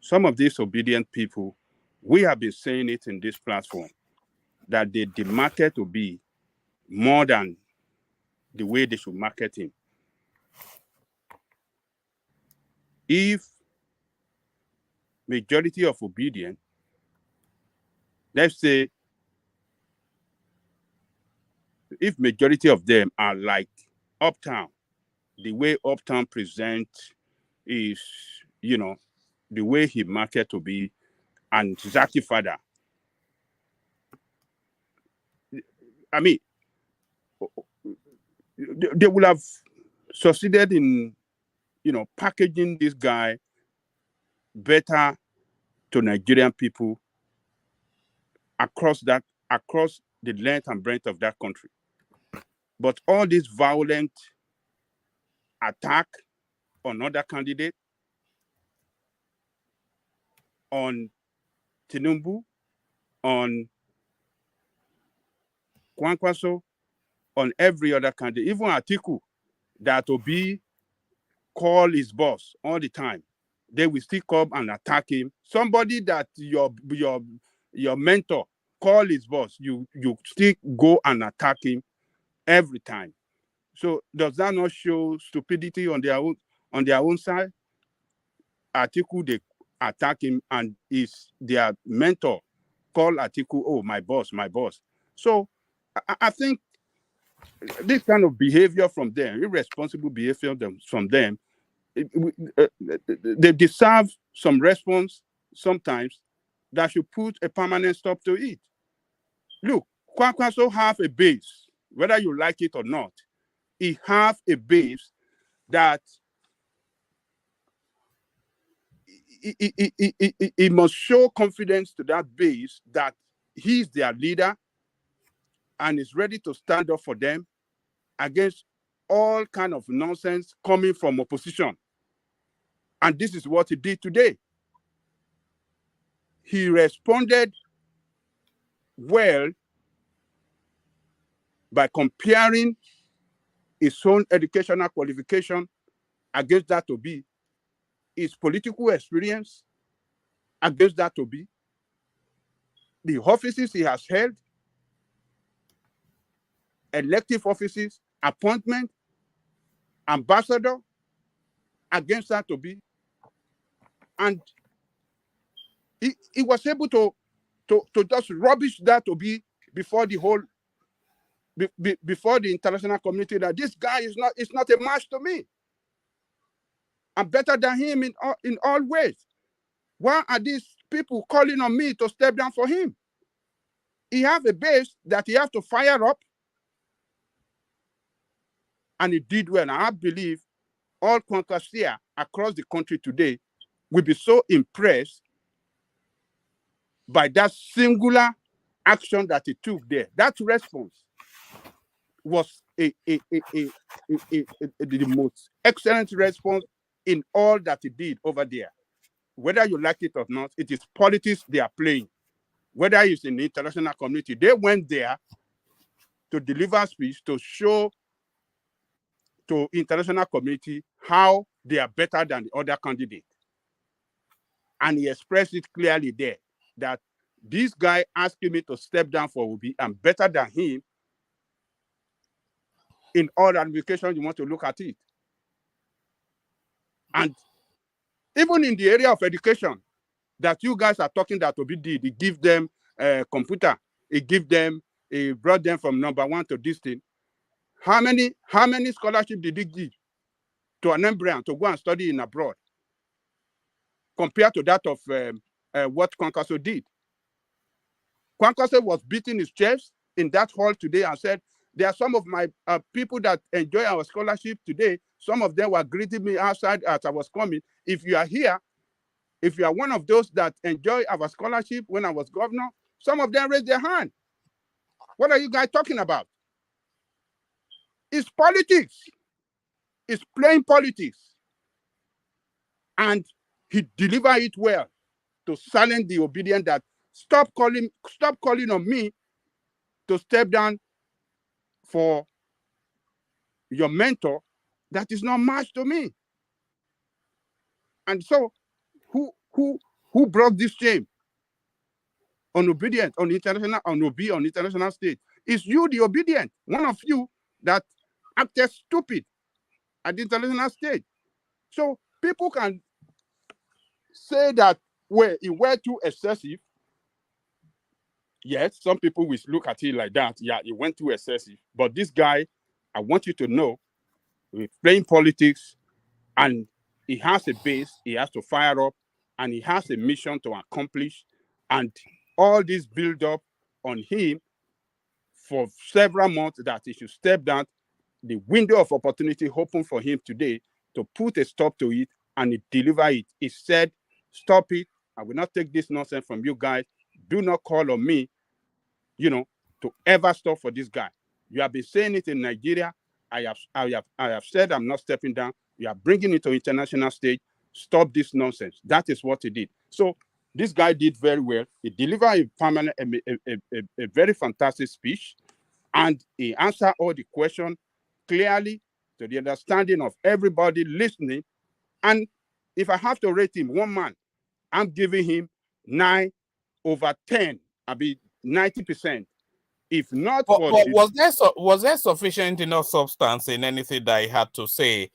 some of these obedient people, we have been saying it in this platform, that they demarket to be more than the way they should market him. If majority of obedient, let's say, if majority of them are like Uptown, the way Uptown presents is, you know, the way he market to be, and Zaki Father. I mean, they will have succeeded in, you know, packaging this guy better to Nigerian people across the length and breadth of that country. But all this violent attack on other candidate, on Tinubu, on Kwankwaso, on every other candidate, even Atiku, that Obi call his boss all the time, they will still come and attack him. Somebody that your mentor call his boss, you still go and attack him every time. So does that not show stupidity on their own side? Atiku, they attack him, and is their mentor call Atiku, oh, my boss, my boss. So I think this kind of behavior from them, irresponsible behavior from them, they deserve some response sometimes that should put a permanent stop to it. Look, Kwankwaso have a base, whether you like it or not. He have a base that he must show confidence to that base that he's their leader and is ready to stand up for them against all kind of nonsense coming from opposition. And this is what he did today. He responded well by comparing his own educational qualification against that to be, his political experience against that to be, the offices he has held, elective offices, appointment, ambassador, against that to be. And he was able to just rubbish that to be before the whole, before the international community, that this guy is not a match to me. I'm better than him in all ways. Why are these people calling on me to step down for him? He has a base that he has to fire up, and he did well. And I believe all Kwankwaso'S across the country today will be so impressed by that singular action that he took there. That response was the most excellent response in all that he did over there. Whether you like it or not, it is politics they are playing. Whether it's in the international community, they went there to deliver speech to show to international community how they are better than the other candidate. And he expressed it clearly there that this guy asking me to step down for Obi, I'm better than him in all ramifications you want to look at it. And even in the area of education that you guys are talking that Obi did, he give them a computer he give them, he brought them from number one to this thing. How many scholarships did he give to an embryo to go and study in abroad compared to that of what Kwankwaso did? Kwankwaso was beating his chest in that hall today and said, there are some of my people that enjoy our scholarship today. Some of them were greeting me outside as I was coming. If you are here, if you are one of those that enjoy our scholarship when I was governor, some of them raised their hand. What are you guys talking about? It's politics. It's plain politics. And he delivered it well to silence the obedient that stop calling on me to step down for your mentor that is not much to me. And so who brought this shame on obedient on international stage? It's you, the obedient, one of you that acted stupid at the international stage. So people can say that it were too excessive. Yes, some people will look at it like that. Yeah, it went too excessive. But this guy, I want you to know, he's playing politics and he has a base, he has to fire up, and he has a mission to accomplish. And all this build up on him for several months that he should step down, the window of opportunity open for him today to put a stop to it, and he deliver it. He said, stop it. I will not take this nonsense from you guys. Do not call on me, to ever stop for this guy. You have been saying it in Nigeria. I have said I'm not stepping down. You are bringing it to international stage. Stop this nonsense. That is what he did. So this guy did very well. He delivered a very fantastic speech, and he answered all the questions clearly to the understanding of everybody listening. And if I have to rate him one man, I'm giving him 9/10. I'll be 90%. If not for was there sufficient enough substance in anything that he had to say?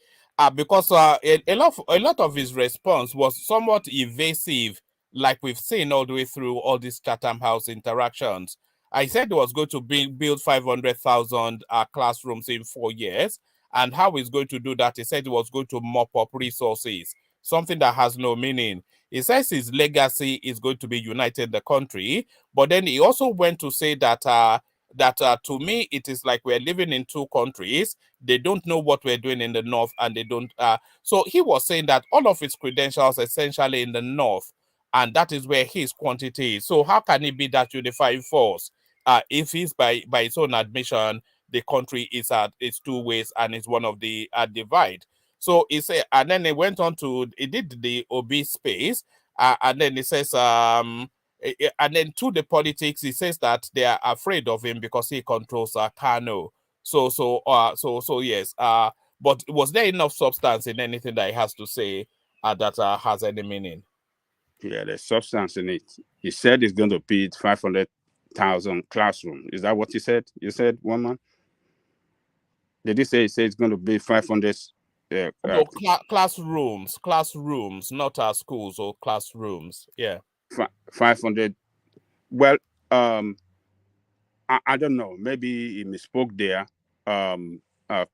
Because a lot of his response was somewhat evasive, like we've seen all the way through all these Chatham House interactions. I said he was going to build 500,000 classrooms in 4 years, and how he's going to do that, he said he was going to mop up resources, something that has no meaning. He says his legacy is going to be united the country, but then he also went to say that to me, it is like we're living in two countries. They don't know what we're doing in the north, and they don't. So he was saying that all of his credentials essentially in the north, and that is where his quantity is. So how can it be that unifying force? If he's by his own admission, the country is at its two ways and it's one of the divide. So he said, and then he went on to, he did the OB space, and then he says, and then to the politics, he says that they are afraid of him because he controls Kano. So yes. But was there enough substance in anything that he has to say that has any meaning? Yeah, there's substance in it. He said he's going to build 500,000 classrooms. Is that what he said? You said, one man? Did he say it's going to be 500? No, classrooms, not schools or classrooms. Yeah. 500. Well, I don't know. Maybe he misspoke there.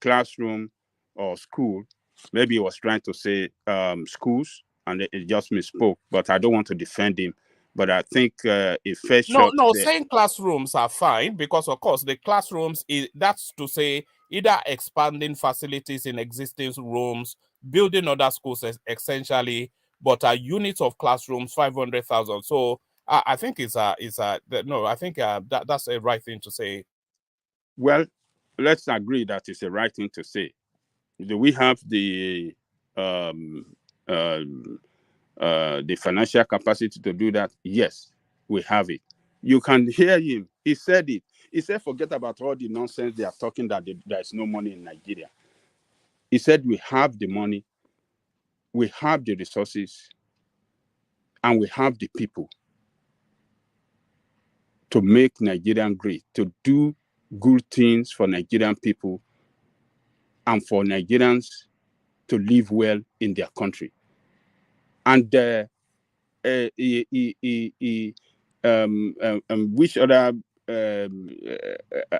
Classroom or school. Maybe he was trying to say schools, and it just misspoke. But I don't want to defend him. But I think it first shot. No, saying classrooms are fine because, of course, the classrooms that's to say either expanding facilities in existing rooms, building other schools essentially, but units of classrooms 500,000. So I think that's a right thing to say. Well, let's agree that it's a right thing to say. Do we have the financial capacity to do that? Yes, we have it. You can hear him. He said it. He said, forget about all the nonsense they are talking that there's no money in Nigeria. He said, we have the money, we have the resources, and we have the people to make Nigerian great, to do good things for Nigerian people and for Nigerians to live well in their country. And which other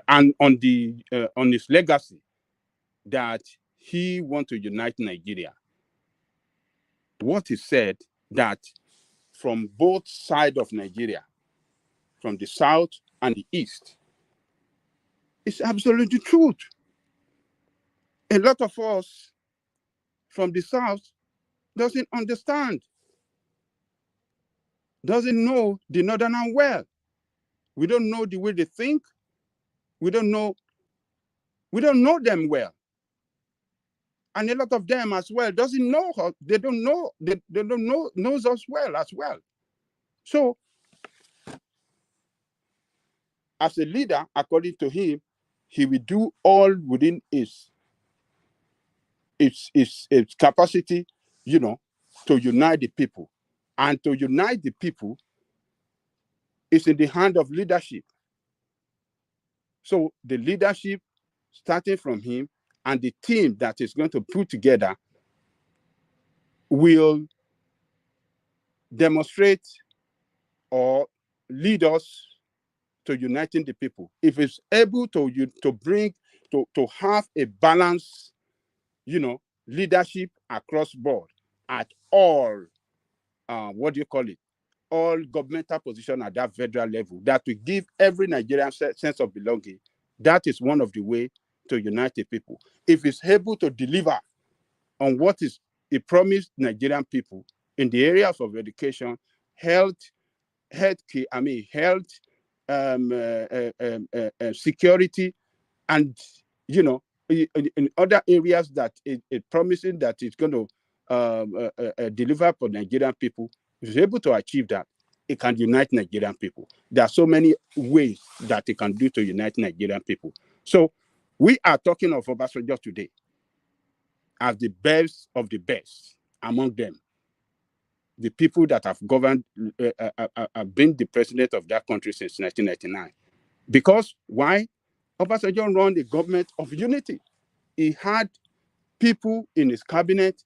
and on his legacy that he want to unite Nigeria. What he said that from both sides of Nigeria, from the south and the east, is absolutely truth. A lot of us from the south doesn't understand, doesn't know the northern well. We don't know the way they think. We don't know them well. And a lot of them as well doesn't know how, they don't know knows us well as well. So as a leader, according to him, he will do all within his capacity, to unite the people. And to unite the people is in the hand of leadership. So the leadership, starting from him, and the team that is going to put together will demonstrate or lead us to uniting the people. If it's able to have a balanced, leadership across board at all, all governmental position at that federal level, that will give every Nigerian sense of belonging. That is one of the way to unite the people. If it's able to deliver on what is it promised Nigerian people in the areas of education, health, security, and in other areas that it promising that it's going to deliver for Nigerian people. If it's able to achieve that, it can unite Nigerian people. There are so many ways that it can do to unite Nigerian people. So we are talking of Obasanjo today as the best of the best among them. The people that have governed, have been the president of that country since 1999. Because why? Obasanjo ran the government of unity. He had people in his cabinet,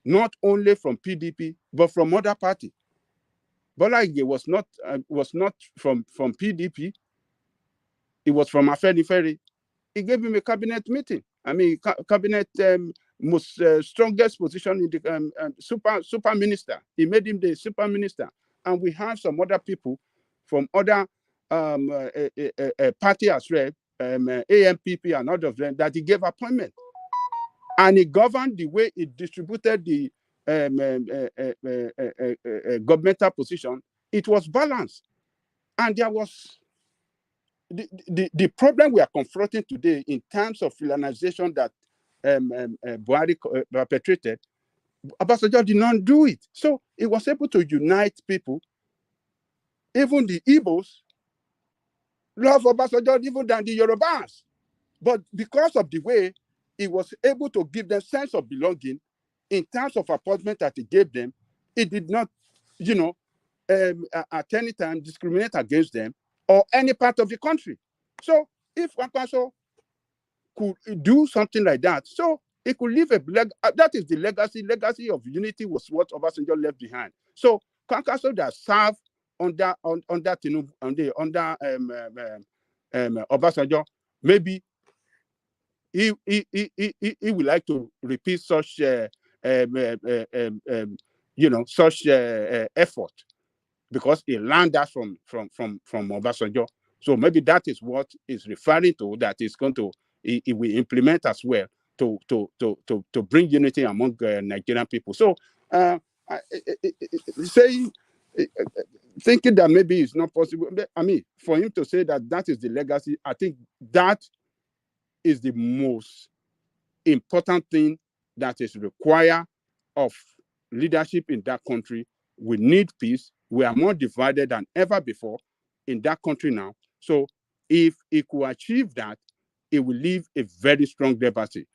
not only from PDP, but from other parties. Bola Ige was not from PDP. It was from Afenifere. He gave him a cabinet meeting. Cabinet most strongest position in the super minister. He made him the super minister. And we have some other people from other party as well, AMPP and others that he gave appointment. And he governed the way he distributed the governmental position. It was balanced. And there was the problem we are confronting today in terms of villainization that Buhari perpetrated. Obasanjo did not do it. So he was able to unite people. Even the Igbos love Obasanjo even than the Yorubas. But because of the way he was able to give them sense of belonging in terms of appointment that he gave them, it did not, at any time discriminate against them or any part of the country. So if Kwankwaso could do something like that, so he could leave that is the legacy. Legacy of unity was what Obasanjo left behind. So Kwankwaso that served under Tinubu, under Obasanjo, maybe he would like to repeat such such effort, because he learned that from Obasanjo. So maybe that is what is referring to, that is going to he will implement as well to bring unity among Nigerian people. So thinking that maybe it's not possible. For him to say that is the legacy, I think that is the most important thing that is required of leadership in that country. We need peace. We are more divided than ever before in that country now. So if he could achieve that, it will leave a very strong legacy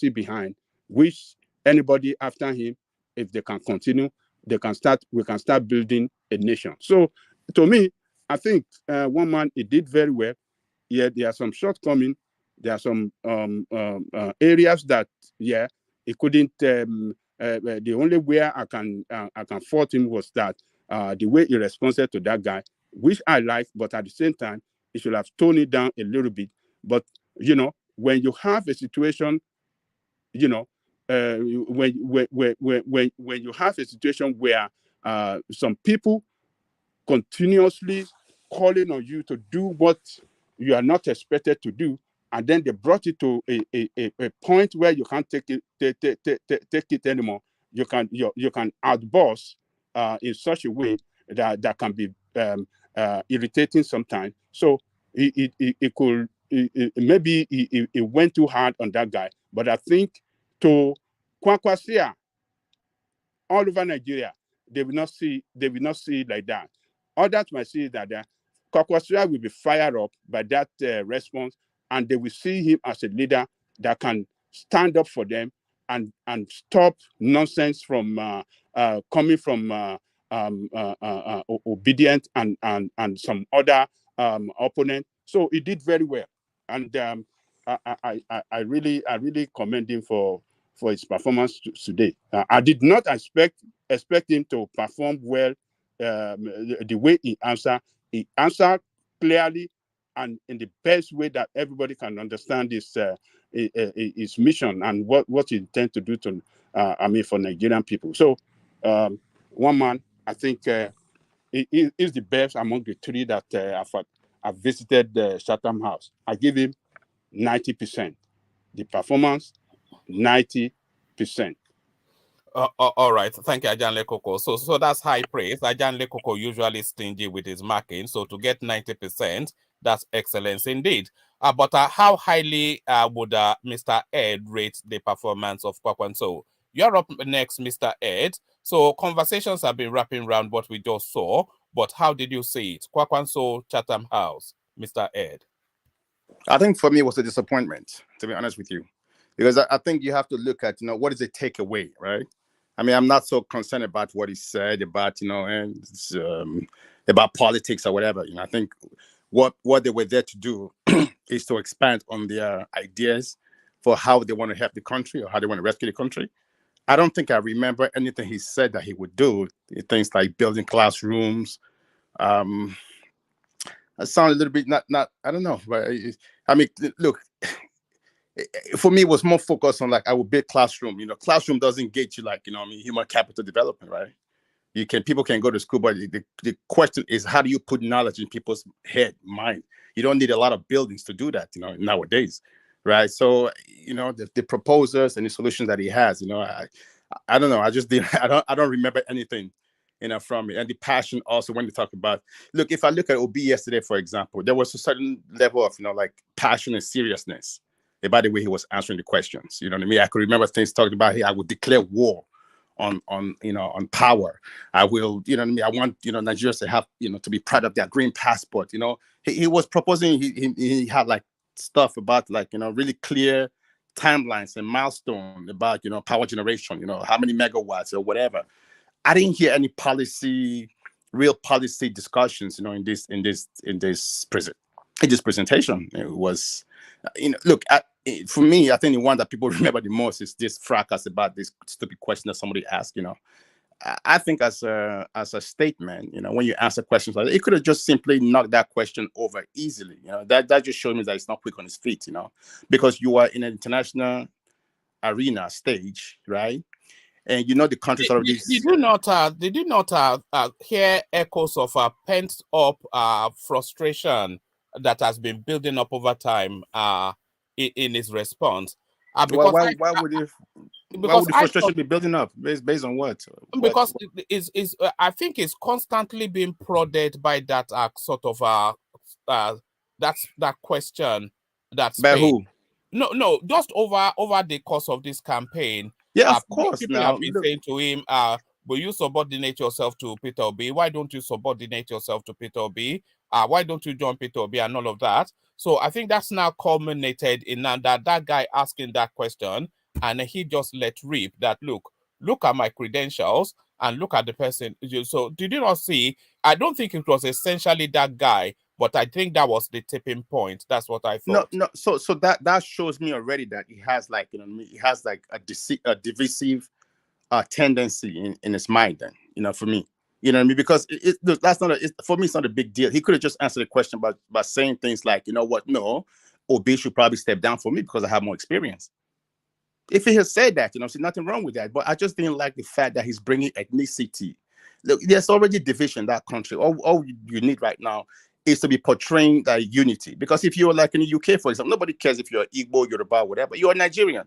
behind, which anybody after him, if they can continue, we can start building a nation. So to me, I think one man, he did very well. Yeah, there are some shortcomings. There are some areas that, he couldn't. The only way I can fault him was that the way he responded to that guy, which I like, but at the same time, it should have toned it down a little bit. But, when you have a situation, when you have a situation where some people continuously calling on you to do what you are not expected to do, and then they brought it to a point where you can't take it anymore. You can outburst in such a way that can be irritating sometimes. So it could maybe it went too hard on that guy. But I think to Kwankwaso'S all over Nigeria, they will not see it like that. Others might see that Kwankwaso'S will be fired up by that response, and they will see him as a leader that can stand up for them and stop nonsense from coming from Obedient and some other opponent. So he did very well, and I really commend him for his performance today. I did not expect him to perform well the way he answered. He answered clearly and in the best way that everybody can understand his mission and what he intends to do for Nigerian people. So one man, I think he is the best among the three that I've visited the Chatham House. I give him 90%. The performance, 90%. All right, thank you, Ajanle Koko. So that's high praise. Ajanle Koko usually stingy with his marking, so to get 90%, that's excellence indeed. But how highly would Mr. Ed rate the performance of Kwankwaso? You're up next, Mr. Ed. So conversations have been wrapping around what we just saw, but how did you see it? Kwankwaso, Chatham House, Mr. Ed. I think for me it was a disappointment, to be honest with you, because I think you have to look at, what is the takeaway, right? I mean, I'm not so concerned about what he said about, about politics or whatever. I think what they were there to do is to expand on their ideas for how they want to help the country or how they want to rescue the country. I don't think I remember anything he said that he would do. Things like building classrooms. I sound a little bit not. I don't know, but I mean, look. For me, it was more focused on I would build classroom. Classroom doesn't get you human capital development, right? People can go to school, but the question is, how do you put knowledge in people's head, mind? You don't need a lot of buildings to do that, nowadays, right? So, the proposals and the solutions that he has, I don't know. I just didn't. I don't remember anything, from it. And the passion also when they talk about. Look, if I look at OB yesterday, for example, there was a certain level of passion and seriousness about the way he was answering the questions. You know what I mean? I could remember things talking about, hey, I would declare war on power. I will, you know what I mean? I want, Nigerians to have, to be proud of their green passport. He was proposing, he had stuff about really clear timelines and milestones about, power generation, how many megawatts or whatever. I didn't hear any real policy discussions, in this presentation. It was, look, for me, I think the one that people remember the most is this fracas about this stupid question that somebody asked. I think as a statement, when you answer questions like that, it could have just simply knocked that question over easily. That just shows me that it's not quick on his feet. Because you are in an international arena stage, right? And the country's already. Did you not hear echoes of pent up frustration that has been building up over time in his response? Because why would the frustration be building up? Based on what? Because I think it's constantly being prodded by that sort of that question that's by who? No, just over the course of this campaign. Yeah, of course. People have been saying to him, will you subordinate yourself to Peter Obi? Why don't you subordinate yourself to Peter Obi? Why don't you join Peter Obi and all of that? So I think that's now culminated in that guy asking that question, and he just let rip that, look at my credentials and look at the person. So did you not see? I don't think it was essentially that guy, but I think that was the tipping point. That's what I thought. No. So that shows me already that he has he has a divisive tendency in his mind. Then for me, You know what I mean? Because look, that's not for me. It's not a big deal. He could have just answered the question by saying things like, you know what, no, Obi should probably step down for me because I have more experience. If he had said that, you know, see nothing wrong with that. But I just didn't like the fact that he's bringing ethnicity. Look, there's already division in that country. All you need right now is to be portraying that unity. Because if you're like in the UK, for example, nobody cares if you're Igbo, Yoruba, whatever. You're a Nigerian.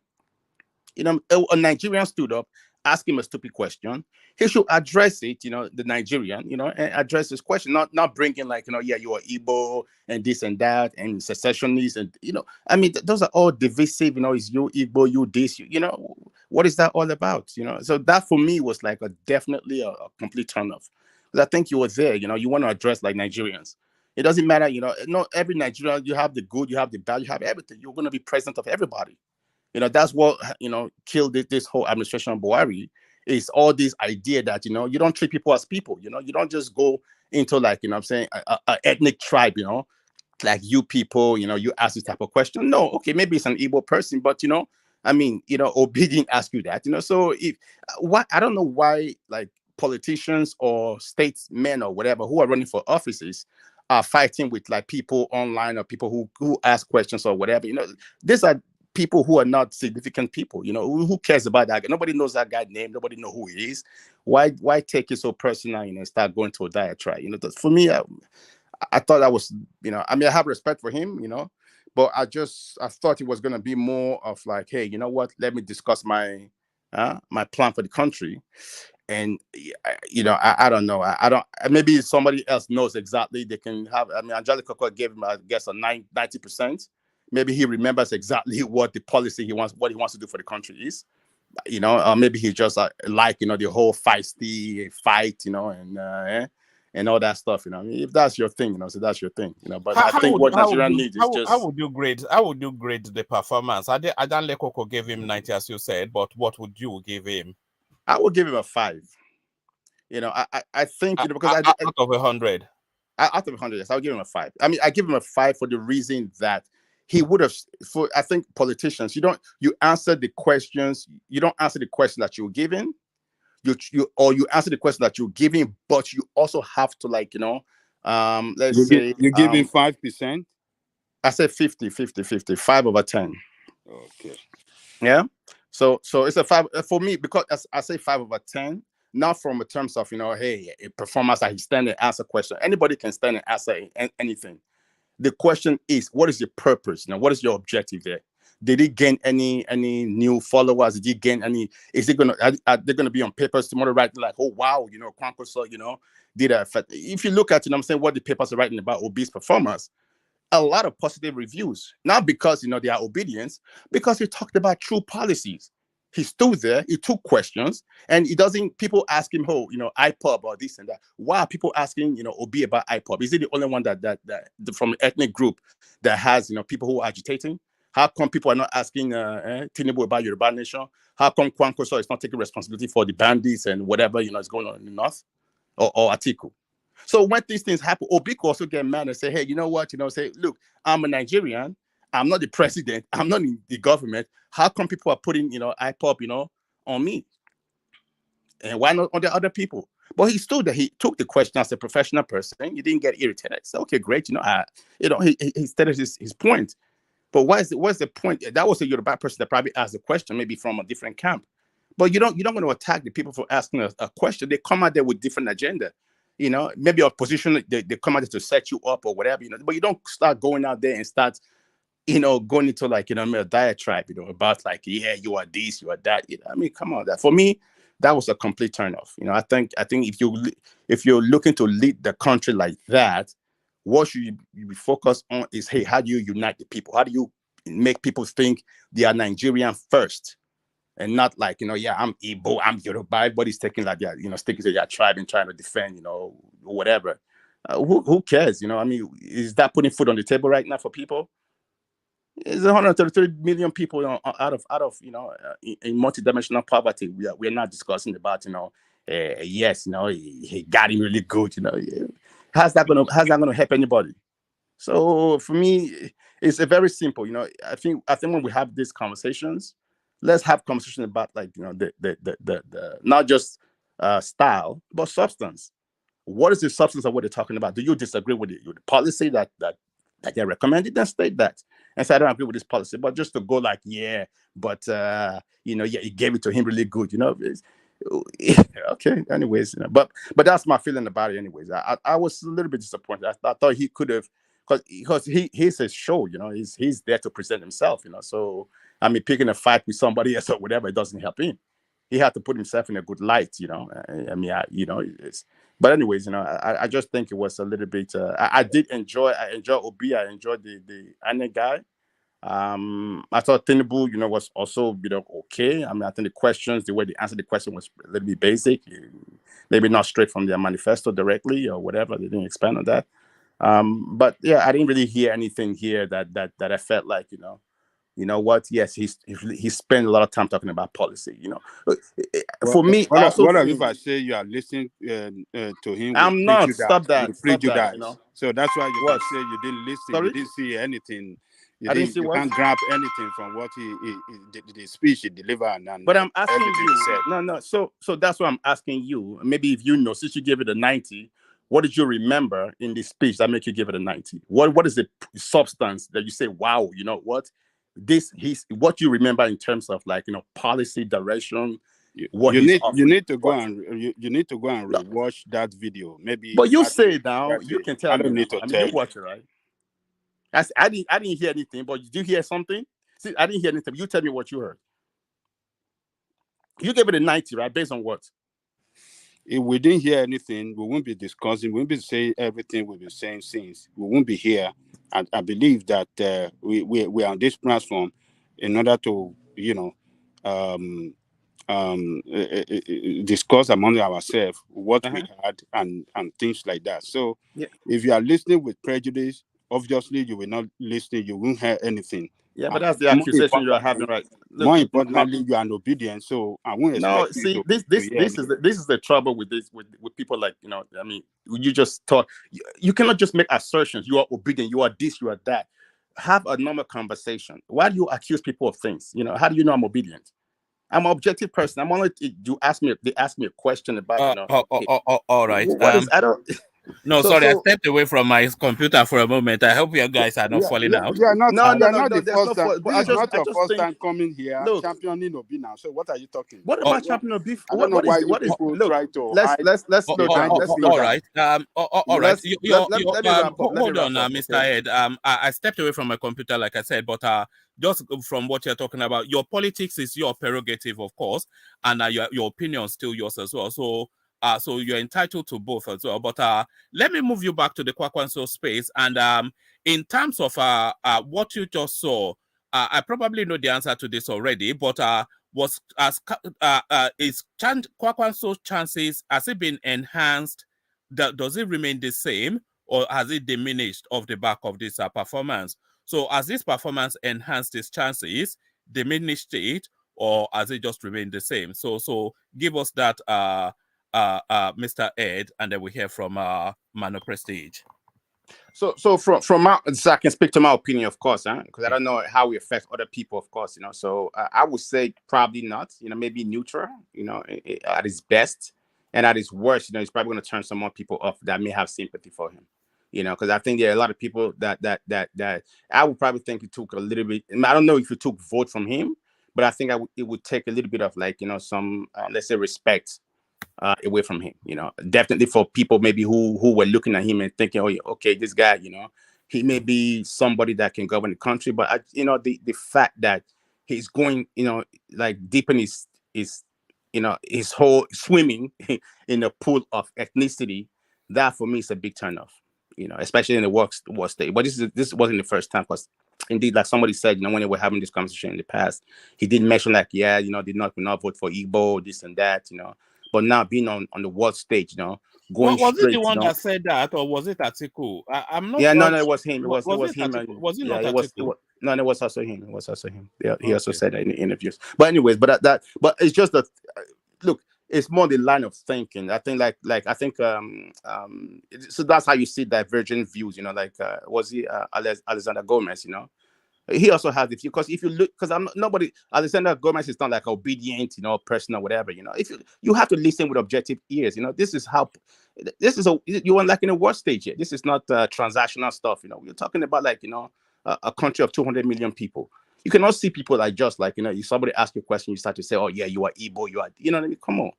You know, a Nigerian stood up, asked him a stupid question. He should address it, you know, the Nigerian, you know, and address this question, not bringing like, you know, yeah, you are Igbo and this and that and secessionists and, you know, I mean, those are all divisive, you know, is you Igbo, you this, you know, what is that all about, you know? So that for me was like definitely a complete turn off. Because I think you were there, you know, you want to address like Nigerians. It doesn't matter, you know, not every Nigerian, you have the good, you have the bad, you have everything. You're going to be president of everybody. You know, that's what, you know, killed this whole administration of Buhari, is all this idea that, you know, you don't treat people as people, you know, you don't just go into like, you know what I'm saying, a ethnic tribe, you know, like you people, you know, you ask this type of question. No, okay, maybe it's an Igbo person, but, you know, I mean, you know, Obi didn't ask you that, you know, so if, I don't know why, like, politicians or statesmen or whatever who are running for offices are fighting with like people online or people who ask questions or whatever, you know, these are people who are not significant people, you know, who cares about that guy? Nobody knows that guy's name. Nobody know who he is. Why take it so personal, you know, and start going to a diatribe? You know, for me, I thought that was, you know, I mean, I have respect for him, you know, but I thought it was going to be more of like, hey, you know what? Let me discuss my plan for the country. And, you know, I don't know. I don't, maybe somebody else knows exactly. They can have, I mean, Angelica gave him, I guess, a 90%. Maybe he remembers exactly what the policy he wants to do for the country is, you know. Maybe he just like, you know, the whole feisty fight, you know, and all that stuff, you know. I mean, if that's your thing, you know, so that's your thing, you know. But I think what Nigeria needs is just. How would you grade the performance? Adan Lekoko gave him 90, as you said, but what would you give him? I would give him a 5. You know, I think, you know, because out of 100. Out of 100, yes, I'll give him a 5. I mean, I give him a 5 for the reason that he would have, I think politicians, you answer the questions, you don't answer the question that you're giving, you answer the question that you're giving, but you also have to, like, you know, let's say you're giving 5%. I said 50, 5 over 10. Okay. Yeah. So it's a 5 for me, because I say 5 over 10. Not from a terms of, you know, hey, a performance that he stand and answer question. Anybody can stand and answer anything. The question is, what is your purpose? You know, what is your objective there? Did he gain any new followers? Did he gain any? Is it are they gonna be on papers tomorrow writing like, oh wow, you know, Kwankwaso, you know, did a? If you look at, you know, I'm saying, what the papers are writing about Obi's performance, a lot of positive reviews. Not because, you know, they are obedience, because he talked about true policies. He stood there, he took questions, and people ask him, oh, you know, IPOB or this and that. Why are people asking, you know, Obi about IPOB? Is he the only one that from an ethnic group that has, you know, people who are agitating? How come people are not asking Tinubu about Yoruba Nation? How come Kwankwaso is not taking responsibility for the bandits and whatever, you know, is going on in the north? Or Atiku? So when these things happen, Obi could also get mad and say, hey, you know what, you know, say, look, I'm a Nigerian. I'm not the president. I'm not in the government. How come people are putting, you know, IPOB, you know, on me? And why not on the other people? But he stood there. He took the question as a professional person. He didn't get irritated. So, okay, great. You know, he stated his point. But what's the point? That was a Yoruba person that probably asked the question, maybe from a different camp. But you don't want to attack the people for asking a question. They come out there with different agenda. You know, maybe opposition, they come out there to set you up or whatever, you know. But you don't start going out there and start, you know, going into like, you know, a diatribe, you know, about like, yeah, you are this, you are that. You know, I mean, come on, that for me, that was a complete turnoff. You know, I think if you're looking to lead the country like that, what should you be focused on is, hey, how do you unite the people? How do you make people think they are Nigerian first, and not like, you know, yeah, I'm Igbo, I'm Yoruba. Everybody's taking like, yeah, you know, sticking to their tribe and trying to defend, you know, whatever. Who cares? You know, I mean, is that putting food on the table right now for people? There's 133 million people, you know, out of you know, in multidimensional poverty. We're not discussing about, you know, yes, you know, he got him really good, you know. How's that gonna help anybody? So for me, it's a very simple. You know, I think when we have these conversations, let's have conversations about, like, you know, the not just style but substance. what is the substance of what they're talking about? Do you disagree with the policy that they recommended? Then state that. And say, I don't agree with this policy, but just to go like, yeah, but you gave it to him really good, okay. Anyways, but that's my feeling about it. Anyways, I was a little bit disappointed. I thought he could have, because he's a show, he's there to present himself, So I mean, picking a fight with somebody else or whatever, it doesn't help him. He had to put himself in a good light, I mean, but anyways, I just think it was a little bit. I enjoy Obi. I enjoyed the Ane guy. I thought Tinubu, was also, okay. I mean, I think the questions, the way they answered the question was a little bit basic, maybe not straight from their manifesto directly or whatever. They didn't expand on that. But yeah, I didn't really hear anything here that I felt like, you know what? Yes, he spent a lot of time talking about policy. For me, what if I say you are listening to him? I'm not. Stop that. So that's why you can say you didn't listen. Sorry? You didn't see anything. I didn't see you what? can't grab anything from what the speech he delivered. But I'm asking everything you. he said. No. So that's what I'm asking you. Maybe if you know, since you gave it a 90, what did you remember in the speech that make you give it a 90? What is the substance that you say, wow, you know what? What you remember in terms of policy direction. You need to go and rewatch that video. Maybe. But you say it now. You can tell. I don't need to tell you. Watch it, right? I didn't hear anything. But did you hear something? See, I didn't hear anything. You tell me what you heard. You gave it a 90, right? Based on what? If we didn't hear anything, we won't be discussing. We won't be saying everything we've been saying since. We won't be here. I believe that we are on this platform in order to, discuss among ourselves what we had and things like that. So if you are listening with prejudice, obviously you will not listen. You won't hear anything. Yeah, but that's the accusation you are having, right? Look, more importantly, you are obedient. So I won't expect you to this is the trouble with this with people like I mean, you just talk. You cannot just make assertions. You are obedient. You are this. You are that. Have a normal conversation. Why do you accuse people of things? How do you know I'm obedient? I'm an objective person. I'm only. They ask me a question about. All right. What is I don't. No, sorry, I stepped away from my computer for a moment. I hope you guys are not falling out. You are not. No, the first time. This is not your first time coming here, championing Obi now. So what are you talking? What about championing Obi? I don't know why you people try to. Let's slow down. All right. All right. Hold on, Mr. Ed. I stepped away from my computer, like I said, but just from what you're talking about, your politics is your prerogative, of course, and your opinion is still yours as well. So you're entitled to both as well. But let me move you back to the Kwankwaso space. And in terms of what you just saw, I probably know the answer to this already. But is Kwankwaso's chances, has it been enhanced? Does it remain the same, or has it diminished off the back of this performance? So has this performance enhanced his chances, diminished it, or has it just remained the same? So give us that. Mr. Ed, and then we hear from Mano Prestige. So from my, so I can speak to my opinion, of course, because I don't know how it affects other people, of course, So I would say probably not, maybe neutral, at his best, and at his worst, he's probably going to turn some more people off that may have sympathy for him, because I think there are a lot of people that I would probably think it took a little bit. I don't know if it took vote from him, but I think it would take a little bit of some let's say respect away from him, definitely for people maybe who were looking at him and thinking, oh, okay, this guy, he may be somebody that can govern the country, but the fact that he's going, like deep in his whole swimming in a pool of ethnicity, that for me is a big turnoff, especially in the war state. But this wasn't the first time, because indeed, like somebody said, when they were having this conversation in the past, he did mention did not vote for Igbo, this and that, But now being on the world stage, going was straight, it the one that said that, or was it Atiku? I'm not. Yeah, sure. No, it was him. It was him. Was it not Atiku? No, it was also him. It was also him. Yeah, he also said that in the interviews. But anyways, but it's just that. Look, it's more the line of thinking. I think so that's how you see divergent views. Was he Alexander Gomez? He also has the because if you look, because I'm not, nobody as I said, the government is not like obedient, person or whatever. If you have to listen with objective ears. This is how you are like in a war stage here. This is not transactional stuff. We're talking about like a country of 200 million people. You cannot see people like just like if somebody asks you a question, you start to say, oh yeah, you are Igbo, you are what I mean? Come on.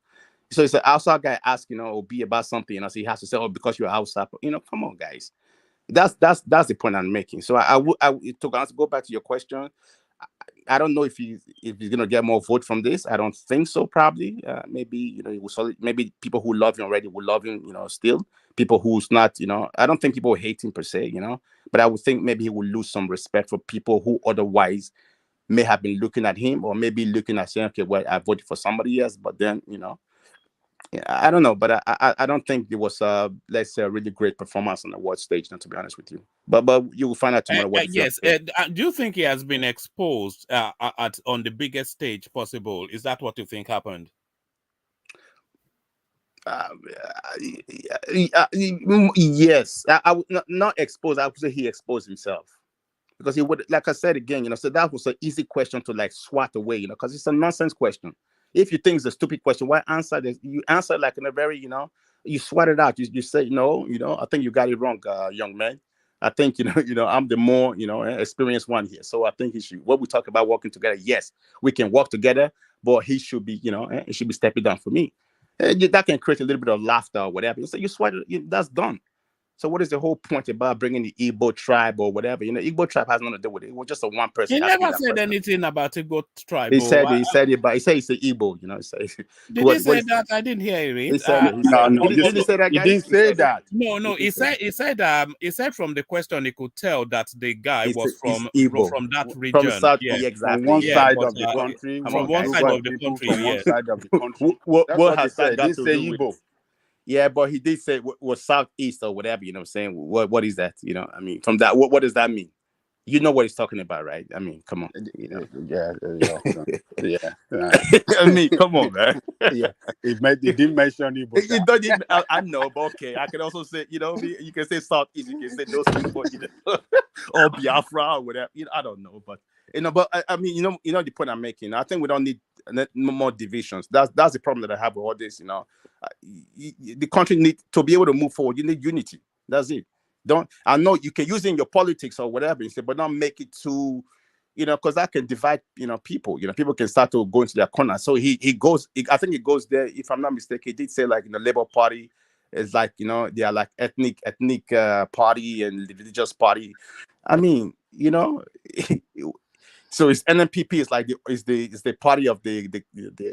So it's an outside guy asking Obi about something, so he has to say, oh, because you're outside. Come on, guys. That's the point I'm making. So I to go back to your question. I don't know if he's gonna get more vote from this. I don't think so. Probably, maybe maybe people who love him already will love him. Still people who's not. I don't think people hate him per se. But I would think maybe he will lose some respect for people who otherwise may have been looking at him or maybe looking at saying, okay, well, I voted for somebody else, but then I don't know, but I don't think it was let's say a really great performance on the world stage. Not to be honest with you, but you will find out tomorrow what. Yes, do you think he has been exposed on the biggest stage possible? Is that what you think happened? Yes, I would not exposed. I would say he exposed himself because he would, like I said again, so that was an easy question to like swat away, because it's a nonsense question. If you think it's a stupid question, why answer this? You answer like in a very, you swat it out. You say, no, I think you got it wrong, young man. I think, I'm the more, experienced one here. So I think he should, what we talk about working together, yes, we can work together, but he should be, he should be stepping down for me. That can create a little bit of laughter or whatever. So you swat it, that's done. So what is the whole point about bringing the Igbo tribe or whatever? Igbo tribe has nothing to do with it. It was just a one person. He never said anything about Igbo tribe. He said it, but he said it's the Igbo. Did he say that? I didn't hear it. He said it. Did he say that, guys? He didn't say that. No. He said from the question he could tell that the guy was from that region. From South, yeah. Exactly. From one side of the country. From one side of the country. From one side of the country. What has that got to do with? Yeah, but he did say was southeast or whatever. You know what I'm saying? What is that? I mean, from that, what does that mean? You know what he's talking about, right? I mean, come on. Yeah. I mean, come on, man. Yeah, he didn't mention Igbo. I know, but okay. I can also say, you can say southeast. You can say those people, or Biafra or whatever. I don't know, but but I mean, the point I'm making. I think we don't need more divisions. That's the problem that I have with all this. The country needs to be able to move forward. You need unity. That's it. I know you can use it in your politics or whatever, but don't make it too, because that can divide, people. People can start to go into their corner. So he goes. I think he goes there. If I'm not mistaken, he did say like in the Labour Party, it's like they are like ethnic party and religious party. I mean, so it's NNPP is like is the party of the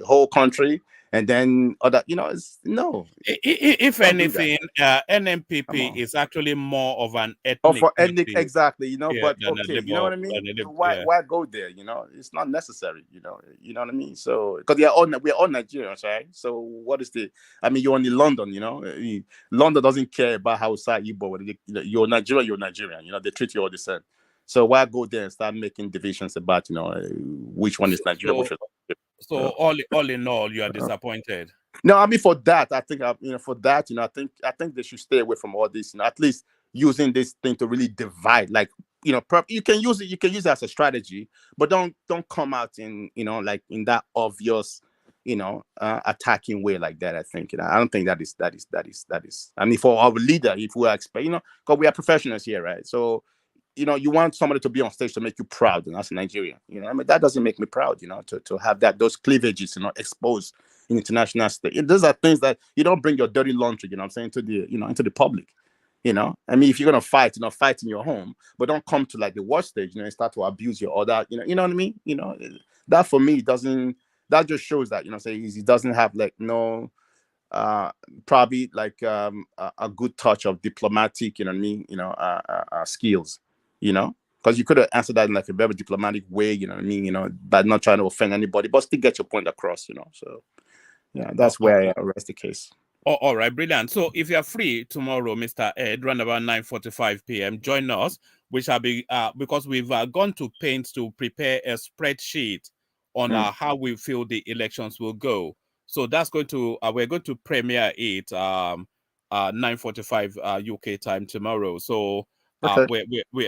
whole country, and then other it's no. If anything, NNPP is actually more of an ethnic. For ethnic, exactly. But okay, you know what I mean. Why go there? It's not necessary. You know what I mean. So because we're all Nigerians, right? So what is I mean, you're only London. London doesn't care about how Igbo. You're Nigerian. You're Nigerian. They treat you all the same. So why go there and start making divisions about which one is Nigeria? So all in all, you are disappointed. No, I mean for that, I think for that, I think they should stay away from all this. At least using this thing to really divide. Like you can use it. You can use it as a strategy, but don't come out in like in that obvious attacking way like that. I think I don't think that is. I mean, for our leader, if we are because we are professionals here, right? So. You want somebody to be on stage to make you proud, and that's Nigeria. I mean, that doesn't make me proud, to have those cleavages, exposed in international stage. Those are things that you don't bring your dirty laundry, I'm saying, to the, into the public. I mean, if you're gonna fight, fight in your home, but don't come to like the world stage, and start to abuse your other, you know what I mean? That for me that just shows that, say he doesn't have like no. Probably like a good touch of diplomatic, skills. Because you could have answered that in like a very diplomatic way, you know what I mean, by not trying to offend anybody, but still get your point across, so yeah, that's where I rest the case. All right, brilliant. So if you're free tomorrow, Mr. Ed, around about 9:45 p.m., join us. We shall be because we've gone to pains to prepare a spreadsheet on how we feel the elections will go. So that's going to we're going to premiere it 9:45 UK time tomorrow. So Okay.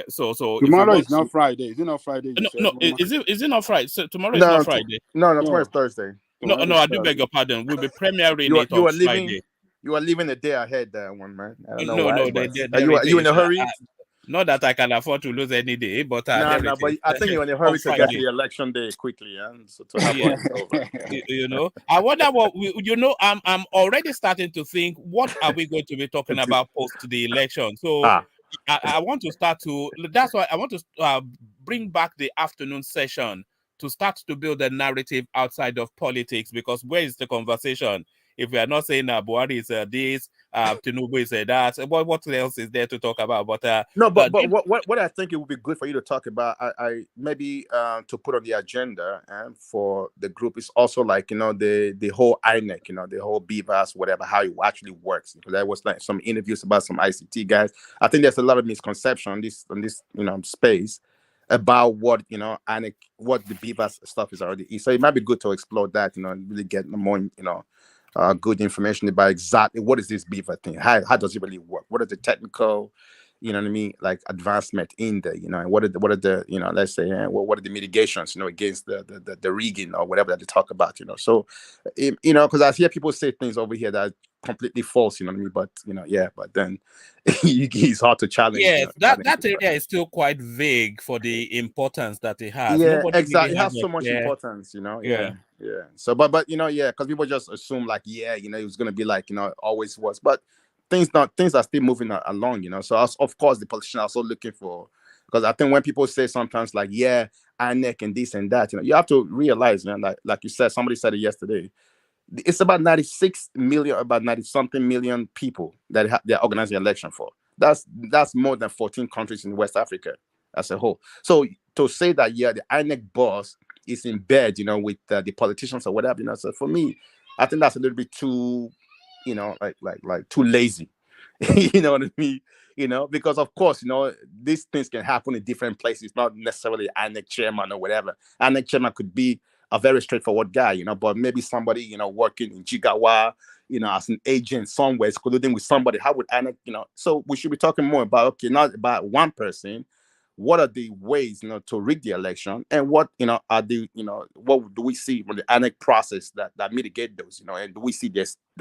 So if we Tomorrow want is not to, Friday. Is it not Friday? You said is it not Friday? So tomorrow is No, not Friday. no, no. tomorrow's Thursday. No, Tomorrow no, is I do beg Thursday. your pardon. We'll be premiering You it you on are leaving. Friday. You are leaving a day ahead. That one, man. I don't know No, why. no, But there are it you in is. a hurry? Not that I can afford to lose any day, but No, there no. it But is. I think you're in a On hurry to get to Friday. the election day quickly, and so to have all Yeah. this over. You know, I wonder what I'm already starting to think, what are we going to be talking about post the election? So I want to start to, that's why I want to bring back the afternoon session to start to build a narrative outside of politics, because where is the conversation if we are not saying Buhari is this, Tinubu is that? What else is there to talk about? But no, but what I think it would be good for you to talk about, I maybe to put on the agenda and for the group is also like the whole INEC, the whole BVAS, whatever, how it actually works. Because there was like some interviews about some ICT guys. I think there's a lot of misconception on this space about what INEC, what the BVAS stuff is already. So it might be good to explore that, and really get more good information about exactly what is this beaver thing, how does it really work, what are the technical like advancement in there, and what are the let's say what are the mitigations against the rigging or whatever that they talk about, so because I hear people say things over here that are completely false, but but then it's hard to challenge. Yes, that area is still quite vague for the importance that it has. Yeah, Nobody exactly. really It has has so much importance, Yeah. So, but because people just assume like, it was gonna be like, always was. But things are still moving along, So of course the politicians are also looking for, because I think when people say sometimes like, INEC and this and that, you have to realize, man, like you said, somebody said it yesterday. It's about 96 million, about 90 something million people that they're organizing an election for. That's more than 14 countries in West Africa as a whole. So to say that the INEC boss is in bed, with the politicians or whatever, so for me, I think that's a little bit too, like too lazy. You know what I mean? Because of course, these things can happen in different places, not necessarily INEC chairman or whatever. INEC chairman could be a very straightforward guy, but maybe somebody, working in Jigawa, as an agent somewhere, colluding with somebody. How would INEC, so we should be talking more about, okay, not about one person. What are the ways, to rig the election, and what, are the, what do we see from the INEC process that mitigate those, and do we see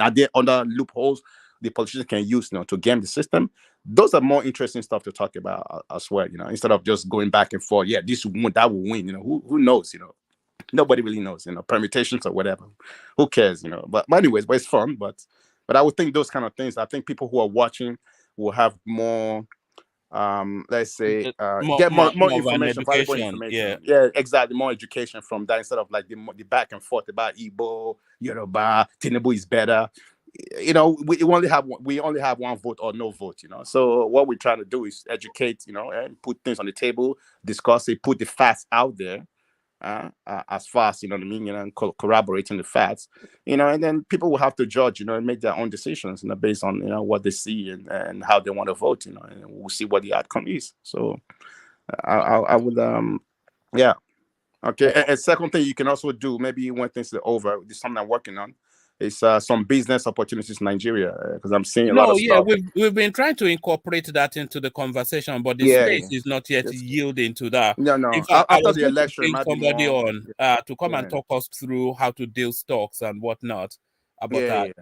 are there other loopholes the politicians can use, to game the system? Those are more interesting stuff to talk about as well, instead of just going back and forth. Yeah, this will win, that will win. Who knows? Nobody really knows. Permutations or whatever. Who cares? But anyways, but it's fun. But I would think those kind of things. I think people who are watching will have more. Let's say get more of an information, valuable education. information. Yeah, exactly. More education from that instead of like the back and forth about Igbo, Yoruba, Tinubu is better. We only have one vote or no vote. So what we're trying to do is educate. And put things on the table, discuss it, put the facts out there. As fast, what I mean, and corroborating the facts, and then people will have to judge, and make their own decisions, based on what they see and how they want to vote, and we'll see what the outcome is. So I would yeah. Okay. And second thing you can also do, maybe when things are over, this is something I'm working on, is some business opportunities in Nigeria, because I'm seeing a lot of stuff. We've been trying to incorporate that into the conversation, but the Yeah, space is not yet yielding to that. no. In fact, I After was the going to election, it bring might be somebody more. on to come and talk us through how to deal stocks and whatnot. But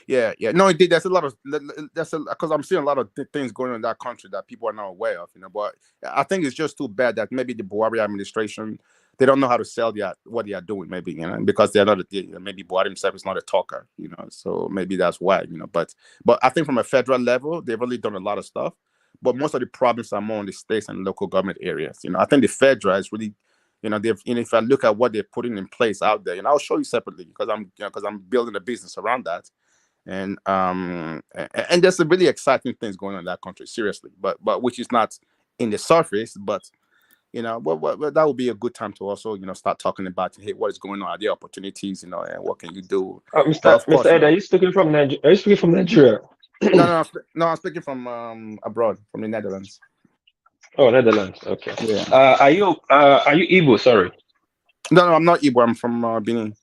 Yeah. No, indeed, there's a lot of because I'm seeing a lot of things going on in that country that people are not aware of, But I think it's just too bad that maybe the Buhari administration, they don't know how to sell what they are doing, maybe, because they're not maybe Buhari himself is not a talker, So maybe that's why, But I think from a federal level, they've really done a lot of stuff, but most of the problems are more in the states and local government areas. I think the federal is really. If I look at what they're putting in place out there, I'll show you separately because I'm building a business around that. And there's some really exciting things going on in that country, seriously, but which is not in the surface, but that would be a good time to also start talking about, hey, what is going on, are there opportunities, and what can you do? Mr. Ed, are you speaking from Nigeria? Are you speaking from Nigeria? No, I'm speaking from abroad, from the Netherlands. Oh, Netherlands. Okay. Yeah. Are you Igbo? Sorry. No, I'm not Igbo. I'm from Benin.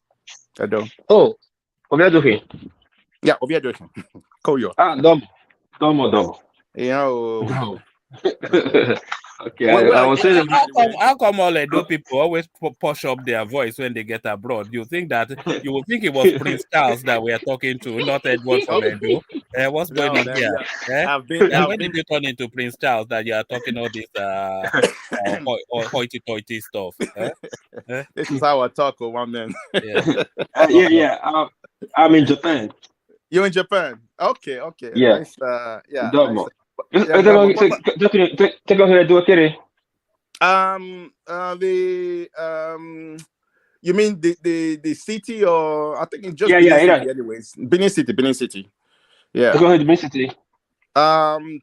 Edo. Oh, Obiadohi. Yeah, Obiadohi. Koyo. Domo. No. Okay, I was saying How come all Edo people always push up their voice when they get abroad? You would think it was Prince Charles that we are talking to, not Edward from Edo. What's going on man, here? yeah. I've been When did you turn into Prince Charles that you are talking all this hoity-toity stuff? This is how I talk, oh, one man. I'm in Japan. You're in Japan? Okay. Yeah. Nice. Yeah. Domo. Nice. You mean the city, or I think it's just Benin City, anyways. Benin City. Yeah. Benin City.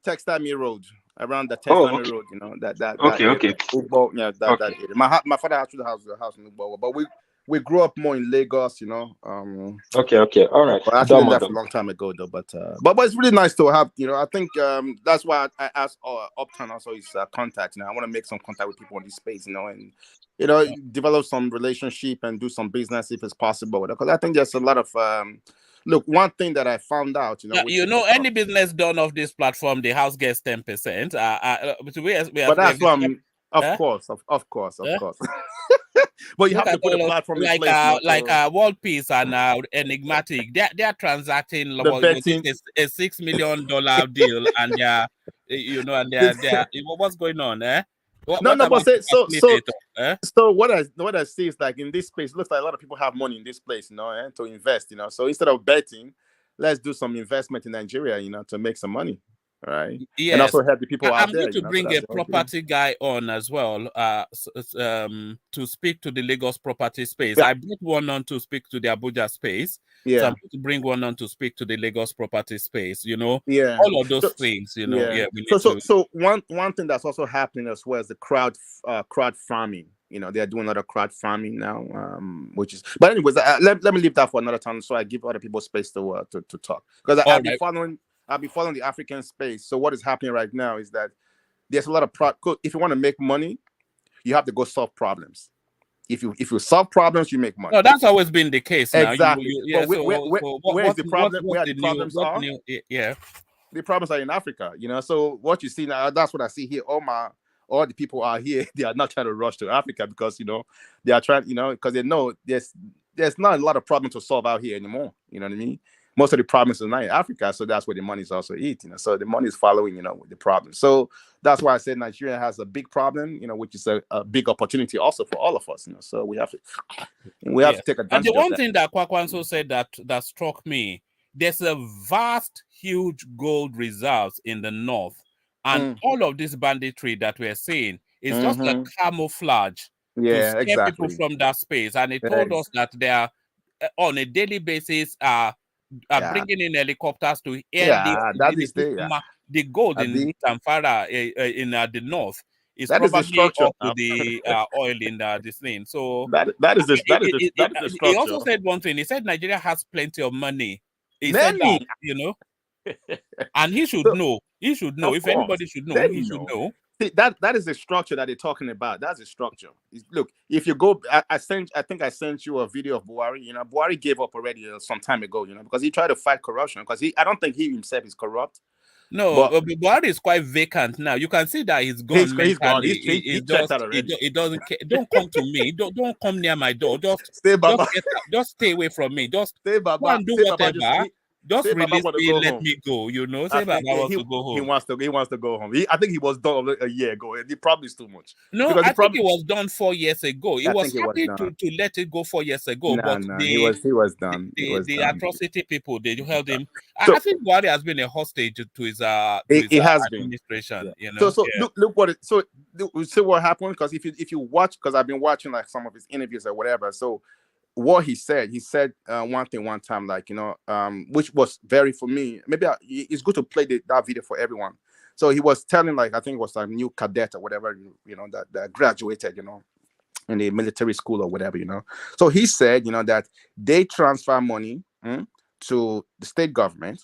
Textile Road, around the Textile Road, you know, that okay. Ugbo, yeah, that area. My father actually has a house in Ugbo, but we grew up more in Lagos, you know. Okay, all right. I actually left a long time ago, though. But it's really nice to have, you know. I think that's why I asked Uptown also his contact. You know, I want to make some contact with people in this space, you know, and develop some relationship and do some business if it's possible. Because I think there's a lot of look, one thing that I found out, you know, any business done off this platform, the house gets 10%. But that's what I'm. Of course. But you have to put a platform in place. Like World Peace and Enigmatic, they're transacting a $6 million deal, and they're what's going on, eh? So what I see is like in this space, looks like a lot of people have money in this place, you know, to invest, you know. So instead of betting, let's do some investment in Nigeria, you know, to make some money. Right. Yes. And also help the people out I'm there. going to bring a property guy on as well to speak to the Lagos property space. I brought one on to speak to the Abuja space. Yeah. So I'm going to bring one on to speak to the Lagos property space, you know. Yeah. All of those things, you know. Yeah. So one thing that's also happening as well is the crowd farming. You know, they're doing a lot of crowd farming now, which is. But anyways, let me leave that for another time, so I give other people space to talk, because I've been following the African space. So what is happening right now is that there's a lot of if you want to make money, you have to go solve problems. If you solve problems, you make money. No, that's always been the case. Exactly. Now. Where is the problem? Where the problems are? Yeah. The problems are in Africa, you know. So what you see now, that's what I see here. All the people are here. They are not trying to rush to Africa because, you know, they are trying, you know, because they know there's not a lot of problems to solve out here anymore. You know what I mean? Most of the problems are not in Africa, so that's where the money is also eating. You know? So the money is following, you know, with the problem. So that's why I said Nigeria has a big problem, you know, which is a big opportunity also for all of us. You know, so we have to take advantage. And the one of thing that Kwankwaso said that struck me, there's a vast, huge gold reserves in the north, and all of this banditry that we're seeing is just a camouflage to scare people from that space. And it told us that they are on a daily basis bringing in helicopters to the gold in Zamfara in the north is probably up to the oil in this thing. So that is the structure. He also said one thing. He said Nigeria has plenty of money. He said that, you know, and he should know. He should know. If anybody should know, he should know. See, that is the structure that they're talking about. That's the structure. Look, if you go, I think I sent you a video of Buhari. You know, Buhari gave up already some time ago. You know, because he tried to fight corruption. Because I don't think he himself is corrupt. No, but Buhari is quite vacant now. You can see that he's gone. He's gone. He checked out already. He doesn't care. Don't come to me. Don't come near my door. Just stay away from me. Just stay, Baba. Go and do whatever. Just release me, let me go. You know, say Baba wants to go home. He wants to go home. I think he was done a year ago. The problem is too much. No, I think it was done 4 years ago. He was happy to let it go 4 years ago, but he was done. The atrocity people, they held him. So, I think Buhari has been a hostage to his administration. Yeah. You know. So see what happened, because if you watch, because I've been watching like some of his interviews or whatever. So what he said one thing one time, like, you know, which was very, for me, maybe it's good to play that video for everyone. So he was telling, like, I think it was a new cadet or whatever, you know, that graduated, you know, in the military school or whatever, you know. So he said, you know, that they transfer money to the state government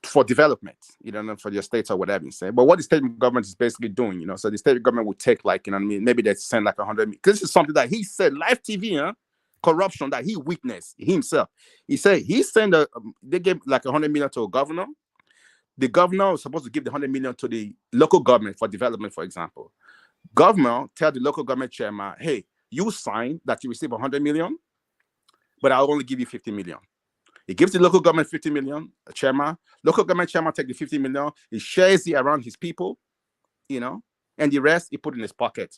for development, you know, for your states or whatever you say. But what the state government is basically doing, you know, so the state government would take, like, you know what I mean, maybe they send like 100 million. This is something that he said live TV, corruption that he witnessed himself. He said he sent they gave like 100 million to a governor the governor was supposed to give the 100 million to the local government for development, for example. Governor tell the local government chairman, hey, you sign that you receive 100 million, but I'll only give you 50 million. He gives the local government 50 million, chairman. Local government chairman take the 50 million, he shares it around his people, you know, and the rest he put in his pocket.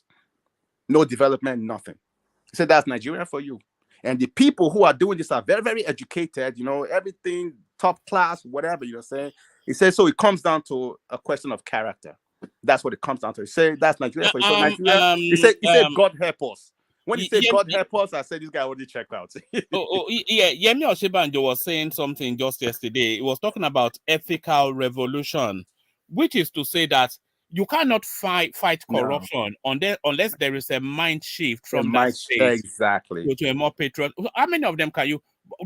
No development, nothing. He said, that's Nigeria for you. And the people who are doing this are very, very educated, you know, everything top class, whatever, you know what I'm saying? He says, so it comes down to a question of character. That's what it comes down to. He said, that's Nigeria for you. So Nigeria, he said, God help us. When he said God help us, I said, this guy already checked out. Yeah, Yemi Oshibanjo was saying something just yesterday. He was talking about ethical revolution, which is to say that you cannot fight corruption unless there is a mind shift from that state exactly to a more patriot. How many of them can you?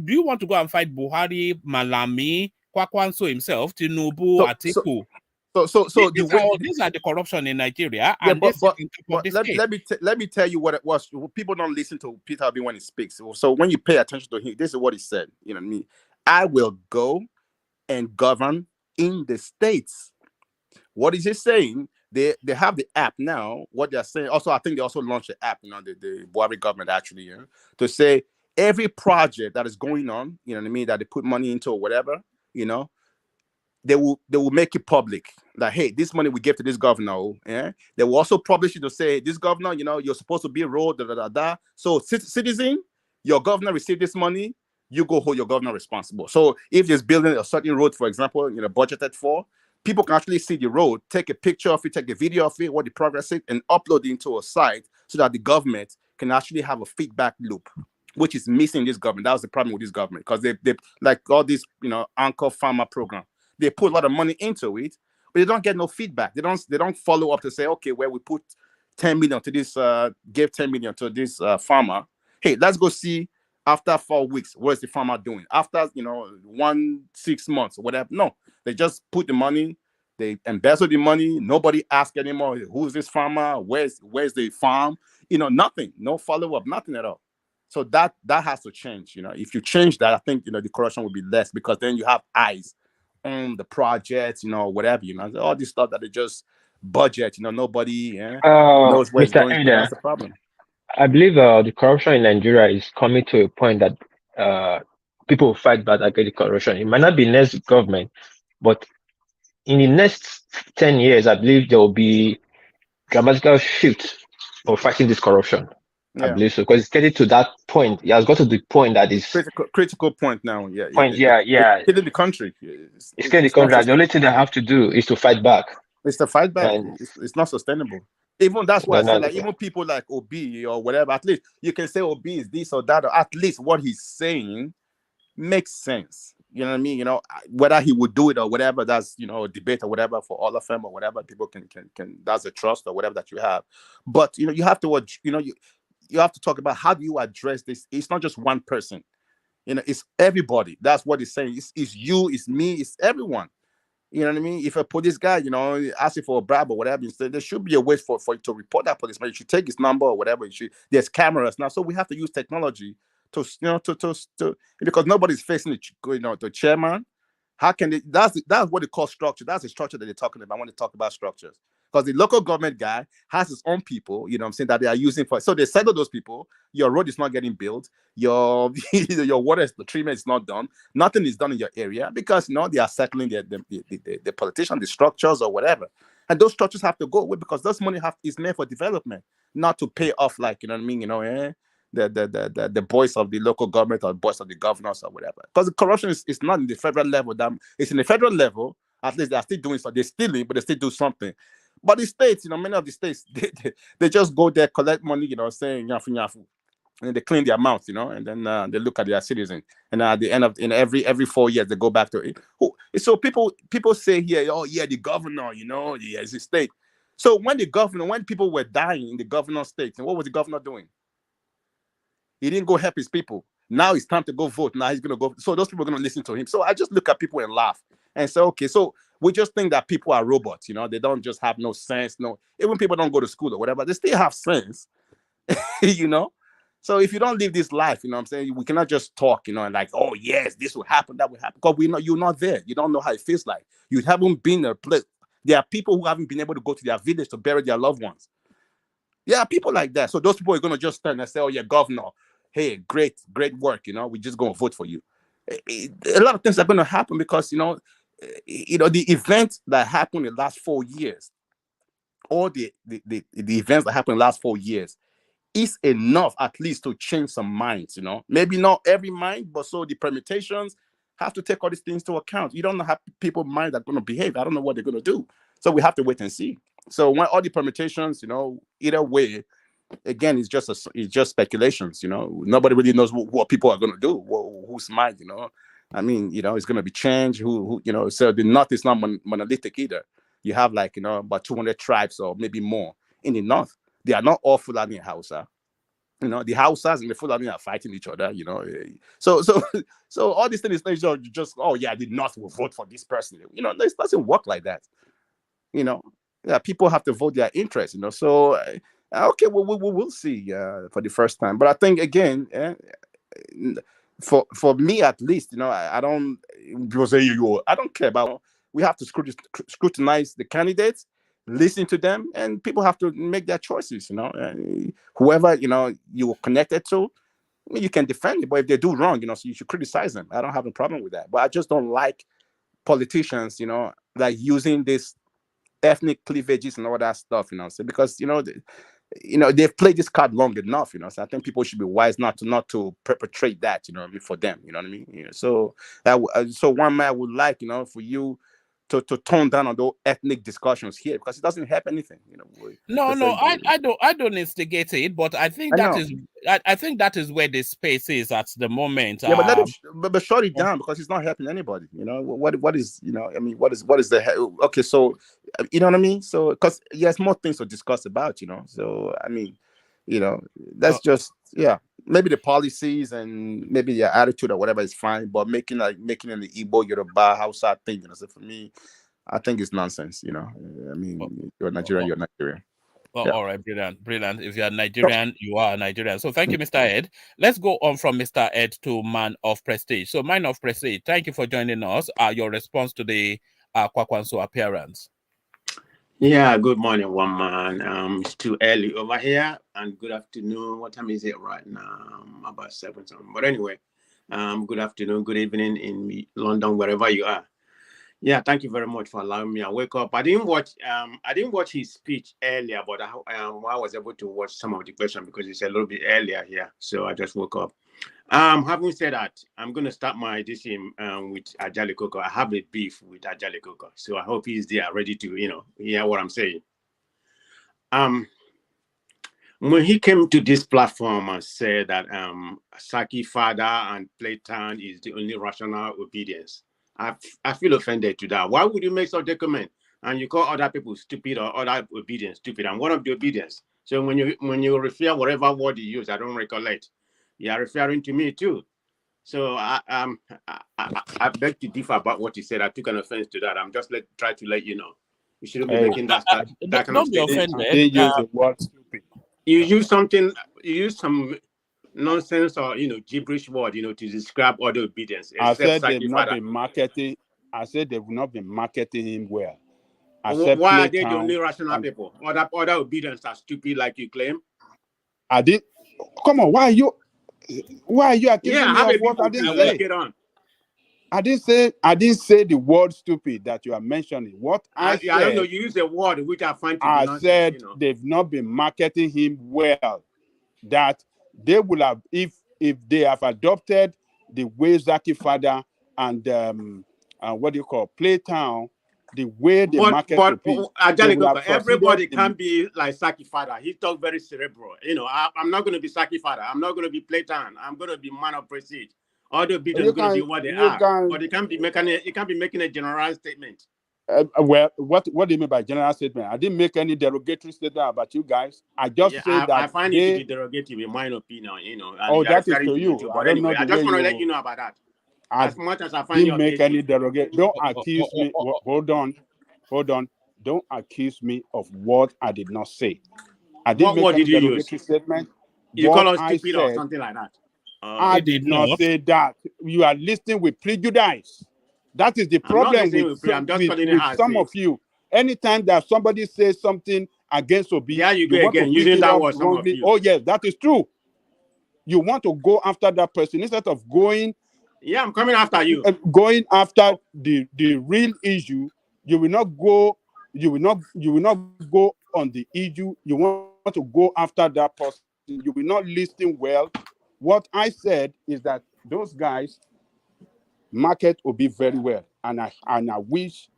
Do you want to go and fight Buhari, Malami, Kwankwaso himself, Tinubu, Atiku? These are the corruption in Nigeria, yeah, and but let me tell you what it was. People don't listen to Peter Obi when he speaks. So when you pay attention to him, this is what he said. You know what I mean? I will go and govern in the states. What is he saying? They have the app now. What they're saying, also, I think they also launched the app, you know, the Buhari government actually, you know, to say every project that is going on, you know what I mean, that they put money into or whatever, you know, they will make it public. Like, hey, this money we give to this governor. Yeah, they will also publish it to say, this governor, you know, you're supposed to be a road, da da da da. So citizen, your governor received this money, you go hold your governor responsible. So if there's building a certain road, for example, you know, budgeted for, people can actually see the road, take a picture of it, take a video of it, what the progress is, and upload it into a site so that the government can actually have a feedback loop, which is missing this government. That was the problem with this government, because they like all this, you know, Anchor Farmer program. They put a lot of money into it, but they don't get no feedback. They don't follow up to say, okay, well, we put 10 million to this, gave 10 million to this farmer. Hey, let's go see after 4 weeks, what is the farmer doing? After, you know, 6 months or whatever. No, they just put the money, they embezzle the money. Nobody asks anymore, who's this farmer? Where's the farm? You know, nothing, no follow-up, nothing at all. So that has to change. You know, if you change that, I think, you know, the corruption will be less, because then you have eyes on the projects, you know, whatever, you know, all this stuff that they just budget, you know, nobody knows where it's Mr. going. Ada, That's the problem. I believe the corruption in Nigeria is coming to a point that people will fight back against the corruption. It might not be next government, but in the next 10 years, I believe there will be grammatical shift of fighting this corruption. Yeah. I believe so, because it's getting to that point. It has got to the point that is critical point now. Yeah. It's hitting the country. It's getting the country. The only thing they have to do is to fight back. It's to fight back. And it's not sustainable. Even that's why I said, like, yeah. even people like Obi or whatever, at least you can say Obi is this or that, or at least what he's saying makes sense. You know what I mean? You know, whether he would do it or whatever, that's, you know, a debate or whatever for all of them or whatever. People can that's a trust or whatever that you have. But, you know, you have to, you know, you have to talk about how do you address this. It's not just one person. You know, it's everybody. That's what he's saying. It's you, it's me, it's everyone. You know what I mean? If a police guy, you know, asking for a bribe or whatever, there should be a way for you to report that policeman. You should take his number or whatever. There's cameras now, so we have to use technology to, you know, to because nobody's facing the chairman. How can they? That's what they call structure. That's the structure that they're talking about when they talk about structures. Because the local government guy has his own people, you know what I'm saying, that they are using for. So they settle those people. Your road is not getting built. Your water treatment is not done. Nothing is done in your area because, you know, they are settling the politicians, the structures or whatever. And those structures have to go away because this money is made for development, not to pay off, like, you know what I mean, you know, the boys of the local government or boys of the governors or whatever. Because the corruption is not in the federal level. It's in the federal level. At least they are still doing something. They're stealing, but they still do something. But the states, you know, many of the states, they just go there, collect money, you know, saying yafu yafu, and they clean their mouths, you know, and then they look at their citizens, and at the end of every 4 years they go back to it. So people say here, oh yeah, the governor, you know, it's the state. So when people were dying in the governor states, and what was the governor doing? He didn't go help his people. Now it's time to go vote. Now he's gonna go. So those people are gonna listen to him. So I just look at people and laugh and say, okay, so we just think that people are robots, you know, they don't just have no sense. No, even people don't go to school or whatever, they still have sense, you know. So if you don't live this life, you know what I'm saying, we cannot just talk, you know, and like, oh yes, this will happen, that will happen. Because you're not there. You don't know how it feels like. You haven't been a place. There are people who haven't been able to go to their village to bury their loved ones. There are people like that. So those people are gonna just stand and say, oh yeah, governor, hey, great work, you know, we're just gonna vote for you. A lot of things are gonna happen because the events that happened in the last 4 years, all the events that happened in the last 4 years is enough at least to change some minds, you know. Maybe not every mind, but so the permutations have to take all these things into account. You don't know how people's minds are going to behave. I don't know what they're going to do. So we have to wait and see. So when all the permutations, you know, either way, again, it's just speculations, you know. Nobody really knows what people are going to do, whose mind, you know. I mean, you know, it's going to be changed. Who you know, so the North is not monolithic either. You have like, you know, about 200 tribes or maybe more in the North. They are not all Fulani and Hausa. You know, the Hausas and the Fulani are fighting each other, you know. So all these things is just, oh yeah, the North will vote for this person. You know, it doesn't work like that. You know, yeah, people have to vote their interest, you know. So, okay, we'll see for the first time. But I think, again, for me at least, you know, I don't, people say I don't care about, we have to scrutinize the candidates, listen to them, and people have to make their choices, you know. Whoever, you know, you're connected to, I mean, you can defend it, but if they do wrong, you know, so you should criticize them. I don't have a problem with that. But I just don't like politicians, you know, like using this ethnic cleavages and all that stuff, you know. So because, you know, they've played this card long enough, you know. So I think people should be wise not to perpetrate that, you know what I mean, for them, you know what I mean. You know, so so one man would like, you know, for you to tone down on those ethnic discussions here, because it doesn't help anything, you know. No, I don't instigate it, but I think I think that is where the space is at the moment. Yeah, but let it, but shut it down, because it's not helping anybody. You know what is, you know, I mean, what is the okay? So you know what I mean. So because there's more things to discuss about, you know. So I mean, you know, that's just, yeah, maybe the policies and maybe their attitude or whatever is fine, but making an Igbo, Yoruba, Hausa thing, you know. So for me, I think it's nonsense. You know, I mean, you're Nigerian, you're Nigerian. Oh, Yeah. all right, brilliant. If you are Nigerian, you are Nigerian. So thank you, Mr. Ed. Let's go on from Mr. Ed to Man of Prestige. So Man of Prestige, thank you for joining us. Your response to the Kwankwaso appearance. Yeah, good morning, one man. It's too early over here, and good afternoon. What time is it right now? About 7 something. But anyway, good afternoon, good evening in London, wherever you are. Yeah, thank you very much for allowing me to wake up. I didn't watch his speech earlier, but I was able to watch some of the questions because it's a little bit earlier here. So I just woke up. Having said that, I'm going to start my decision with Ajali Koko. I have a beef with Ajali Koko, so I hope he's there ready to, you know, hear what I'm saying. When he came to this platform and said that Saki Father and Playtown is the only rational obedience, I feel offended to that. Why would you make such a comment and you call other people stupid or other obedience stupid? I'm one of the obedience. So when you refer whatever word you use, I don't recollect. You are referring to me too. So I beg to differ about what you said. I took an offense to that. I'm just try to let you know. You shouldn't be making that kind of Don't be offended. They use the word stupid. You use something. You use some nonsense or, you know, gibberish word, you know, to describe other obedience. I said they've not been marketing. I said they've not been marketing him well. I said why are they the only rational people? Other obedience are stupid, like you claim. I did. Come on, why are you accusing me of what I didn't say? Get on. I didn't say the word stupid that you are mentioning. What I said, I don't know. You use a word which I find to be nonsense, said, you know. they've not been marketing him well. That they will have, if they have adopted the way Zaki Father and what do you call Playtown, the way they market to people. Everybody can be like Saki Father. He talks very cerebral. You know, I'm not going to be Saki Father. I'm not going to be Playtown. I'm going to be Man of Prestige. All the obedience are going to be what they are. But it can't be making a generalized statement. Well, what do you mean by general statement? I didn't make any derogatory statement about you guys. I just said that I find it to be derogatory, in my opinion, you know. Oh, that is to you. But anyway, I just want to let you know about that. As much as I find didn't make any derogatory. Don't accuse me. Hold on. Don't accuse me of what I did not say. I didn't make any derogatory statement. You what call us I stupid or said. something like that. I did not say that. You are listening with prejudice. That is the I'm not problem listening with, I'm just calling it how I some see of it. you. Anytime that somebody says something against Obi, There you go want to again, pick using it that up word, some of wrongly. you. Oh, yes, that is true. You want to go after that person instead of going. Yeah, I'm coming after you. Going after the real issue. You will not go. You will not go on the issue. You want to go after that person. You will not listen well. What I said is that those guys market will be very well, and I wish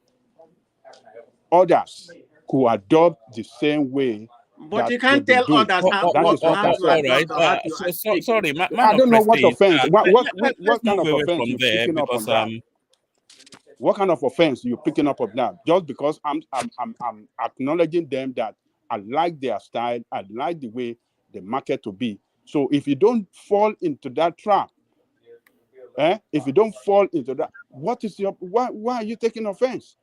others could adopt the same way. But you can't tell others how That is what I to said. adopt or how to speak. Sorry, man I of don't know what prestige. offense. Let's What kind move of away offense from you there picking up because on that? What kind of offense you picking up on that? Just because I'm acknowledging them that I like their style, I like the way the market to be. So if you don't fall into that trap, if you don't fall into that, what is your why are you taking offense?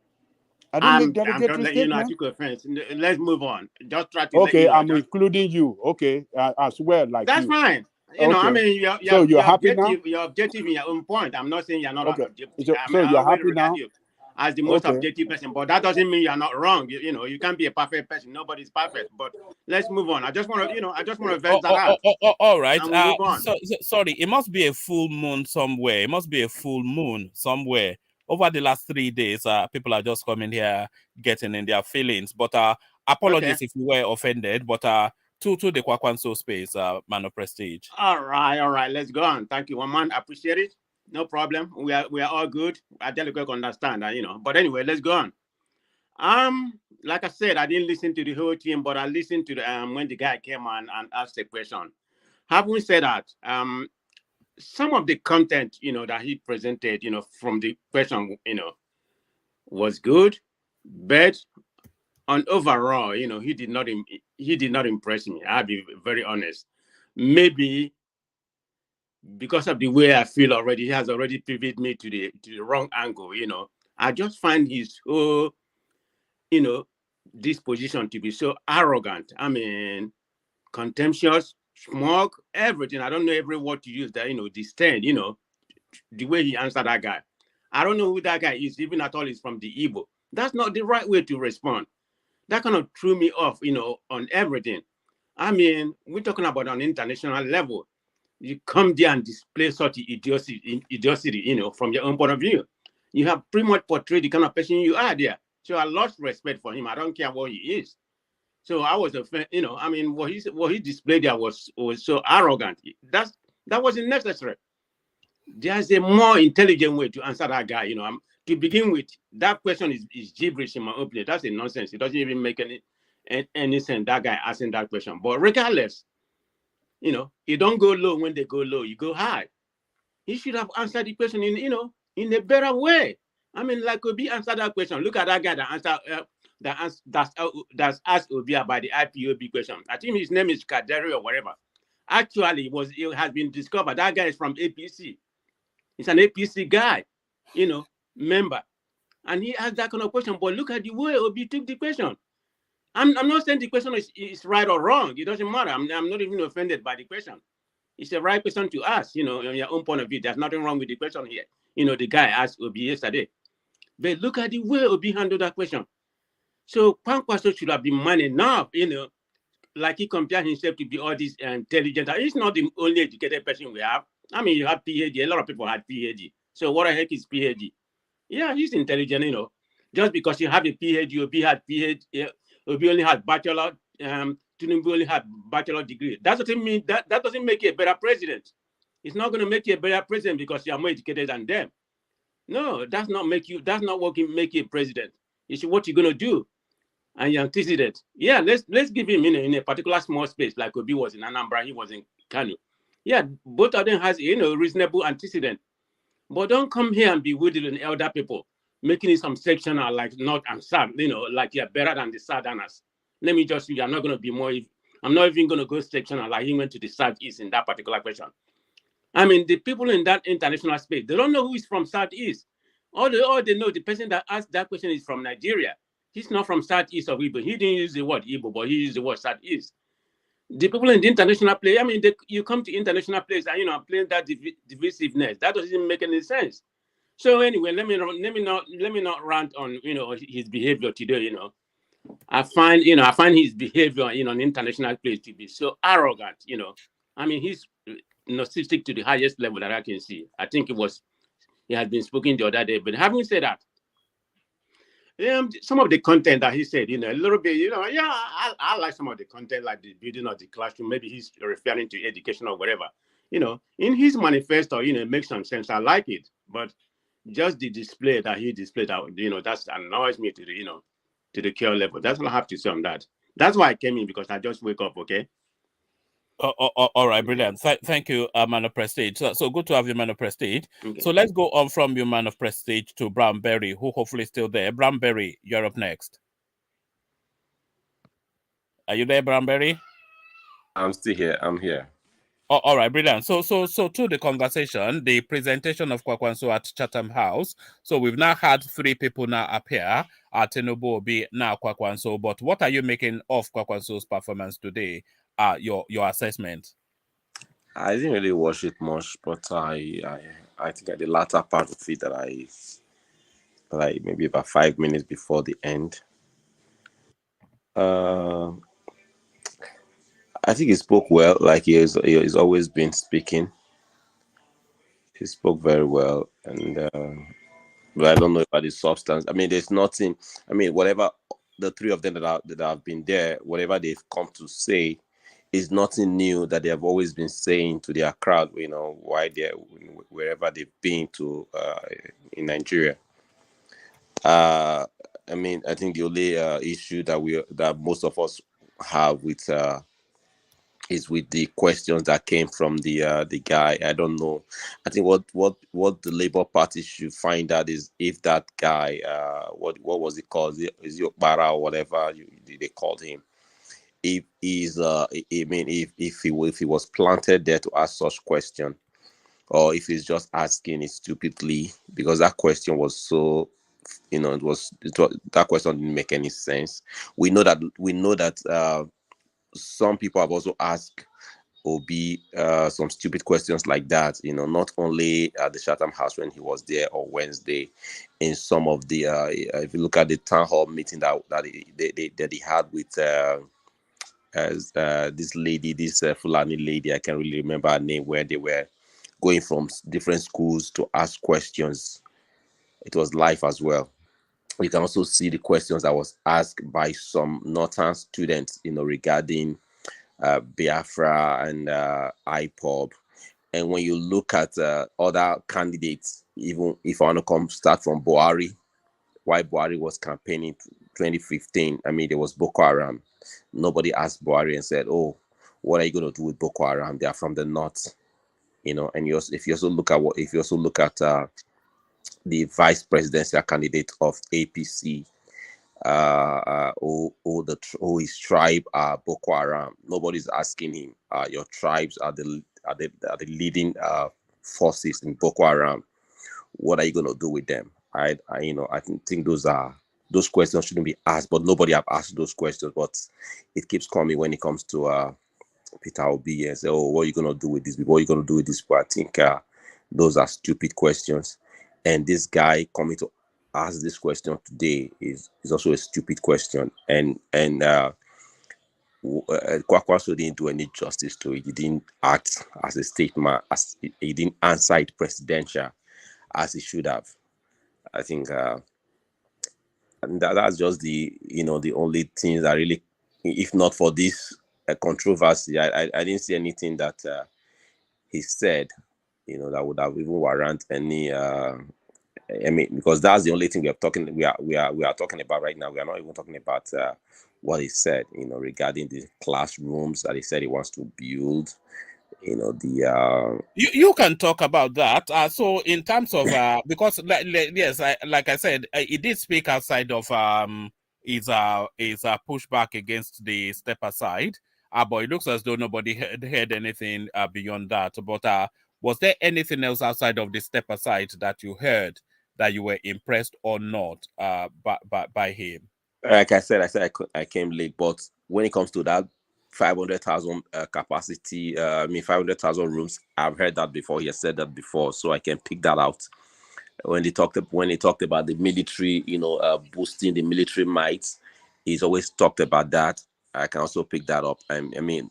I didn't make I'm just derogatory letting you know I statement. took offense. Let's move on. Just try to let Okay, you know. I'm including you. Okay, as well, like That's you. fine. You know, I Okay. mean, So you're happy now? you're objective in your own point. I'm not saying you're not Okay. objective. So, I mean, so I you're always happy regard now? you as the most Okay. objective person, but that doesn't mean you're not wrong. You know, you can't be a perfect person. Nobody's perfect. But let's move on. I just want to vent that out. All right. And we'll move on. Sorry, it must be a full moon somewhere. It must be a full moon somewhere. Over the last 3 days, people are just coming here, getting in their feelings. But apologies if you were offended. But to the Kwankwaso space, man of prestige. All right. Let's go on. Thank you, one man. I appreciate it. No problem. We are all good. I tell you, understand that, you know. But anyway, let's go on. Like I said, I didn't listen to the whole thing, but I listened to the when the guy came on and asked the question. Having said that, some of the content, you know, that he presented, you know, from the question, you know, was good, but on overall, you know, he did not impress me. I'll be very honest. Maybe because of the way I feel already, he has already pivoted me to the wrong angle. You know, I just find his whole, you know, disposition to be so arrogant. I mean, contemptuous, smug, everything. I don't know every word to use that, you know, disdain, you know, the way he answered that guy. I don't know who that guy is, even at all. He's from the Igbo. That's not the right way to respond. That kind of threw me off, you know, on everything. I mean, we're talking about on an international level. You come there and display such idiocy, you know, from your own point of view. You have pretty much portrayed the kind of person you are there. So I lost respect for him. I don't care what he is. So I was you know, I mean, what he displayed there was so arrogant. That wasn't necessary. There's a more intelligent way to answer that guy. You know, to begin with, that question is gibberish in my opinion. That's a nonsense. It doesn't even make any sense. That guy asking that question. But regardless, you know, you don't go low when they go low. You go high. He should have answered the question in, you know, in a better way. I mean, like Obi answered that question. Look at that guy that answered that's asked Obi about the IPOB question. I think his name is Kaderi or whatever. Actually, it has been discovered that guy is from APC. He's an APC guy, you know, member, and he asked that kind of question. But look at the way Obi took the question. I'm not saying the question is right or wrong. It doesn't matter. I'm not even offended by the question. It's the right question to ask, you know, on your own point of view. There's nothing wrong with the question here. You know, the guy asked Obi yesterday. But look at the way Obi handled that question. So Kwankwaso should have been man enough, you know, like he compared himself to be all this intelligent. He's not the only educated person we have. I mean, you have PhD. A lot of people had PhD. So what the heck is PhD? Yeah, he's intelligent, you know. Just because you have a PhD, Obi had PhD, Obi only had bachelor, Tinubu only had bachelor degree. That doesn't mean that doesn't make you a better president. It's not going to make you a better president because you are more educated than them. No, that's not what can make you a president. It's what you're going to do. And you antecedent. Yeah, let's give him in a particular small space, like Obi was in Anambra, he was in Kano. Yeah, both of them has, you know, reasonable antecedent. But don't come here and be whittling elder people, making it some sectional like North and South, you know, like you're better than the Southerners. Let me just, I'm not going to be more, I'm not even going to go sectional like he went to the Southeast in that particular question. I mean, the people in that international space, they don't know who is from Southeast. All they know, the person that asked that question is from Nigeria. He's not from Southeast of Igbo. He didn't use the word Igbo, but he used the word Southeast. The people in the international play, I mean, you come to international place and playing that divisiveness. That doesn't make any sense. So anyway, let me not rant on his behavior today. I find his behavior on international place to be so arrogant. I mean, he's narcissistic to the highest level that I can see. I think he had been speaking the other day. But having said that, some of the content that he said, a little bit, I like some of the content, like the building of the classroom. Maybe he's referring to education or whatever. In his manifesto, it makes some sense. I like it, but just the display that he displayed, that annoys me to the core level. That's what I have to say on that. That's why I came in, because I just wake up. Okay. All right, brilliant. Thank you, Man of Prestige. So good to have you, Man of Prestige. Okay. So let's go on from you, Man of Prestige, to Brown Berry, who hopefully is still there. Brown Berry, you're up next. Are you there, Brown Berry? I'm still here. I'm here. All right, brilliant. So to the conversation, the presentation of Kwankwaso at Chatham House. So we've now had 3 people now appear at Tinubu Obi, now Kwankwaso. But what are you making of Kwankwaso's performance today? Your assessment. I didn't really watch it much, but I think at the latter part of it that like maybe about 5 minutes before the end. I think he spoke well, like he's always been speaking. He spoke very well, and but I don't know about the substance. I mean, there's nothing. I mean, whatever the 3 of them that have been there, whatever they've come to say, is nothing new that they have always been saying to their crowd. Why they're wherever they've been to in Nigeria. I mean, I think the only issue that most of us have with is with the questions that came from the guy. I don't know. I think what the Labour Party should find out is if that guy, what was it called? Is it Okpara or whatever they called him? If he's I mean, if he was planted there to ask such question, or if he's just asking it stupidly, because that question was so, that question didn't make any sense. We know that some people have also asked Obi some stupid questions like that, not only at the Chatham House when he was there or Wednesday, in some of the if you look at the town hall meeting that he had with this lady, this Fulani lady, I can't really remember her name, where they were going from different schools to ask questions. It was live as well. You can also see the questions that was asked by some northern students, regarding Biafra and IPOB. And when you look at other candidates, even if I want to start from Buhari, why Buhari was campaigning 2015, I mean, there was Boko Haram. Nobody asked Buhari and said, "Oh, what are you going to do with Boko Haram? They are from the north." And if you also look at the vice presidential candidate of APC, who his tribe are Boko Haram. Nobody's asking him, your tribes are the leading forces in Boko Haram. What are you going to do with them? I think those questions shouldn't be asked, but nobody have asked those questions. But it keeps coming when it comes to Peter Obi and say, "Oh, what are you going to do with this? What are you going to do with this?" But I think those are stupid questions. And this guy coming to ask this question today is also a stupid question. And Kwankwaso didn't do any justice to it. He didn't act as a statesman, as he didn't answer it presidential as he should have. I think and that's just the only thing that really, if not for this controversy, I didn't see anything that he said that would have even warrant any I mean, because that's the only thing we are talking about right now. We are not even talking about what he said, regarding the classrooms that he said he wants to build. You can talk about that. So in terms of because yes, like I said, he did speak outside of his pushback against the step aside. But it looks as though nobody heard anything beyond that. But was there anything else outside of the step aside that you heard that you were impressed or not by him? Like I said, I came late, but when it comes to that 500,000 capacity. 500,000 rooms. I've heard that before. He has said that before, so I can pick that out. When he talked about the military, boosting the military might, he's always talked about that. I can also pick that up. I mean,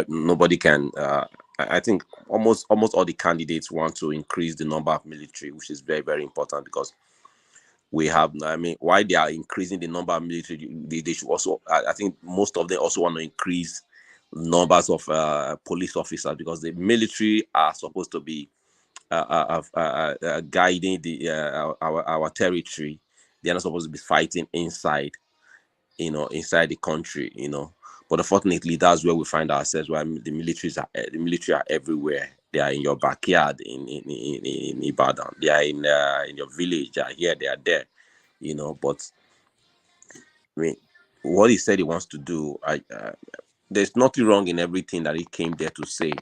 nobody can. I think almost all the candidates want to increase the number of military, which is very, very important, because we have. Why they are increasing the number of military, they should also. I think most of them also want to increase numbers of police officers, because the military are supposed to be guiding our territory. They're not supposed to be fighting inside the country, But unfortunately, that's where we find ourselves, where the military are everywhere. They are in your backyard in Ibadan. They are in your village. They are here. They are there, But what he said he wants to do, there's nothing wrong in everything that he came there to say,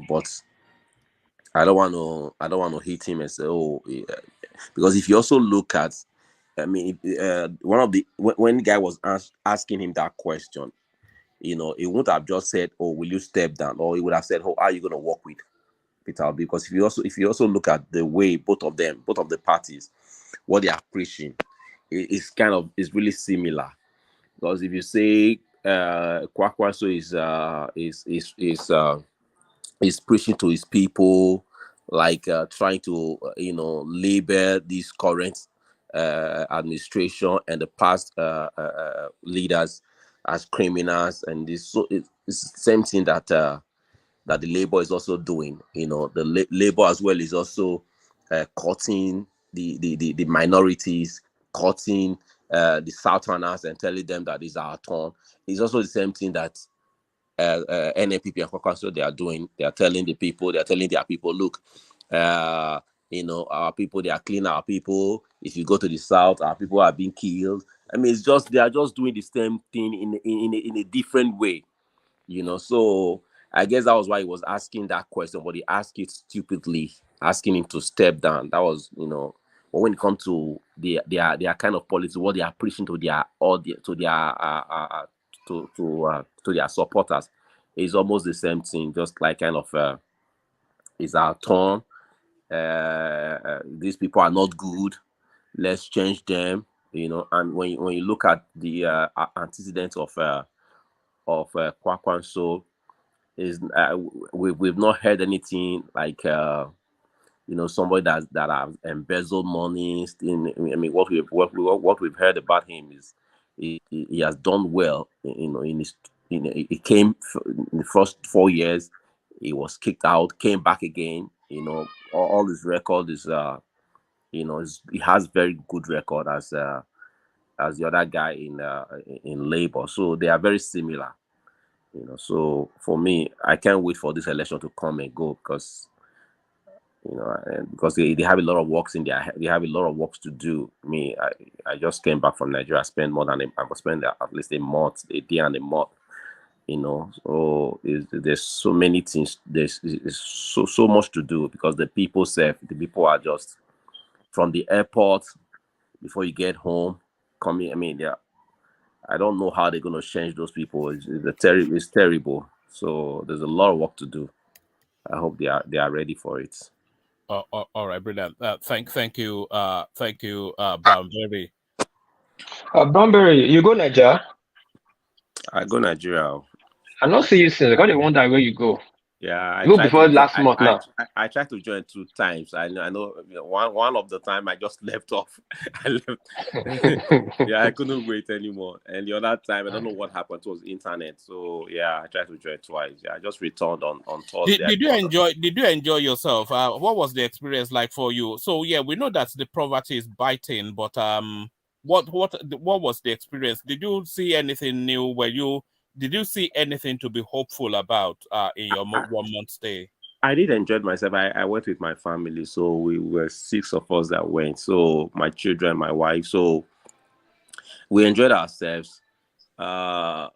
But I don't want to hit him and say, because if you also look at, when the guy was asking him that question, he wouldn't have just said, "Oh, will you step down?" Or he would have said, "Oh, are you going to work with Peter Obi?" Because if you also look at the way both of the parties, what they are preaching, is really similar. Because if you say Kwankwaso is preaching to his people, like trying to label this current administration and the past leaders as criminals, and this, so it's the same thing that the Labour is also doing. The Labour as well is also cutting the minorities, cutting the Southerners, and telling them that is our turn. It's also the same thing that NNPP and Kwankwaso they are doing. They are telling their people, look, our people, they are clean our people. If you go to the south, our people are being killed. It's just, they are just doing the same thing in a different way, So I guess that was why he was asking that question, but he asked it stupidly, asking him to step down. That was, but when it comes to their kind of policy, what they are preaching to their audience, to their supporters, is almost the same thing. Just like kind of is our turn. These people are not good. Let's change them. And when you look at the antecedents of Kwankwaso, is we've not heard anything like somebody that have embezzled money. What we've heard about him is he has done well. He came in the first 4 years, he was kicked out, came back again. All his record is he has very good record as the other guy in Labour. So they are very similar. So for me, I can't wait for this election to come and go, because because they have a lot of works they have a lot of works to do. I just came back from Nigeria. I spent I was spending at least a day and a month. So there's so many things. There's so much to do, because the people are just from the airport before you get home coming. I don't know how they're going to change those people. It's terrible. So there's a lot of work to do. I hope they are ready for it. All right, brilliant. Thank you, Brownberry. Brownberry, you go Nigeria? I go Nigeria. I not see you since. I got the wonder where you go. Yeah, you go before last month now. I tried to join 2 times. I know one of the time I just left off. I left. Yeah, I couldn't wait anymore. And the other time, I don't know what happened. It was internet. So yeah, I tried to join twice. Yeah, I just returned on Thursday. Did you enjoy yourself? What was the experience like for you? So yeah, we know that the poverty is biting, but what was the experience? Did you see anything new? Did you see anything to be hopeful about in your 1 month stay? I did enjoy myself. I went with my family, so we were 6 of us that went. So my children, my wife. So we enjoyed ourselves. At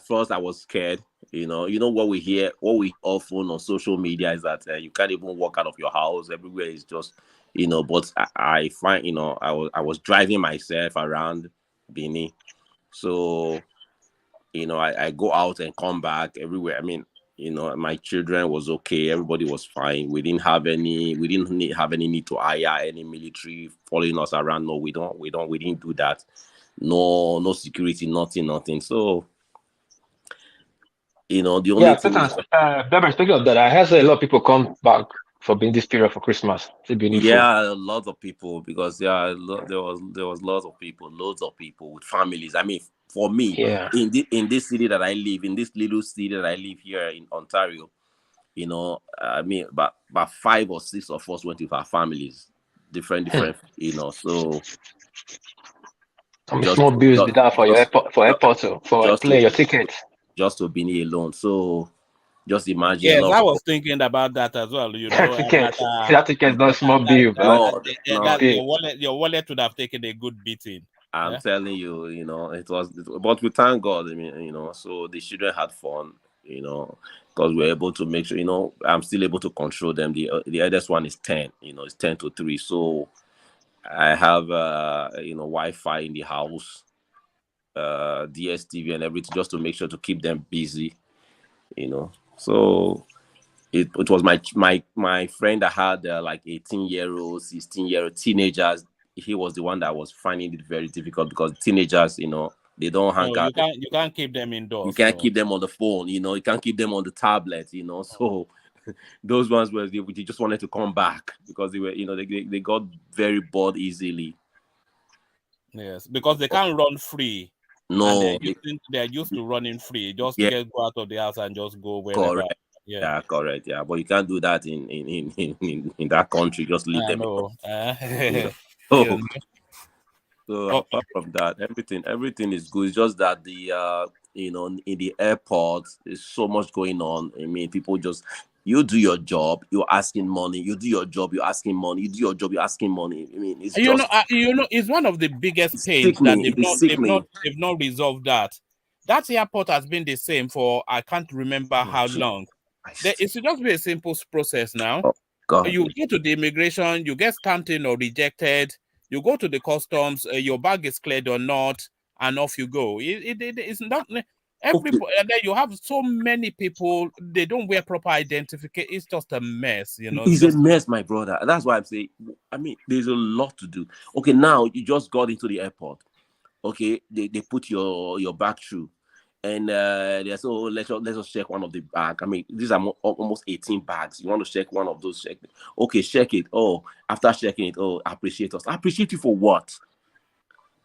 first, I was scared. You know what we hear, what we often on social media is that you can't even walk out of your house. Everywhere is just, But I find, I was driving myself around Benin. So You know, I go out and come back everywhere. I mean, you know, my children was okay. Everybody was fine. We didn't have any need to hire any military following us around. No, we didn't do that. No security, nothing. So, you know, the only Yeah, thing is, Beber, speaking of that, I heard a lot of people come back for being this period for Christmas. It's beautiful. yeah, lots of people, because there was loads of people with families. I mean, for me, Yeah. in this city that I live, in this little city that I live here in Ontario, you know, I mean, about 5 or 6 of us went with our families, different, you know. So Some just small bills be that for your airport, for just to plane, your ticket. Benin alone. So just imagine a Yes, lot I of was thinking about that as well. You That know, ticket, that ticket is not small bill, man. no, your wallet would have taken a good beating. I'm Yeah? telling you, you know, but we thank God. I mean, you know, so the children had fun, you know, because we're able to make sure, you know, I'm still able to control them. The eldest one is 10, you know, it's 10 to 3. So I have, you know, Wi-Fi in the house, DSTV and everything, just to make sure to keep them busy, you know. So it was my friend that had like 18-year-old, 16-year-old teenagers. He was the one that was finding it very difficult, because teenagers, you know, they don't hang No, out. you can't keep them indoors. You can't keep them on the phone, you know. You can't keep them on the tablet, you know. So those ones were they just wanted to come back, because they were, you know, they got very bored easily. Yes, because they can't run free. No, and they're used to running free, just yeah, get go out of the house and just go wherever. correct. Yeah. Yeah, correct. Yeah, but you can't do that in that country. Just leave I them alone. know. You know? Yeah. So apart from that, everything is good. It's just that the you know, in the airport, there's so much going on. I mean, people just, you do your job, you're asking money. You do your job, you're asking money. You do your job, you're asking money. I mean, it's You just know, it's one of the biggest pains that sickening. It is sickening. they've not resolved that. That airport has been the same for I can't remember how long. It should just be a simple process now. Oh God. You go to the immigration, you get stamped in or rejected. You go to the customs, your bag is cleared or not, and off you go. It's not everybody, and then you have so many people. They don't wear proper identification. It's just a mess, you know. It's a mess, my brother. That's why I'm saying, I mean, there's a lot to do. Okay, now you just got into the airport. Okay, they put your bag through, and they say, oh, let's just check one of the bag. I mean, these are almost 18 bags. You want to check one of those? Check it. Okay, check it. Oh, after checking it, oh, appreciate us. Appreciate you for what?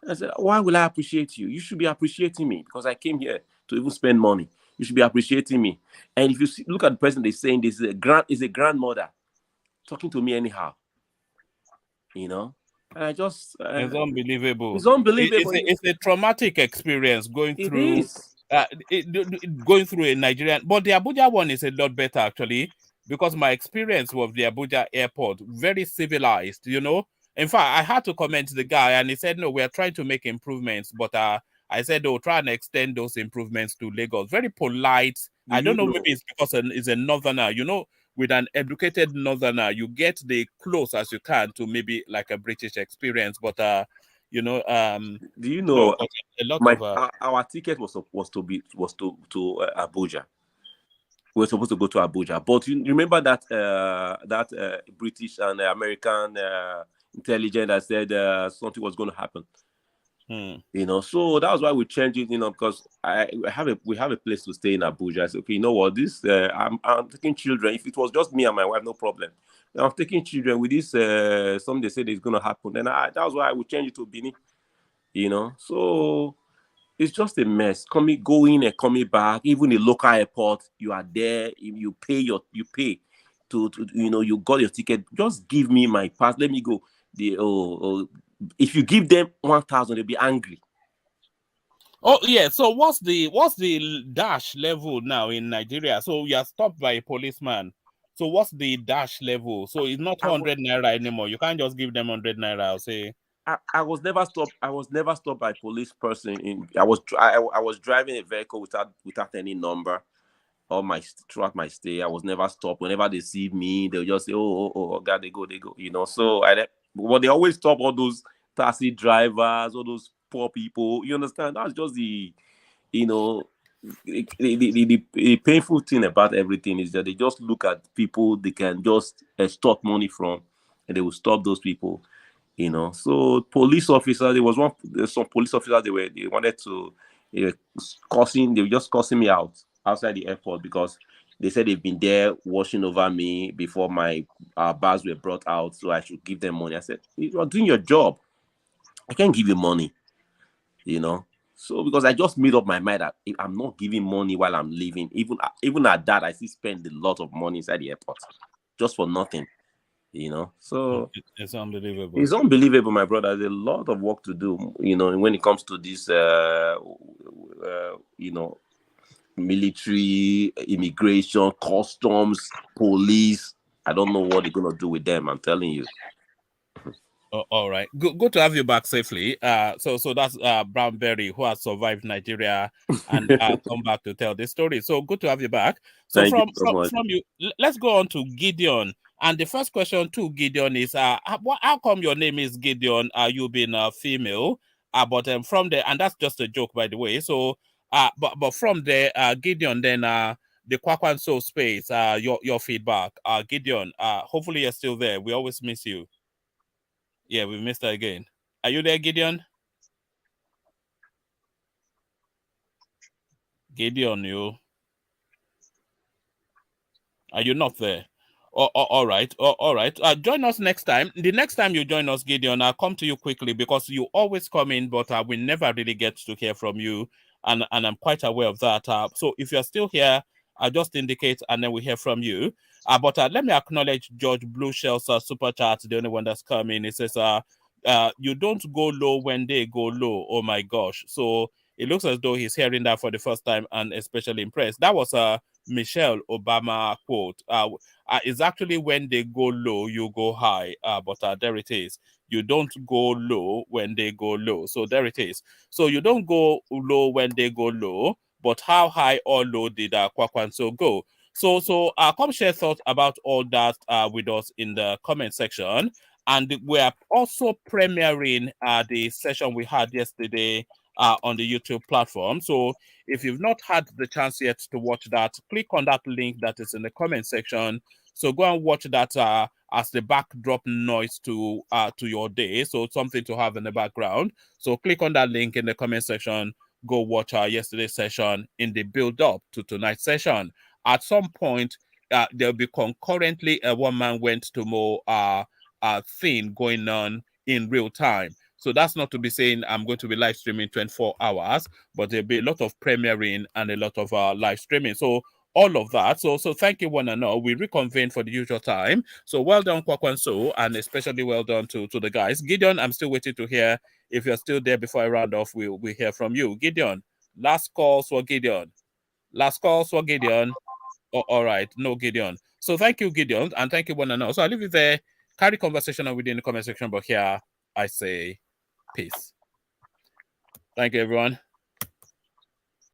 I said, why will I appreciate you? You should be appreciating me, because I came here to even spend money. You should be appreciating me. And if you look at the person, they're saying this is a grandmother talking to me anyhow, you know. And I just it's unbelievable. It's unbelievable. It's a traumatic experience going It through. is. Going through a Nigerian, but the Abuja one is a lot better actually, because my experience with the Abuja airport, very civilized, you know. In fact, I had to comment the guy, and he said, no, we are trying to make improvements, but I said, oh, try and extend those improvements to Lagos. Very polite. I don't know, maybe it's because it's a northerner, you know. With an educated northerner, you get the close as you can to maybe like a British experience, but you know, do you know a lot of our ticket was to Abuja. We were supposed to go to Abuja, but you remember that British and American intelligence that said something was going to happen. You know, so that was why we changed it. You know, because we have a place to stay in Abuja. I said, okay, you know what? This I'm taking children. If it was just me and my wife, no problem. I'm taking children with this. Something they said is going to happen, and that was why I would change it to Benin. You know, so it's just a mess. Going and coming back. Even the local airport, you are there. You pay to you know, you got your ticket. Just give me my pass. Let me go. If you give them 1,000, they'll be angry. Oh yeah. So what's the dash level now in Nigeria? So you are stopped by a policeman. So what's the dash level? So it's not 100 naira anymore. You can't just give them 100 naira. I'll say. I was never stopped. I was never stopped by a police person. I was driving a vehicle without any number. Throughout my stay, I was never stopped. Whenever they see me, they'll just say, "Oh, God, they go." You know. So but they always stop all those taxi drivers, all those poor people. You understand? That's just the, you know, the painful thing about everything is that they just look at people they can just extort money from, and they will stop those people. So police officers, there's some police officers, they wanted to, they were just cursing me out outside the airport because they said they've been there watching over me before my bags were brought out, so I should give them money. I said, you're doing your job, I can't give you money. So because I just made up my mind that if I'm not giving money while I'm leaving, even at that, I still spend a lot of money inside the airport just for nothing. So it's unbelievable. It's unbelievable, my brother. There's a lot of work to do, when it comes to this, military, immigration, customs, police. I don't know what they're gonna do with them. I'm telling you. All right. Good to have you back safely. So that's Brownberry, who has survived Nigeria and come back to tell this story. So good to have you back. So Thank from you so much. you, let's go on to Gideon. And the first question to Gideon is, how come your name is Gideon? You being a female? But from there, and that's just a joke, by the way. So, but from there, Gideon, then the Kwankwaso'S space, your feedback, Gideon. Hopefully you're still there. We always miss you. Yeah, we missed her again. Are you there, Gideon? Gideon, are you not there? All right. All right. Join us next time. The next time you join us, Gideon, I'll come to you quickly because you always come in, but we never really get to hear from you. And I'm quite aware of that. So if you're still here, just indicate and then we hear from you. But let me acknowledge George Blue Shell's super chat, the only one that's coming. It says, you don't go low when they go low. Oh my gosh. So it looks as though he's hearing that for the first time and especially impressed. That was Michelle Obama quote. It's actually when they go low, you go high. But there it is. You don't go low when they go low. So there it is. So you don't go low when they go low, but how high or low did Kwankwaso go? So come share thoughts about all that with us in the comment section. And we are also premiering the session we had yesterday on the YouTube platform. So if you've not had the chance yet to watch that, click on that link that is in the comment section. So go and watch that as the backdrop noise to your day. So something to have in the background. So click on that link in the comment section. Go watch our yesterday's session in the build up to tonight's session. At some point, there'll be concurrently a one man went to more thing going on in real time. So that's not to be saying I'm going to be live streaming 24 hours, but there'll be a lot of premiering and a lot of live streaming. So all of that. So thank you one and all. We reconvene for the usual time. So well done, Kwankwaso, and especially well done to the guys. Gideon, I'm still waiting to hear if you're still there before I round off. We'll hear from you. Gideon, last calls for Gideon. Last calls for Gideon. All right, no Gideon. So thank you, Gideon, and thank you one and all. So I'll leave you there. Carry conversation on within the comment section, but here I say peace. Thank you, everyone.